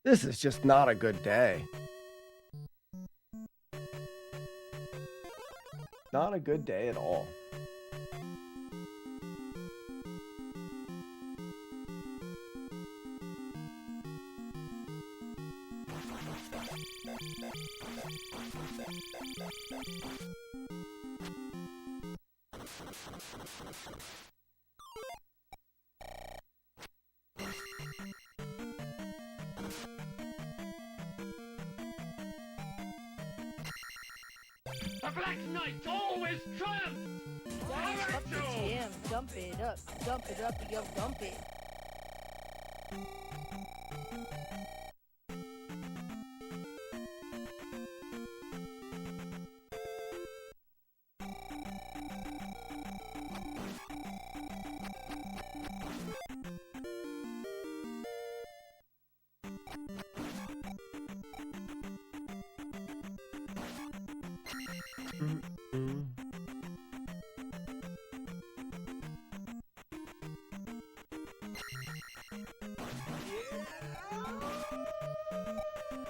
This is just not a good day. Not a good day at all. The Black Knight always triumphs! Up the jam, dump it up, yo, dump it.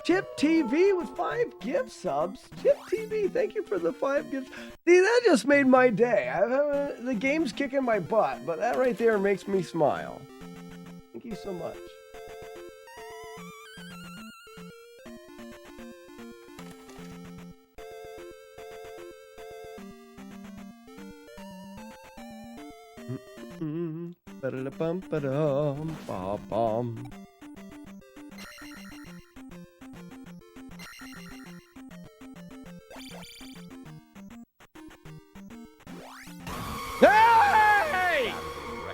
Tip TV with 5 gift subs. Tip TV, thank you for the 5 gifts. See, that just made my day. The game's kicking my butt, but that right there makes me smile. Thank you so much. Ba-da-da-bum-ba-dum-ba-bum. Hey!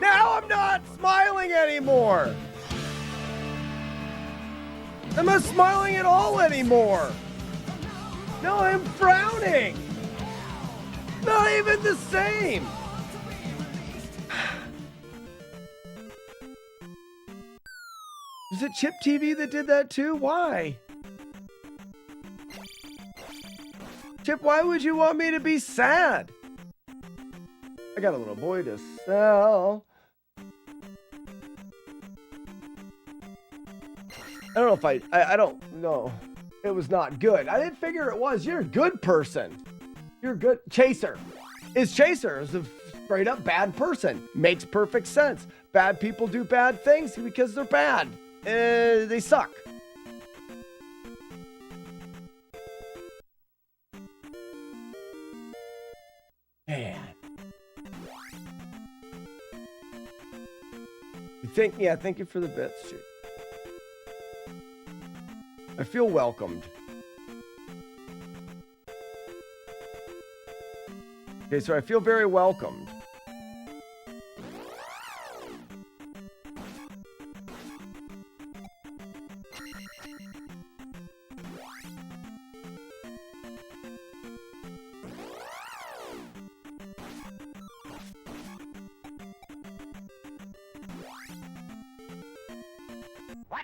Now I'm not smiling anymore. I'm not smiling at all anymore. No, I'm frowning. Not even the same. Was it Chip TV that did that too? Why? Chip, why would you want me to be sad? I got a little boy to sell. I don't know if I don't know. It was not good. I didn't figure it was. You're a good person. You're a good Chaser. Chaser is a straight up bad person. Makes perfect sense. Bad people do bad things because they're bad. They suck. Man. Yeah, thank you for the bits, Chief. I feel welcomed. Okay, so I feel very welcomed.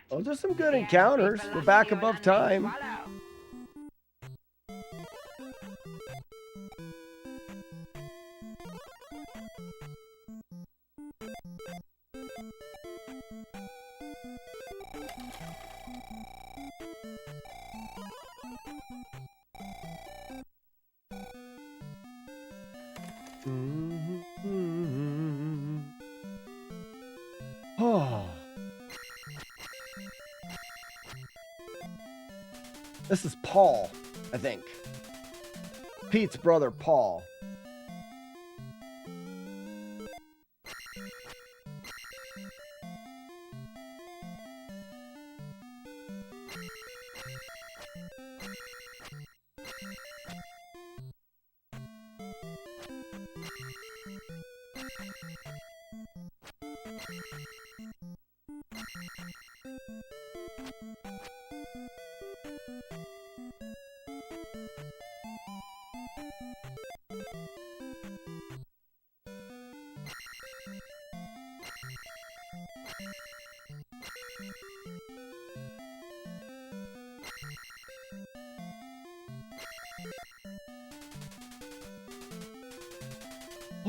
Oh, there's some good encounters. We're back above time. Oh. This is Paul, I think. Pete's brother, Paul.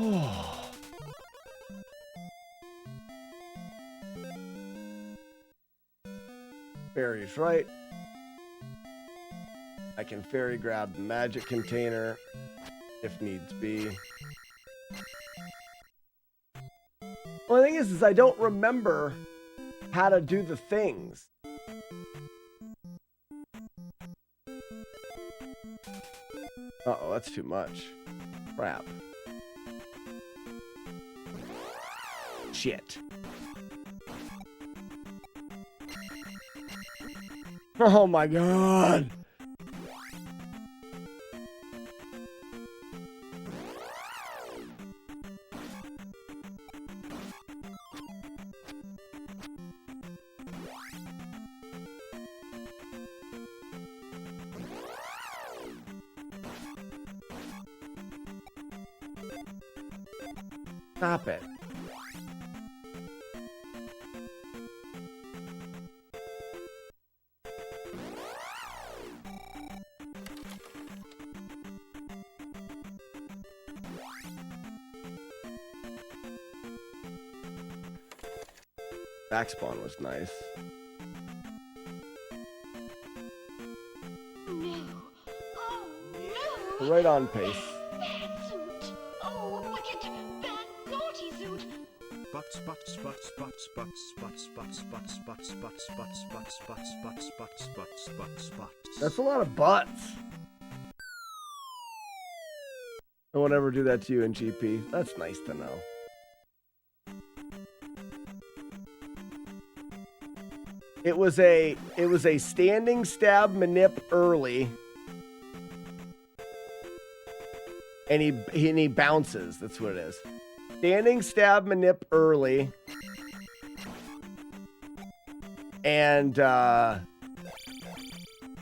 Oh. Fairies, right? I can fairy grab the magic container if needs be. Well, the thing is I don't remember how to do the things. Uh-oh, that's too much. Crap. Shit. Oh my god. Stop it. Backspawn was nice. No. Oh, no. Right on pace. Bad suit. Oh, wicked, bad, naughty suit. Butts, butts, butts, butts, butts, butts, butts, butts, butts, butts, butts, butts, butts, butts, butts, butts, butts, butts. That's a lot of butts. I won't ever do that to you in GP. That's nice to know. It was a standing stab manip early. And he bounces. That's what it is. Standing stab manip early. And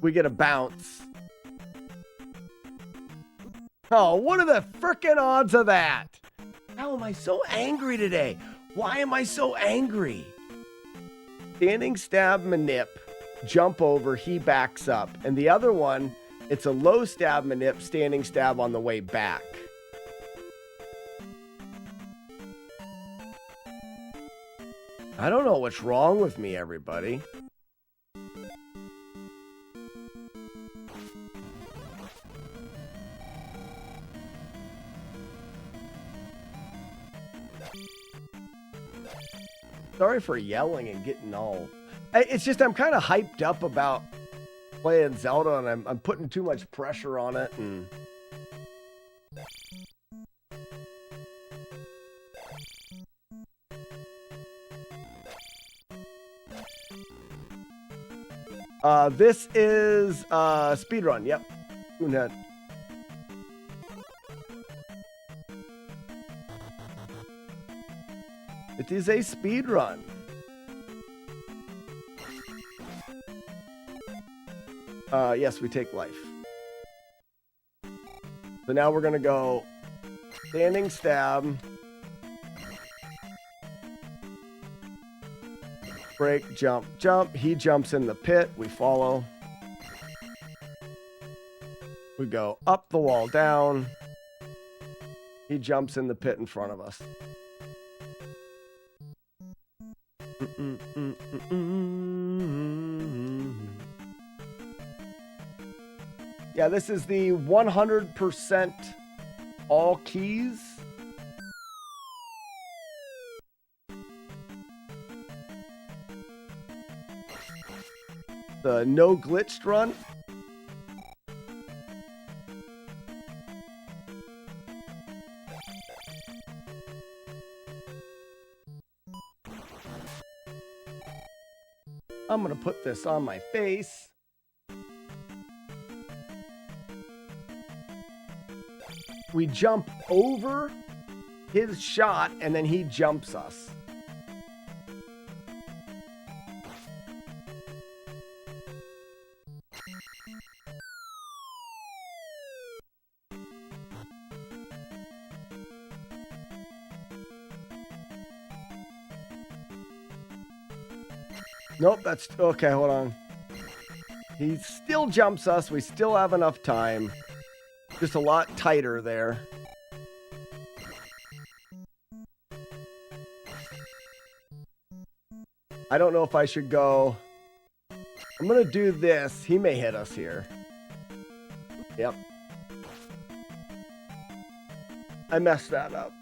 we get a bounce. Oh, what are the frickin' odds of that? How am I so angry today? Why am I so angry? standing stab manip, jump over, he backs up. And the other one, it's a low stab manip, standing stab on the way back. I don't know what's wrong with me, everybody. Sorry for yelling and getting all... It's just I'm kind of hyped up about playing Zelda, and I'm putting too much pressure on it. And this is speedrun. Yep. Spoonhead. It is a speed run. Yes, we take life. So now we're gonna go standing stab, break, jump, jump. He jumps in the pit. We follow. We go up the wall, down. He jumps in the pit in front of us. Yeah, this is the 100% all keys. The no glitched run. I'm gonna put this on my face. We jump over his shot, and then he jumps us. Nope, that's... Okay, hold on. He still jumps us. We still have enough time. Just a lot tighter there. I don't know if I should go... I'm going to do this. He may hit us here. Yep. I messed that up.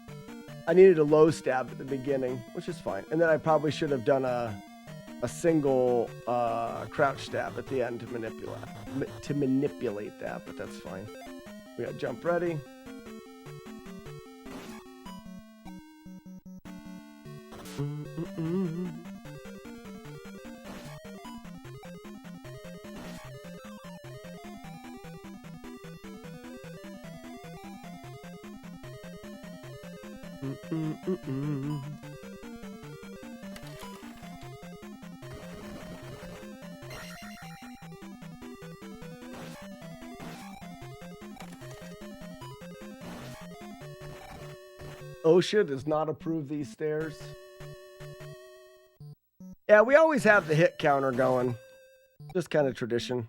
I needed a low stab at the beginning, which is fine. And then I probably should have done a single crouch stab at the end to manipulate that, but that's fine. We got jump ready. OSHA does not approve these stairs. Yeah, we always have the hit counter going. Just kind of tradition.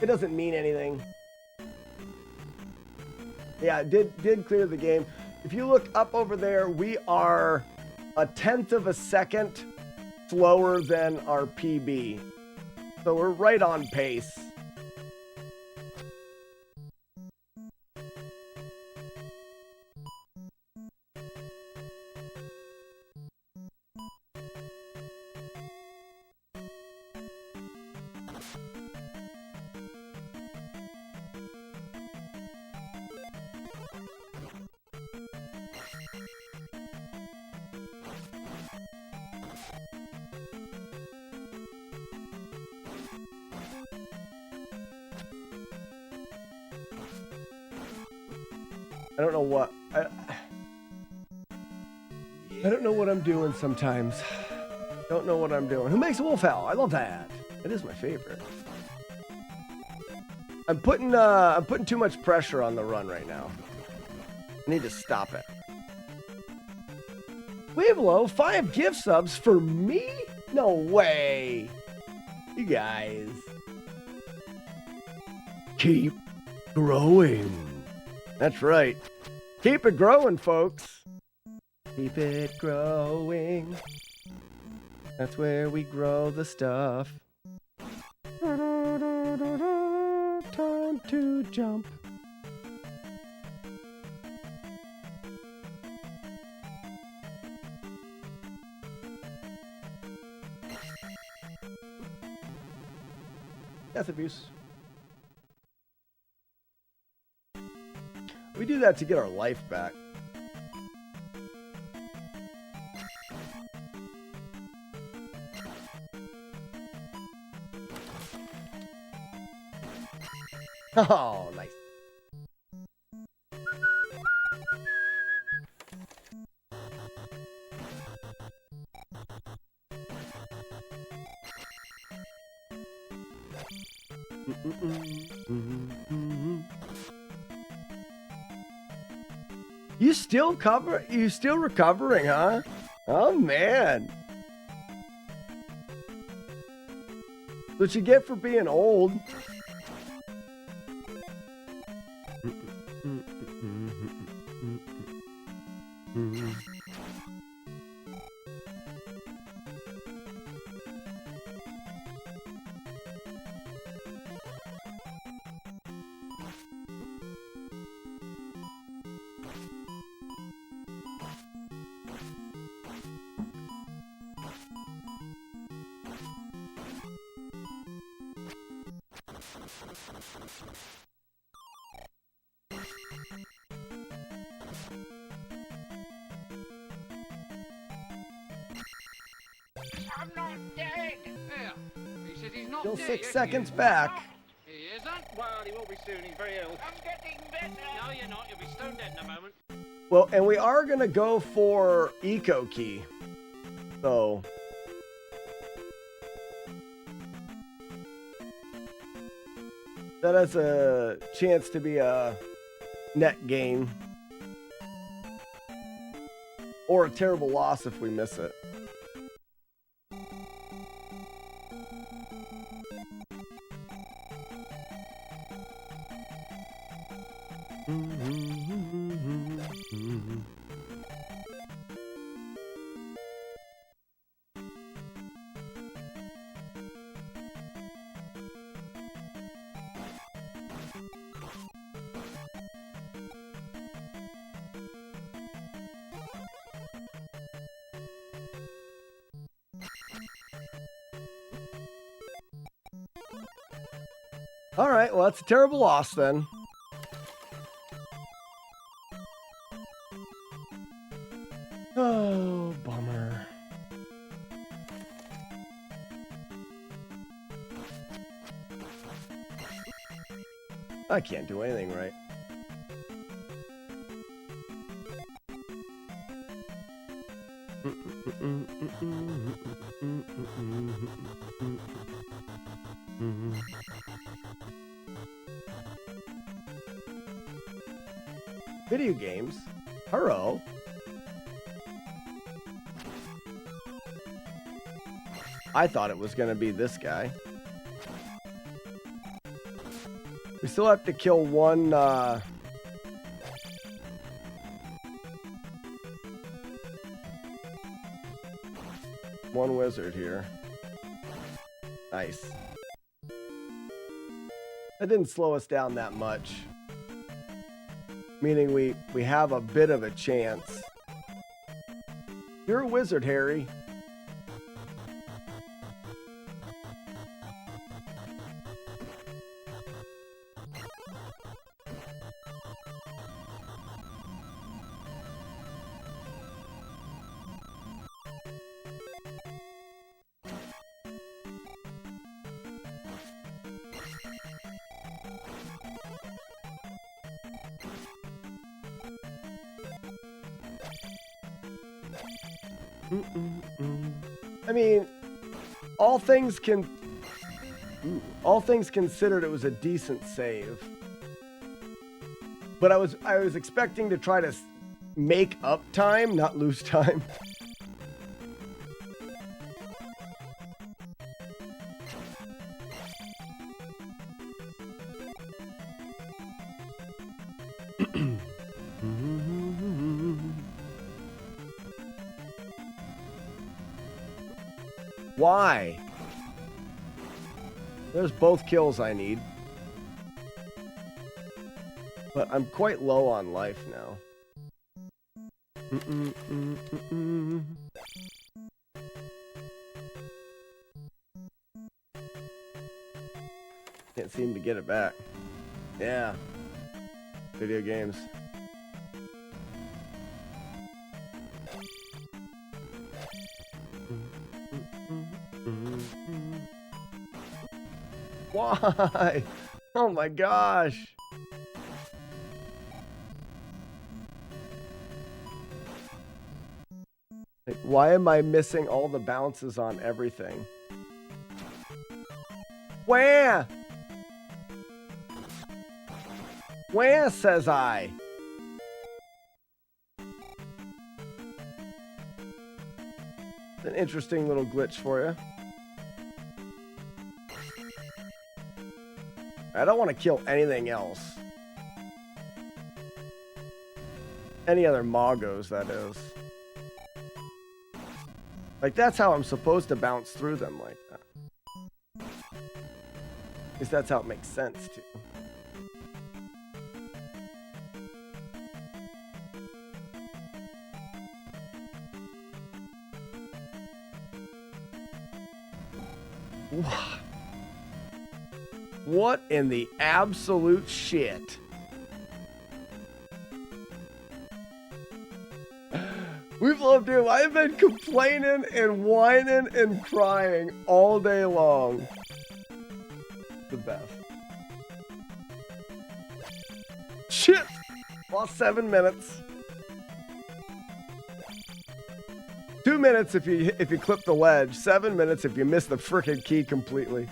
It doesn't mean anything. Yeah, it did clear the game. If you look up over there, we are 1/10 of a second slower than our PB. So we're right on pace. I don't know what I don't know what I'm doing sometimes. Don't know what I'm doing. Who makes a wolf howl? I love that. It is my favorite. I'm putting too much pressure on the run right now. I need to stop it. Weeblo, 5 gift subs for me? No way. You guys. Keep growing. That's right. Keep it growing, folks. Keep it growing. That's where we grow the stuff. Time to jump. Death abuse. We do that to get our life back. Oh, nice. You still recovering, huh? Oh man. What you get for being old. I'm not dead. Yeah. He said he's not Still dead. 6 seconds back. He isn't? Well, he will be soon. He's very ill. I'm getting better. No, you're not. You'll be stone dead in a moment. Well, and we are gonna go for Eco Key. So that has a chance to be a net gain. Or a terrible loss if we miss it. All right, well, that's a terrible loss then. Oh, bummer. I can't do anything right. Video games. Hello. I thought it was going to be this guy. We still have to kill one, one wizard here. Nice. That didn't slow us down that much. Meaning we have a bit of a chance. You're a wizard, Harry. I mean, all things considered, it was a decent save. But I was expecting to try to make up time, not lose time. Why? There's both kills I need. But I'm quite low on life now. Can't seem to get it back. Yeah. Video games. Why? Oh my gosh. Like, why am I missing all the bounces on everything? Where? Where, says I? An interesting little glitch for you. I don't want to kill anything else. Any other Moggos, that is. Like, that's how I'm supposed to bounce through them like that. At least that's how it makes sense, too. What in the absolute shit? We've loved him. I've been complaining and whining and crying all day long. The best. Shit! Lost 7 minutes. 2 minutes if you clip the ledge. 7 minutes if you miss the frickin' key completely.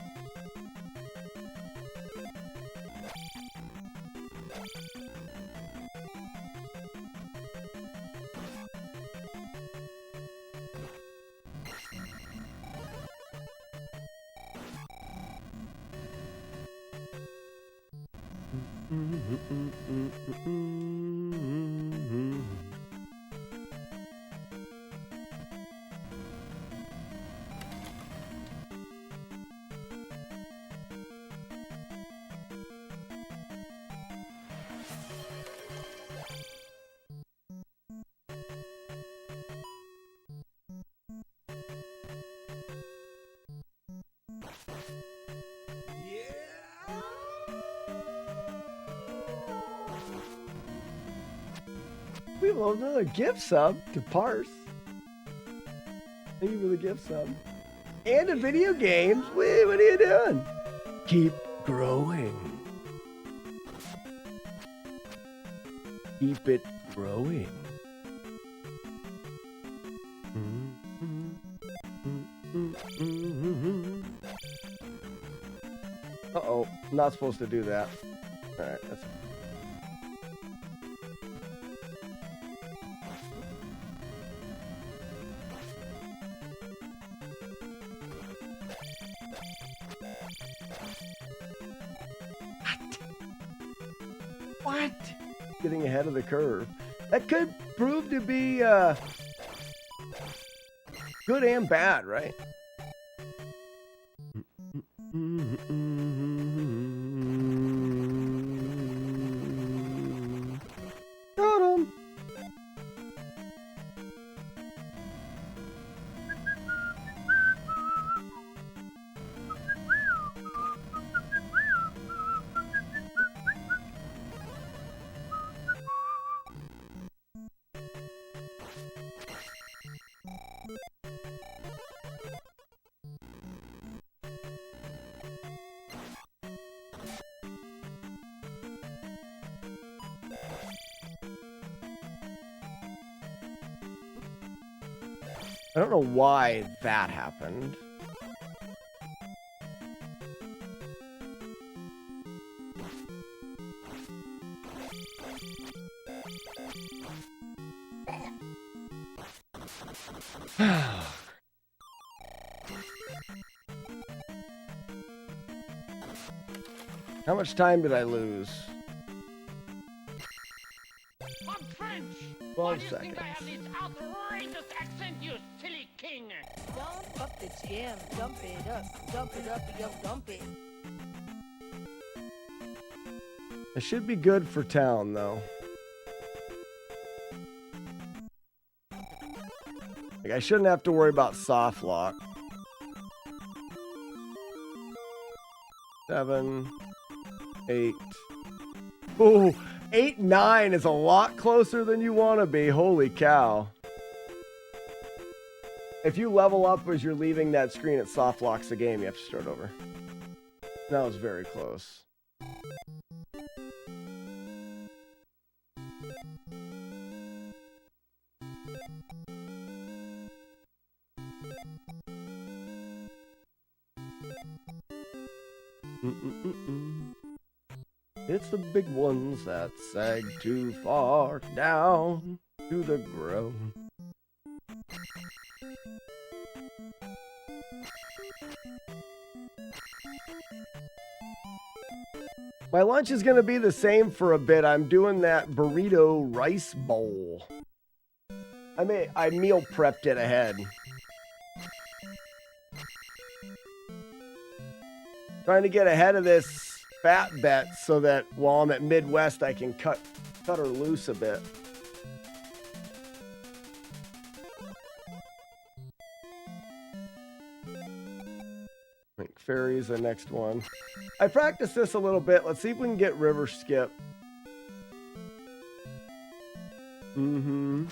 We have another gift sub to Parse. Thank you for the gift sub. And a video games. Wait, what are you doing? Keep growing. Keep it growing. Uh-oh, not supposed to do that. All right, that's... What? Getting ahead of the curve. That could prove to be good and bad, right? Got him. I don't know why that happened. How much time did I lose? What French? 12 Why do you seconds. think I have this outrageous accent, you silly king? Jump up the gym, dump it up, yo, dump it. It should be good for town, though. Like, I shouldn't have to worry about soft lock. 7, 8. Ooh, 8, 9 is a lot closer than you want to be. Holy cow. If you level up as you're leaving that screen, it soft locks the game. You have to start over. That was very close. It's the big ones that sag too far down to the ground. My lunch is going to be the same for a bit. I'm doing that burrito rice bowl. I meal prepped it ahead. Trying to get ahead of this fat bet so that while I'm at Midwest, I can cut her loose a bit. I think Ferry is the next one. I practiced this a little bit. Let's see if we can get River Skip. Mm-hmm.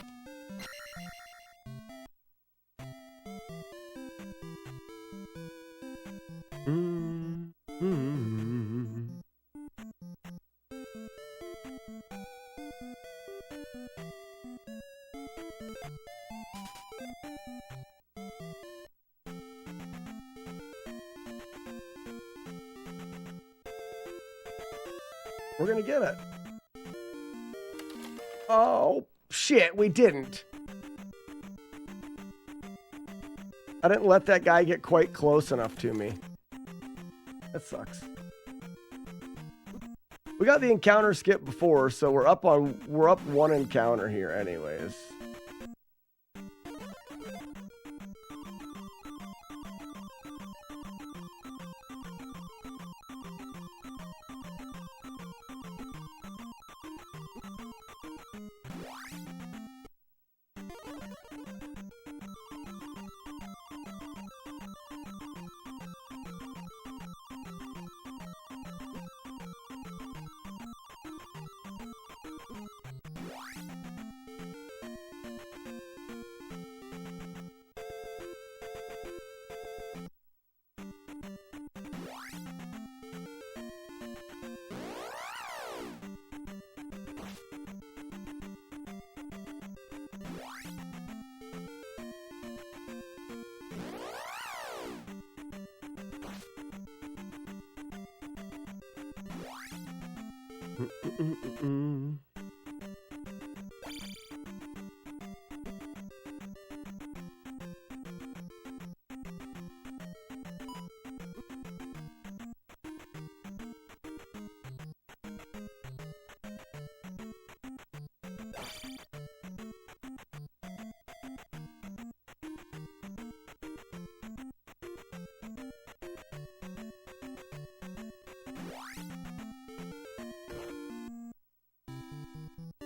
We're gonna get it. Oh, shit, we didn't. I didn't let that guy get quite close enough to me. That sucks. We got the encounter skip before, so we're up one encounter here anyways.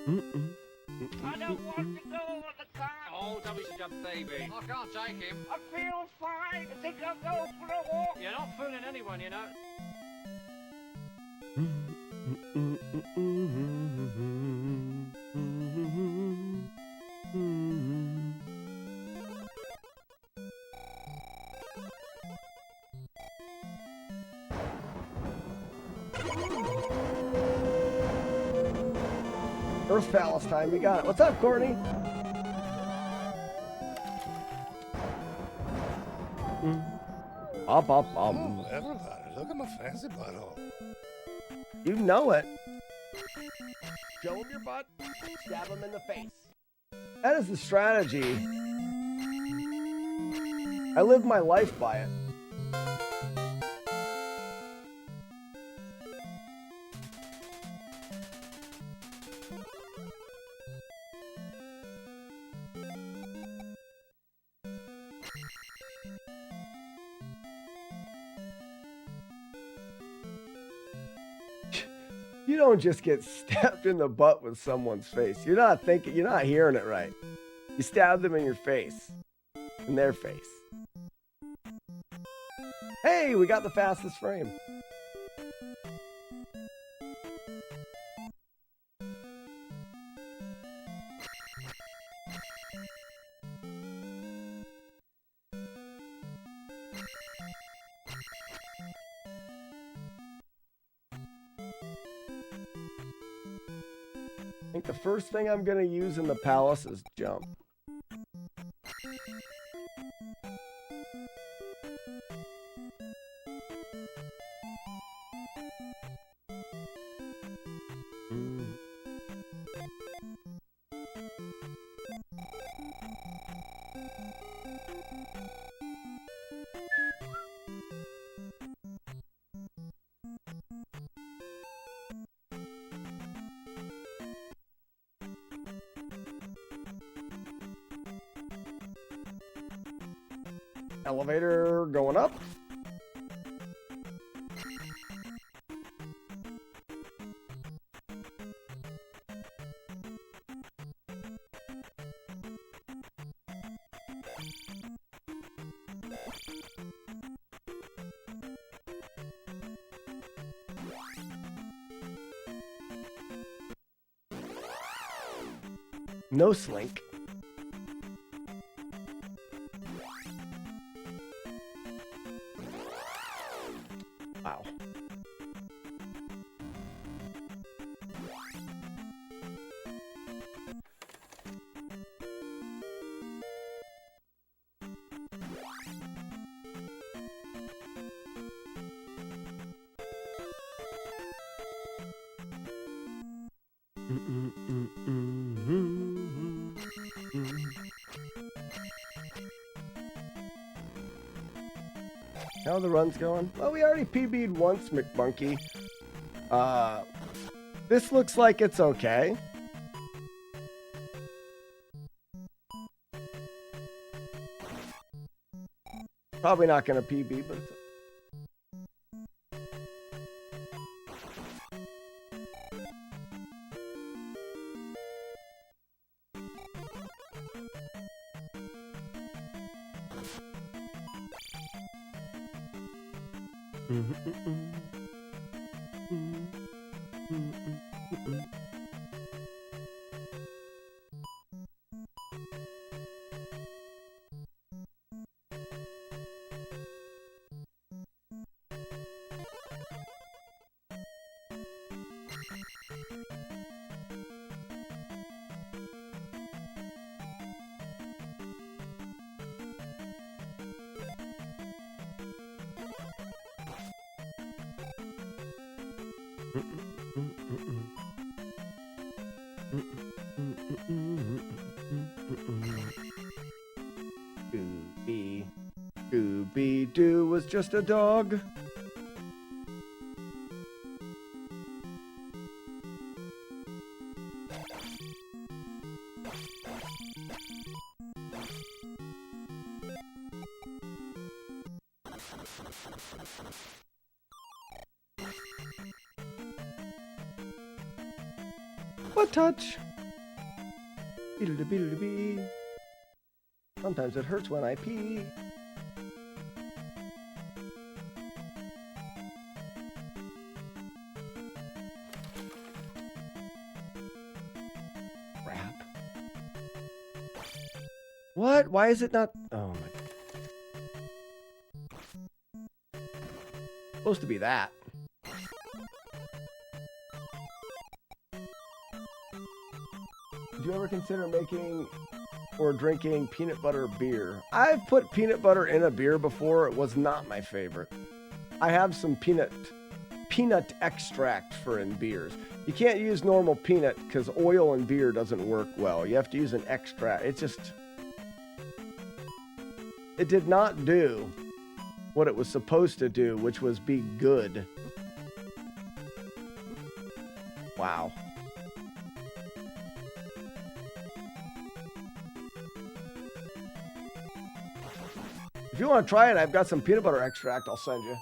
I don't want to go with the car. Oh, don't be such a baby. I can't take him. I feel fine. I think I'll go for a walk. You're not fooling anyone, you know. First phallus time, we got it. What's up, Courtney? Oh, everybody, look at my fancy butthole. You know it. Show him your butt, stab him in the face. That is the strategy. I live my life by it. You don't just get stabbed in the butt with someone's face. You're not thinking, you're not hearing it right. You stab them in your face. In their face. Hey, we got the fastest frame. I think the first thing I'm going to use in the palace is jump. Elevator going up. No slink. Wow. How are the runs going? Well, we already PB'd once, McMonkey. This looks like it's okay. Probably not going to PB, but it's Scooby-Doo was just a dog. What touch? Beedle-de-beedle-de-bee. Sometimes it hurts when I pee. Crap. What? Why is it not? Oh my. Supposed to be that. Do you ever consider making or drinking peanut butter beer? I've put peanut butter in a beer before. It was not my favorite. I have some peanut extract for in beers. You can't use normal peanut because oil in beer doesn't work well. You have to use an extract. It did not do what it was supposed to do, which was be good. Wow. If you want to try it, I've got some peanut butter extract I'll send you.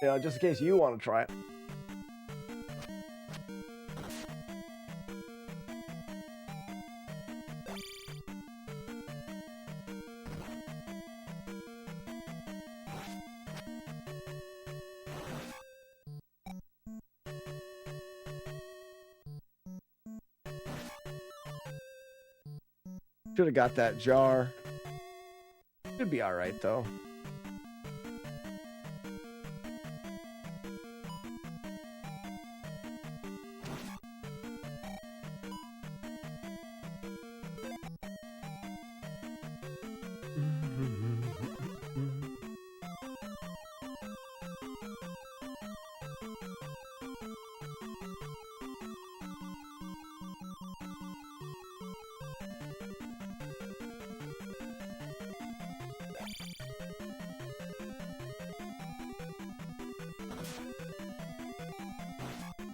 You know, just in case you want to try it. Should have got that jar. Should be all right though.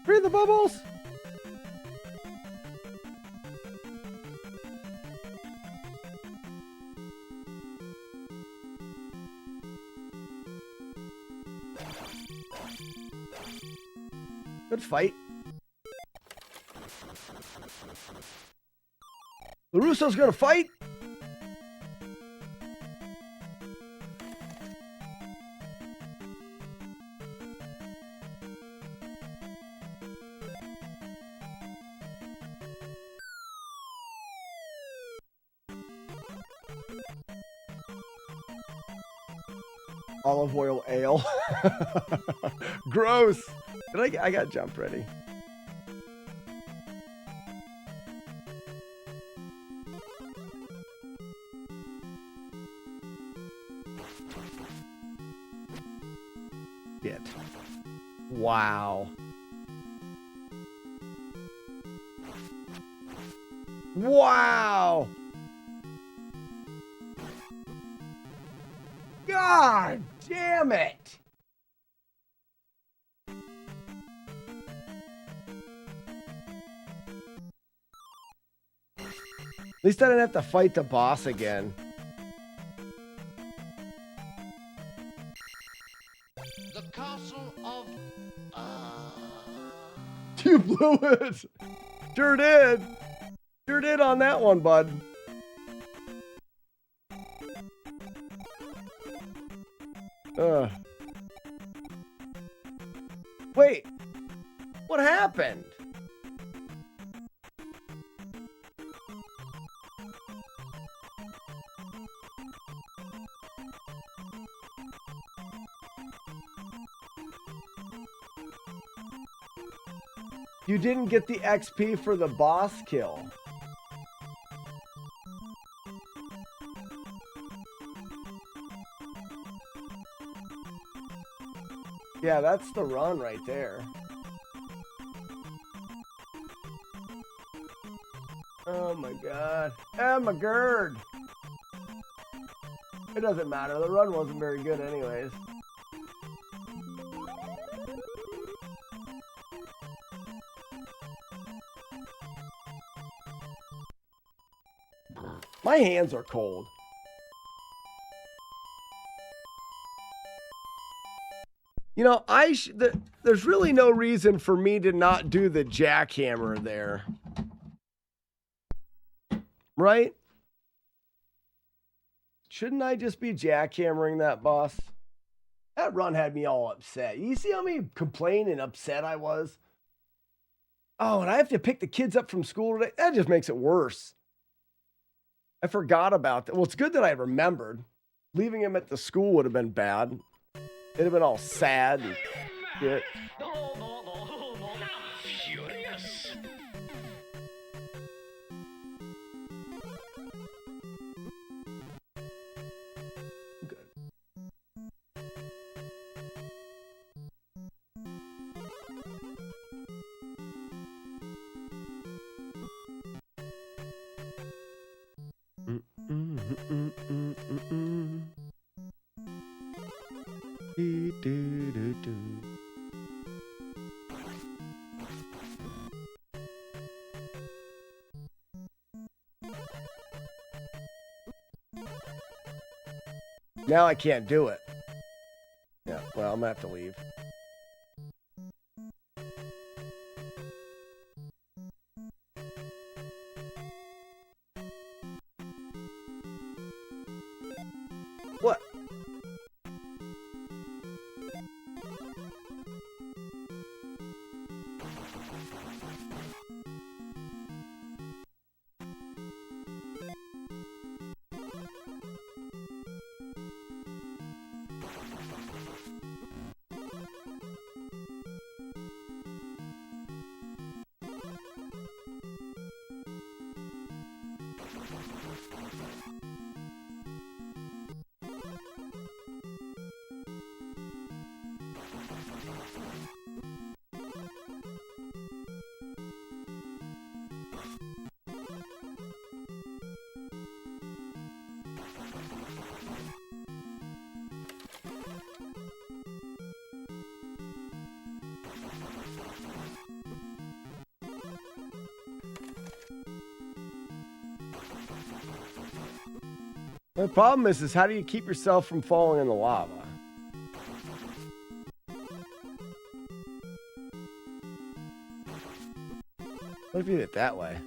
Read the bubbles. Good fight. LaRusso's gonna fight. Olive oil ale. Gross. I got jump ready. Shit. Wow. Wow. God damn it. At least I didn't have to fight the boss again. The castle of... You blew it. Sure did. Sure did on that one, bud. Wait. What happened? You didn't get the XP for the boss kill. Yeah, that's the run right there. Oh my god. Oh my god. It doesn't matter. The run wasn't very good anyways. My hands are cold. You know, there's really no reason for me to not do the jackhammer there. Right? Shouldn't I just be jackhammering that boss? That run had me all upset. You see how many complain and upset I was? Oh, and I have to pick the kids up from school today? That just makes it worse. I forgot about that. Well, it's good that I remembered. Leaving him at the school would have been bad. It'd have been all sad and shit. Furious. Good. Now I can't do it. Yeah, well, I'm gonna have to leave. The problem is how do you keep yourself from falling in the lava? What if you did it that way?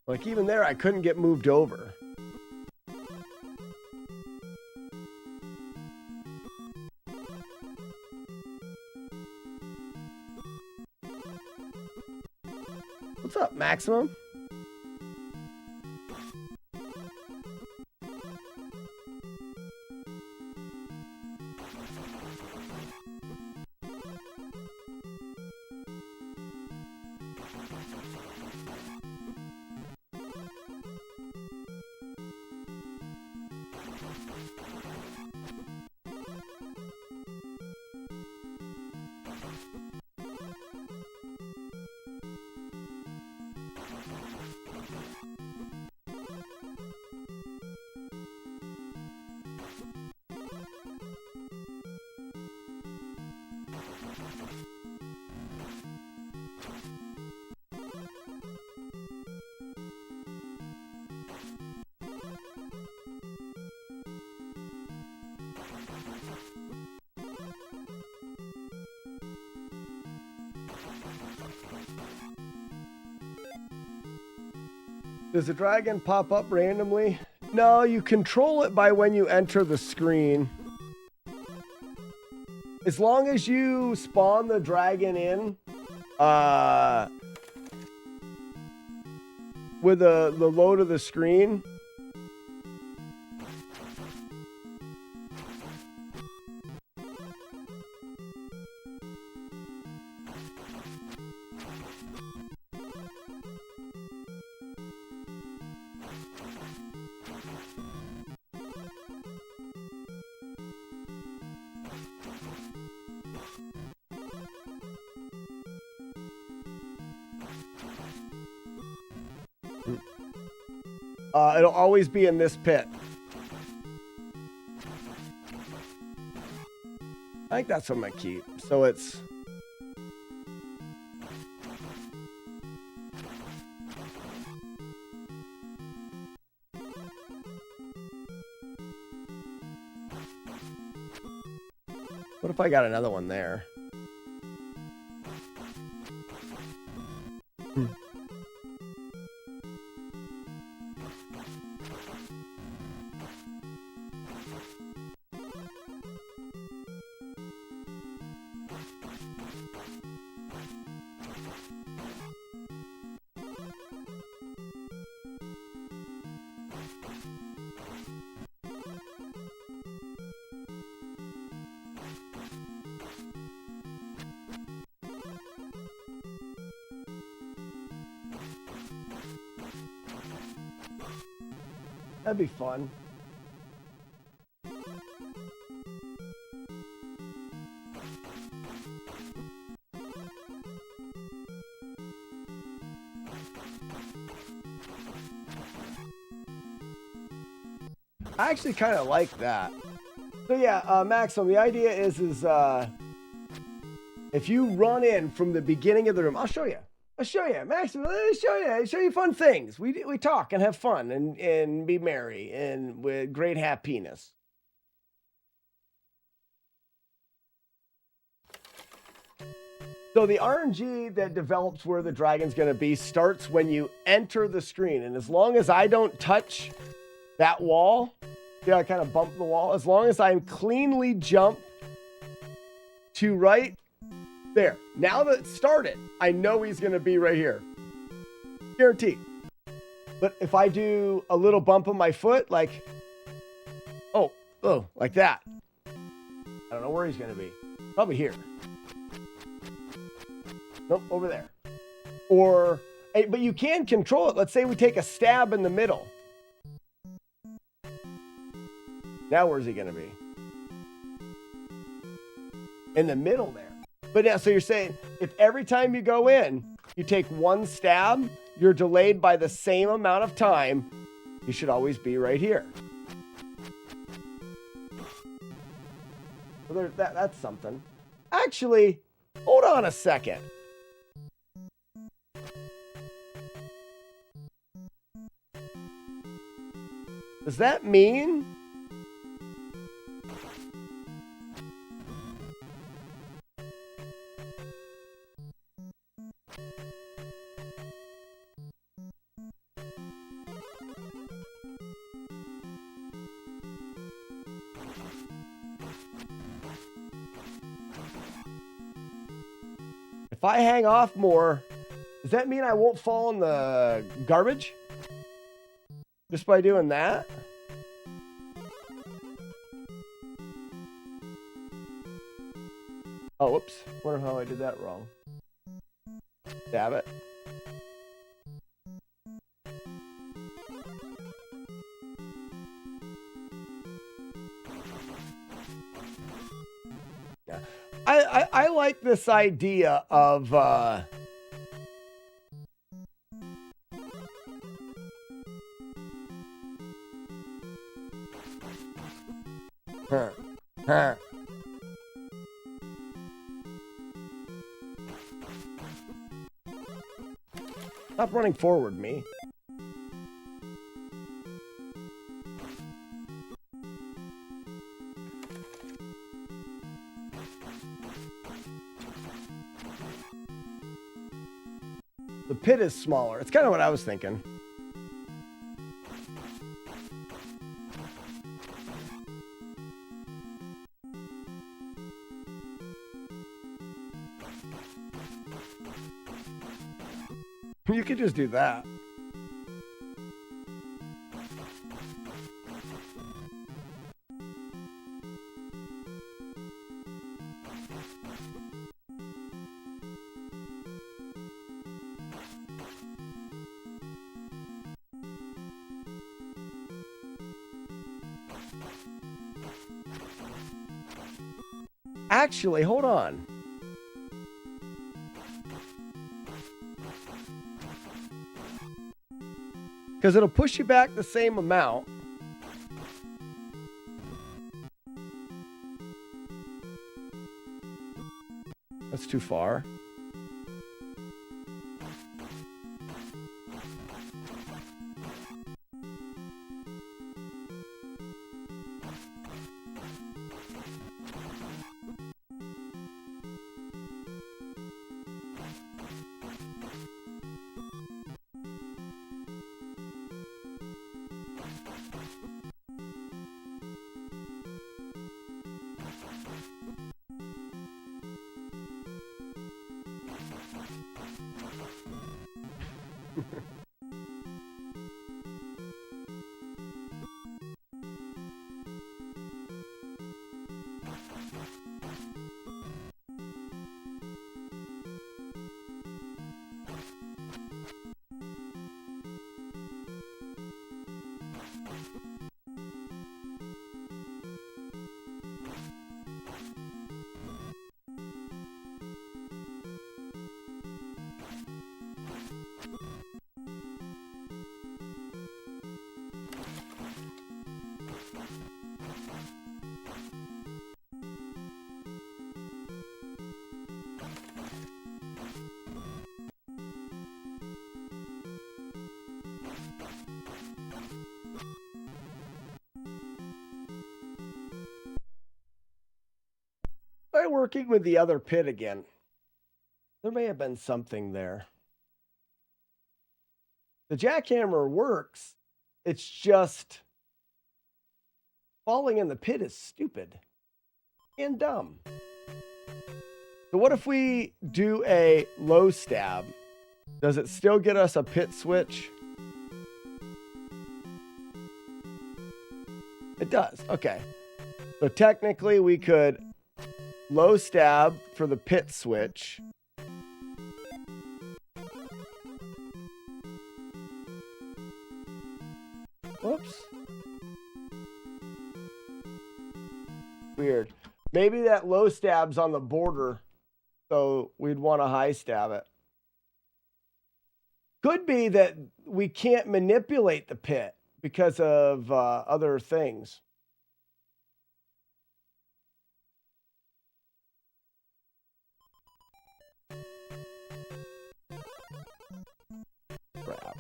Like, even there, I couldn't get moved over. What's up, Maximum? Does the dragon pop up randomly? No, you control it by when you enter the screen. As long as you spawn the dragon in, with the load of the screen. It'll always be in this pit. I think that's what I'm gonna keep. So it's... What if I got another one there? That'd be fun. I actually kind of like that. So yeah, Maxim, the idea is if you run in from the beginning of the room, I'll show you, Maxim, let me show you fun things. We talk and have fun and be merry and with great happiness. So the RNG that develops where the dragon's going to be starts when you enter the screen. And as long as I don't touch that wall, yeah, I kind of bump the wall. As long as I cleanly jump to right there. Now that it started, I know he's going to be right here. Guaranteed. But if I do a little bump of my foot, like, oh, like that. I don't know where he's going to be. Probably here. Nope, over there. Or, but you can control it. Let's say we take a stab in the middle. Now where's he going to be? In the middle there. But yeah, so you're saying if every time you go in, you take one stab, you're delayed by the same amount of time, you should always be right here. So that's something. Actually, hold on a second. Does that mean if I hang off more, does that mean I won't fall in the garbage? Just by doing that? Oh, whoops. Wonder how I did that wrong. Stab it. Yeah. I like this idea of huh. Stop running forward, me. The pit is smaller. It's kind of what I was thinking. You could just do that. Actually, hold on. Because it'll push you back the same amount. That's too far. Try working with the other pit again. There may have been something there. The jackhammer works. It's just falling in the pit is stupid and dumb. So what if we do a low stab? Does it still get us a pit switch? It does. Okay. So technically we could low stab for the pit switch. Whoops. Weird. Maybe that low stab's on the border, so we'd want to high stab it. Could be that we can't manipulate the pit because of other things. Crap.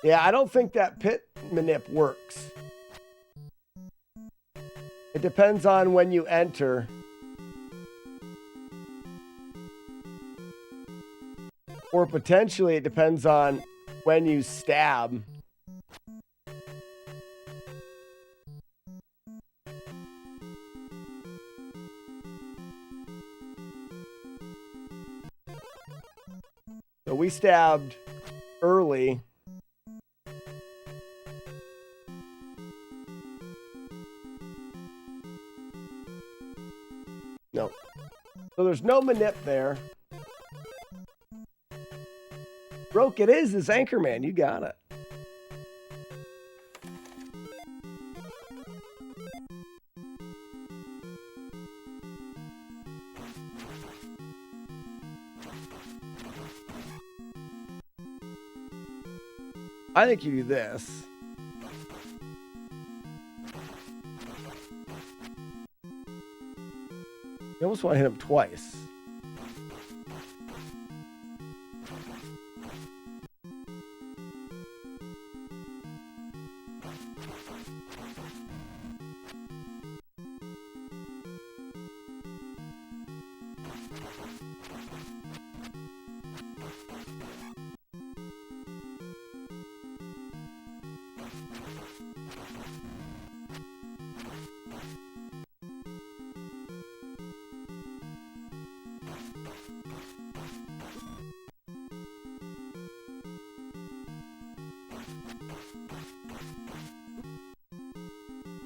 Yeah, I don't think that pit manip works. It depends on when you enter. Or potentially it depends on when you stab. So we stabbed early. No. So there's no manip there. Broke it is Anchorman. You got it. I think you do this. You almost want to hit him twice.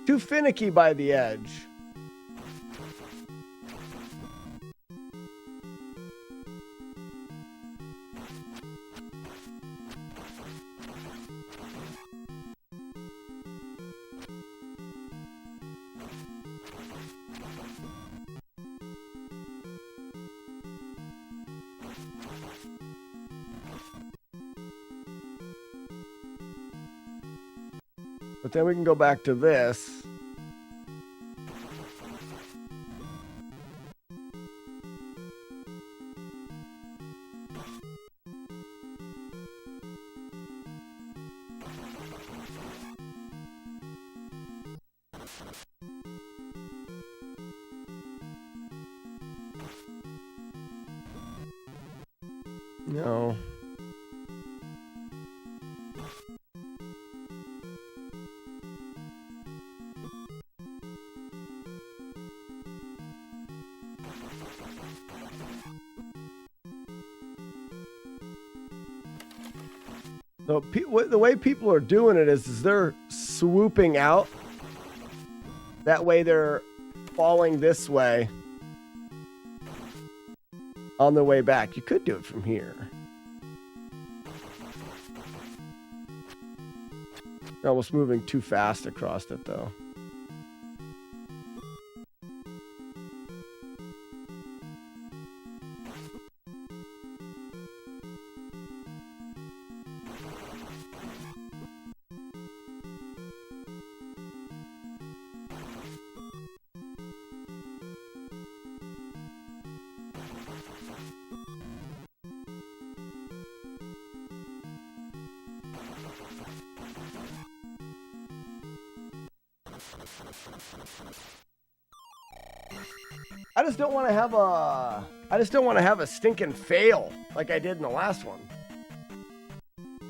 Too finicky by the edge. But then we can go back to this. No. So the way people are doing it is they're swooping out. That way they're falling this way on their way back. You could do it from here. You're almost moving too fast across it, though. I just don't want to have a... I just don't want to have a stinking fail like I did in the last one.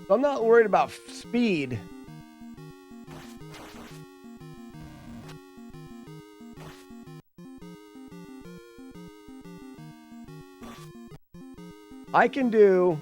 So I'm not worried about speed. I can do...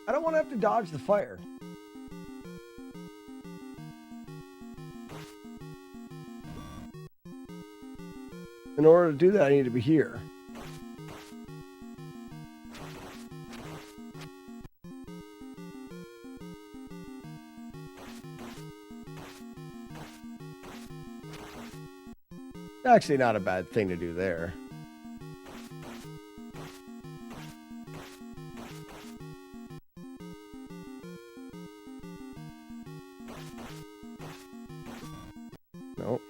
I don't want to have to dodge the fire. In order to do that, I need to be here. Actually, not a bad thing to do there. Nope.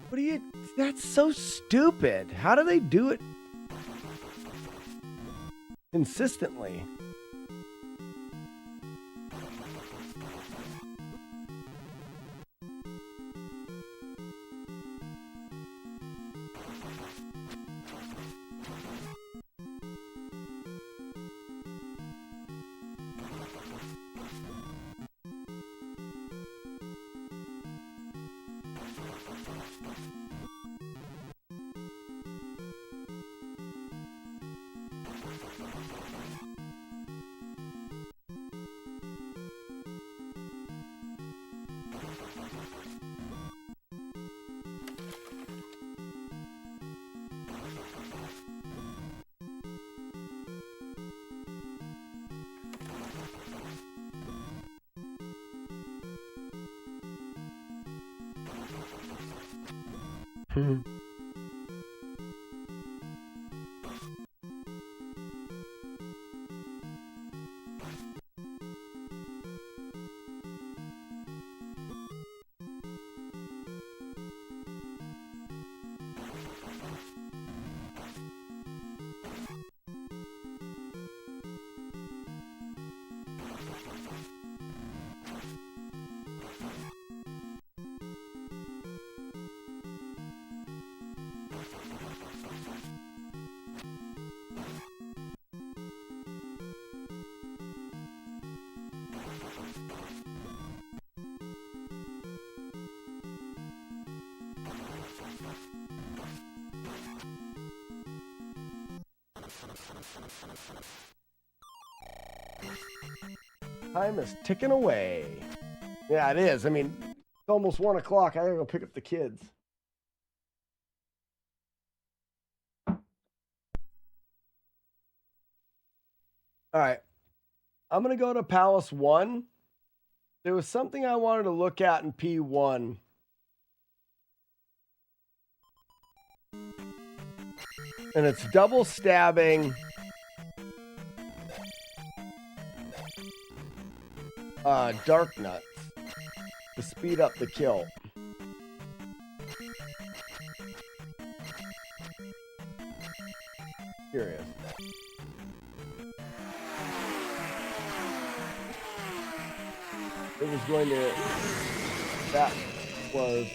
What do you... That's so stupid. How do they do it consistently? Time is ticking away. Yeah, it is. I mean, It's almost 1 o'clock. I gotta go pick up the kids. All right. I'm going to go to Palace 1. There was something I wanted to look at in P1. And it's double stabbing Dark Nuts to speed up the kill. Curious. It was going to. That was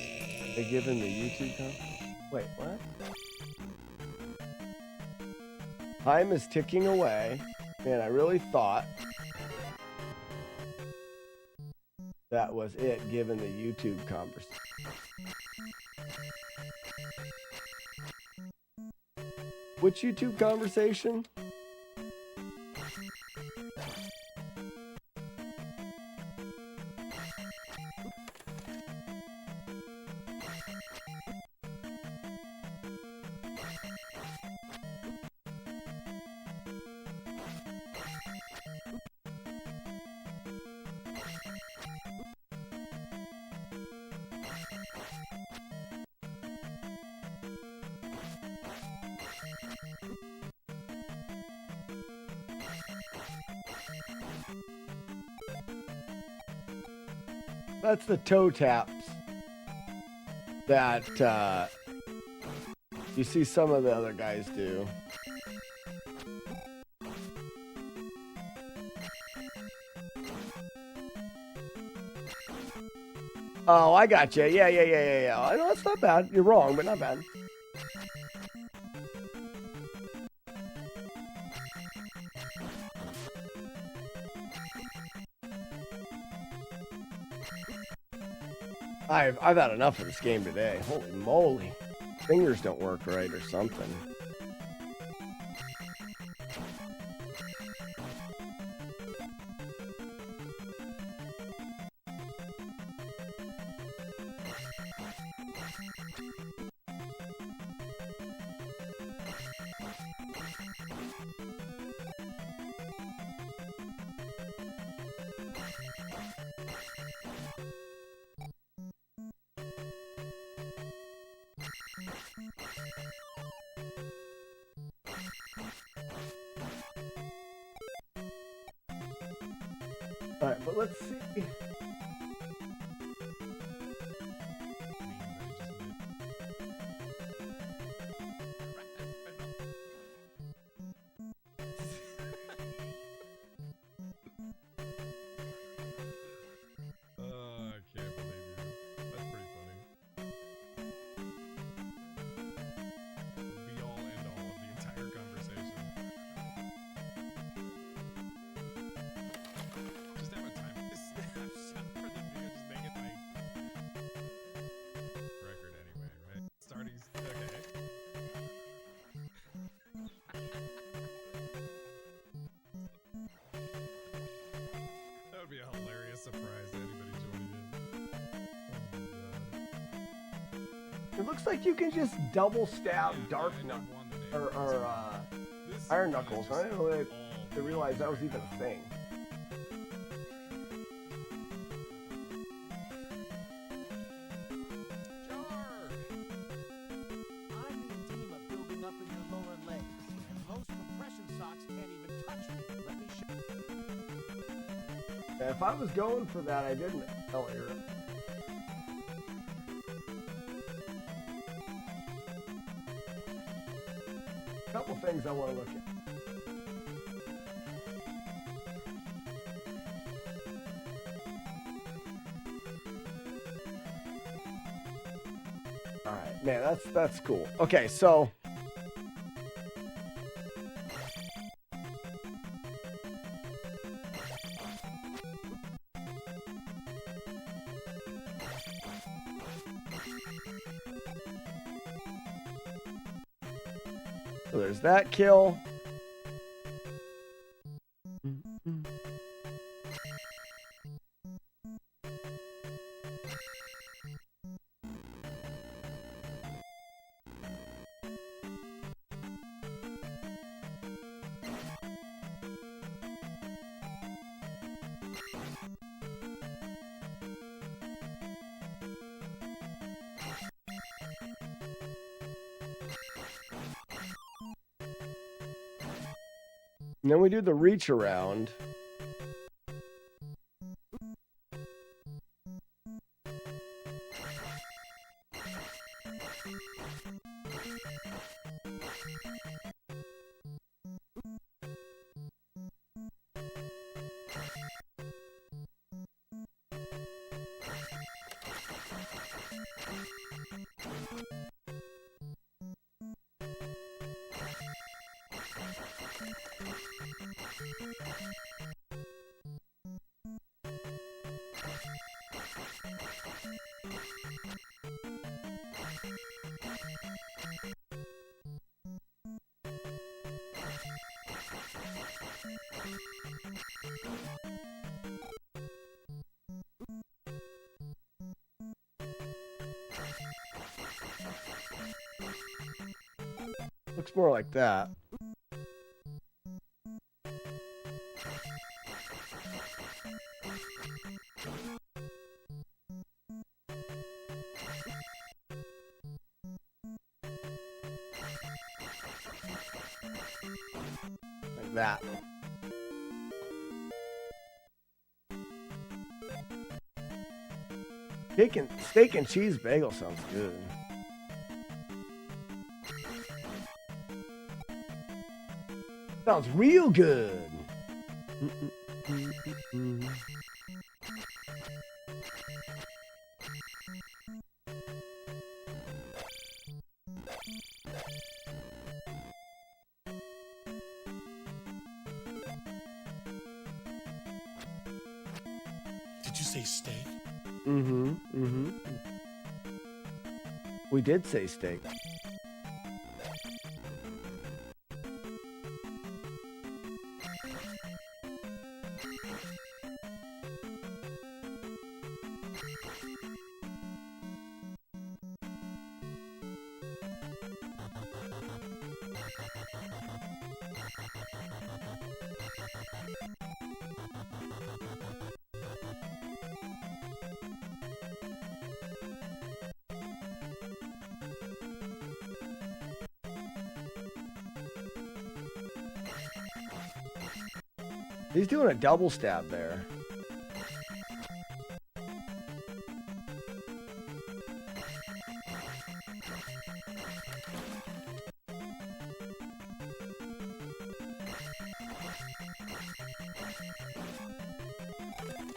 a given the YouTube comment. Wait, what? Time is ticking away, and I really thought that was it given the YouTube conversation. Which YouTube conversation? That's the toe taps that you see some of the other guys do. Oh, I got you. Yeah. I know it's not bad. You're wrong, but not bad. I've had enough of this game today. Holy moly. Fingers don't work right or something. All right, but let's see. I can't believe you. That's pretty funny. Be all and all of the entire conversation. Just have a time for the video. Just make it like record anyway, right? Starting. Okay. That would be a hilarious surprise to anybody joining in. Oh my god. It looks like you can just double stab Dark Knuckles or Iron Knuckles. I didn't really realize that was even a thing. I'm the edema building up in your lower legs, and most compression socks can't even touch me. Let me show you. If I was going for that, I didn't. Oh, you're right. Couple things I want to look at. All right, man, that's cool. Okay, so there's that kill. And then we do the reach around. Looks more like that. Like that. Steak and cheese bagel sounds good. Sounds real good. Did you say steak? We did say steak. He's doing a double stab there.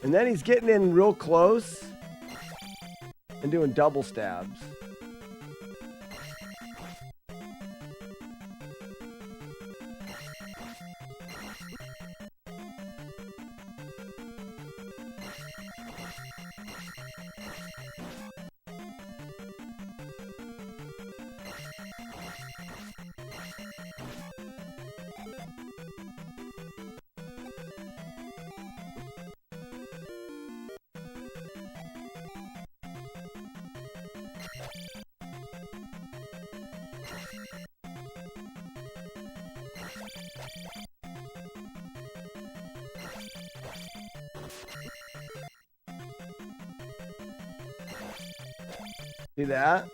And then he's getting in real close and doing double stabs. See that?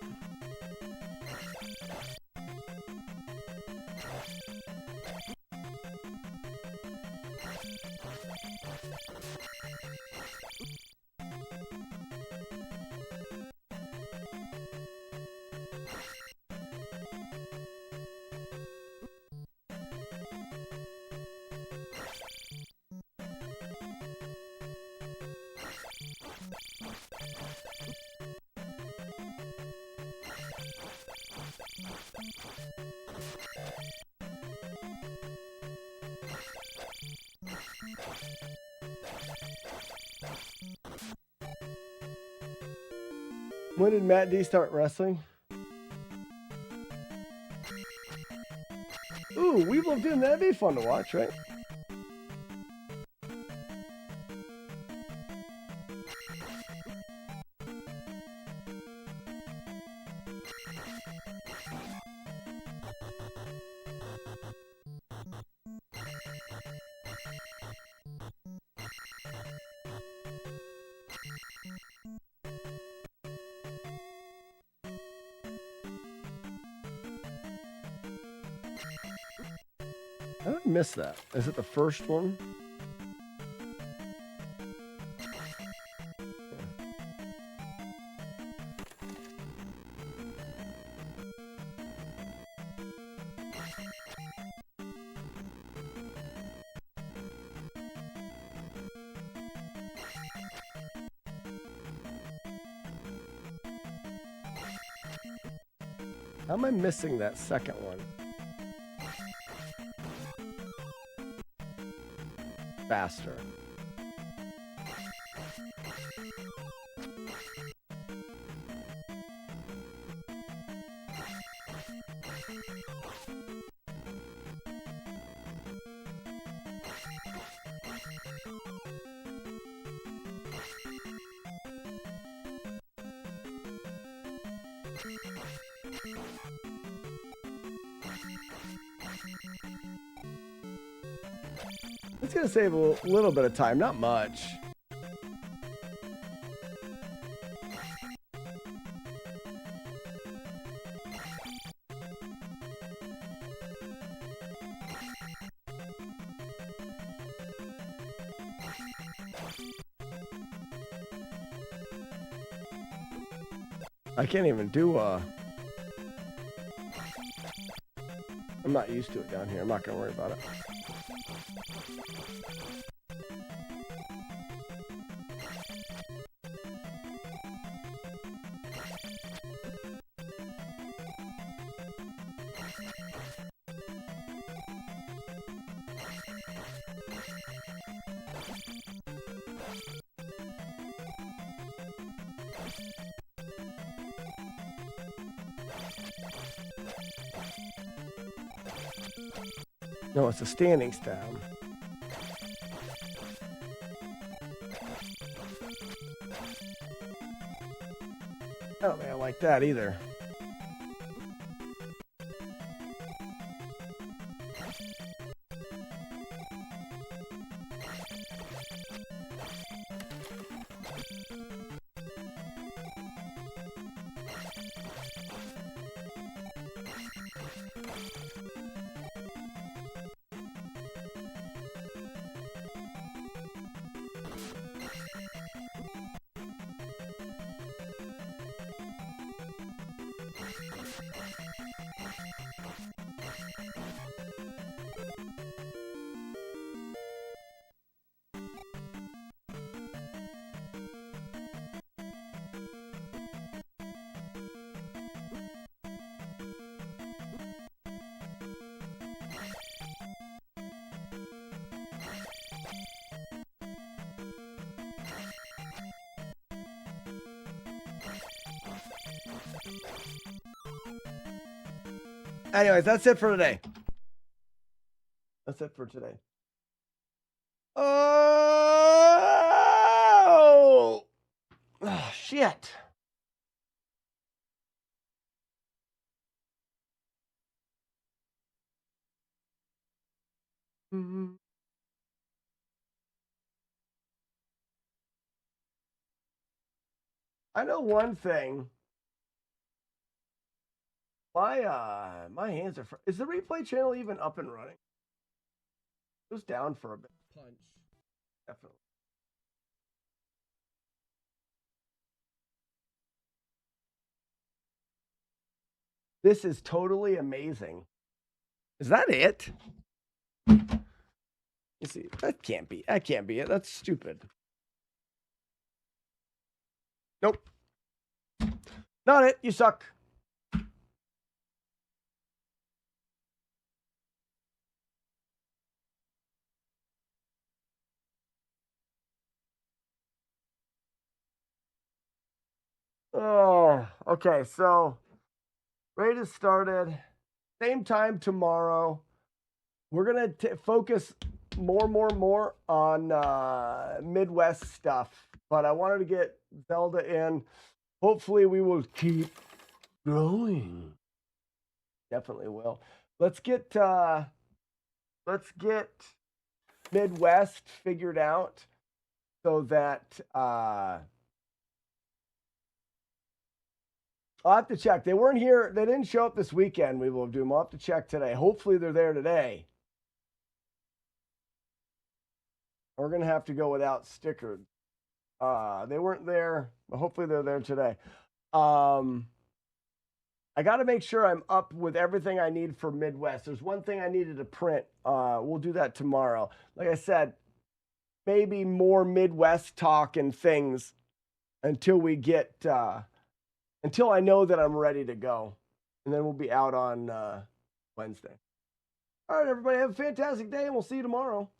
When did Matt D start wrestling? Ooh, we loved him. That'd be fun to watch, right? How did I miss that? Is it the first one? How am I missing that second one? Faster. It's gonna save a little bit of time, not much. I can't even do I'm not used to it down here. I'm not gonna worry about it. No, it's a standing stab. I don't think I like that either. Anyways, that's it for today. That's it for today. Oh, shit. I know one thing. My hands are. Is the replay channel even up and running? It was down for a bit. Punch. Definitely. This is totally amazing. Is that it? You see, that can't be it. That's stupid. Nope. Not it. You suck. Oh, okay. So, raid has started. Same time tomorrow. We're going to focus more on Midwest stuff. But I wanted to get Zelda in. Hopefully, we will keep growing. Definitely will. Let's get Midwest figured out so that I'll have to check. They weren't here. They didn't show up this weekend. We will do them. I'll have to check today. Hopefully they're there today. We're going to have to go without stickers. They weren't there, but hopefully they're there today. I got to make sure I'm up with everything I need for Midwest. There's one thing I needed to print. We'll do that tomorrow. Like I said, maybe more Midwest talk and things until we get, until I know that I'm ready to go. And then we'll be out on Wednesday. All right, everybody, have a fantastic day, and we'll see you tomorrow.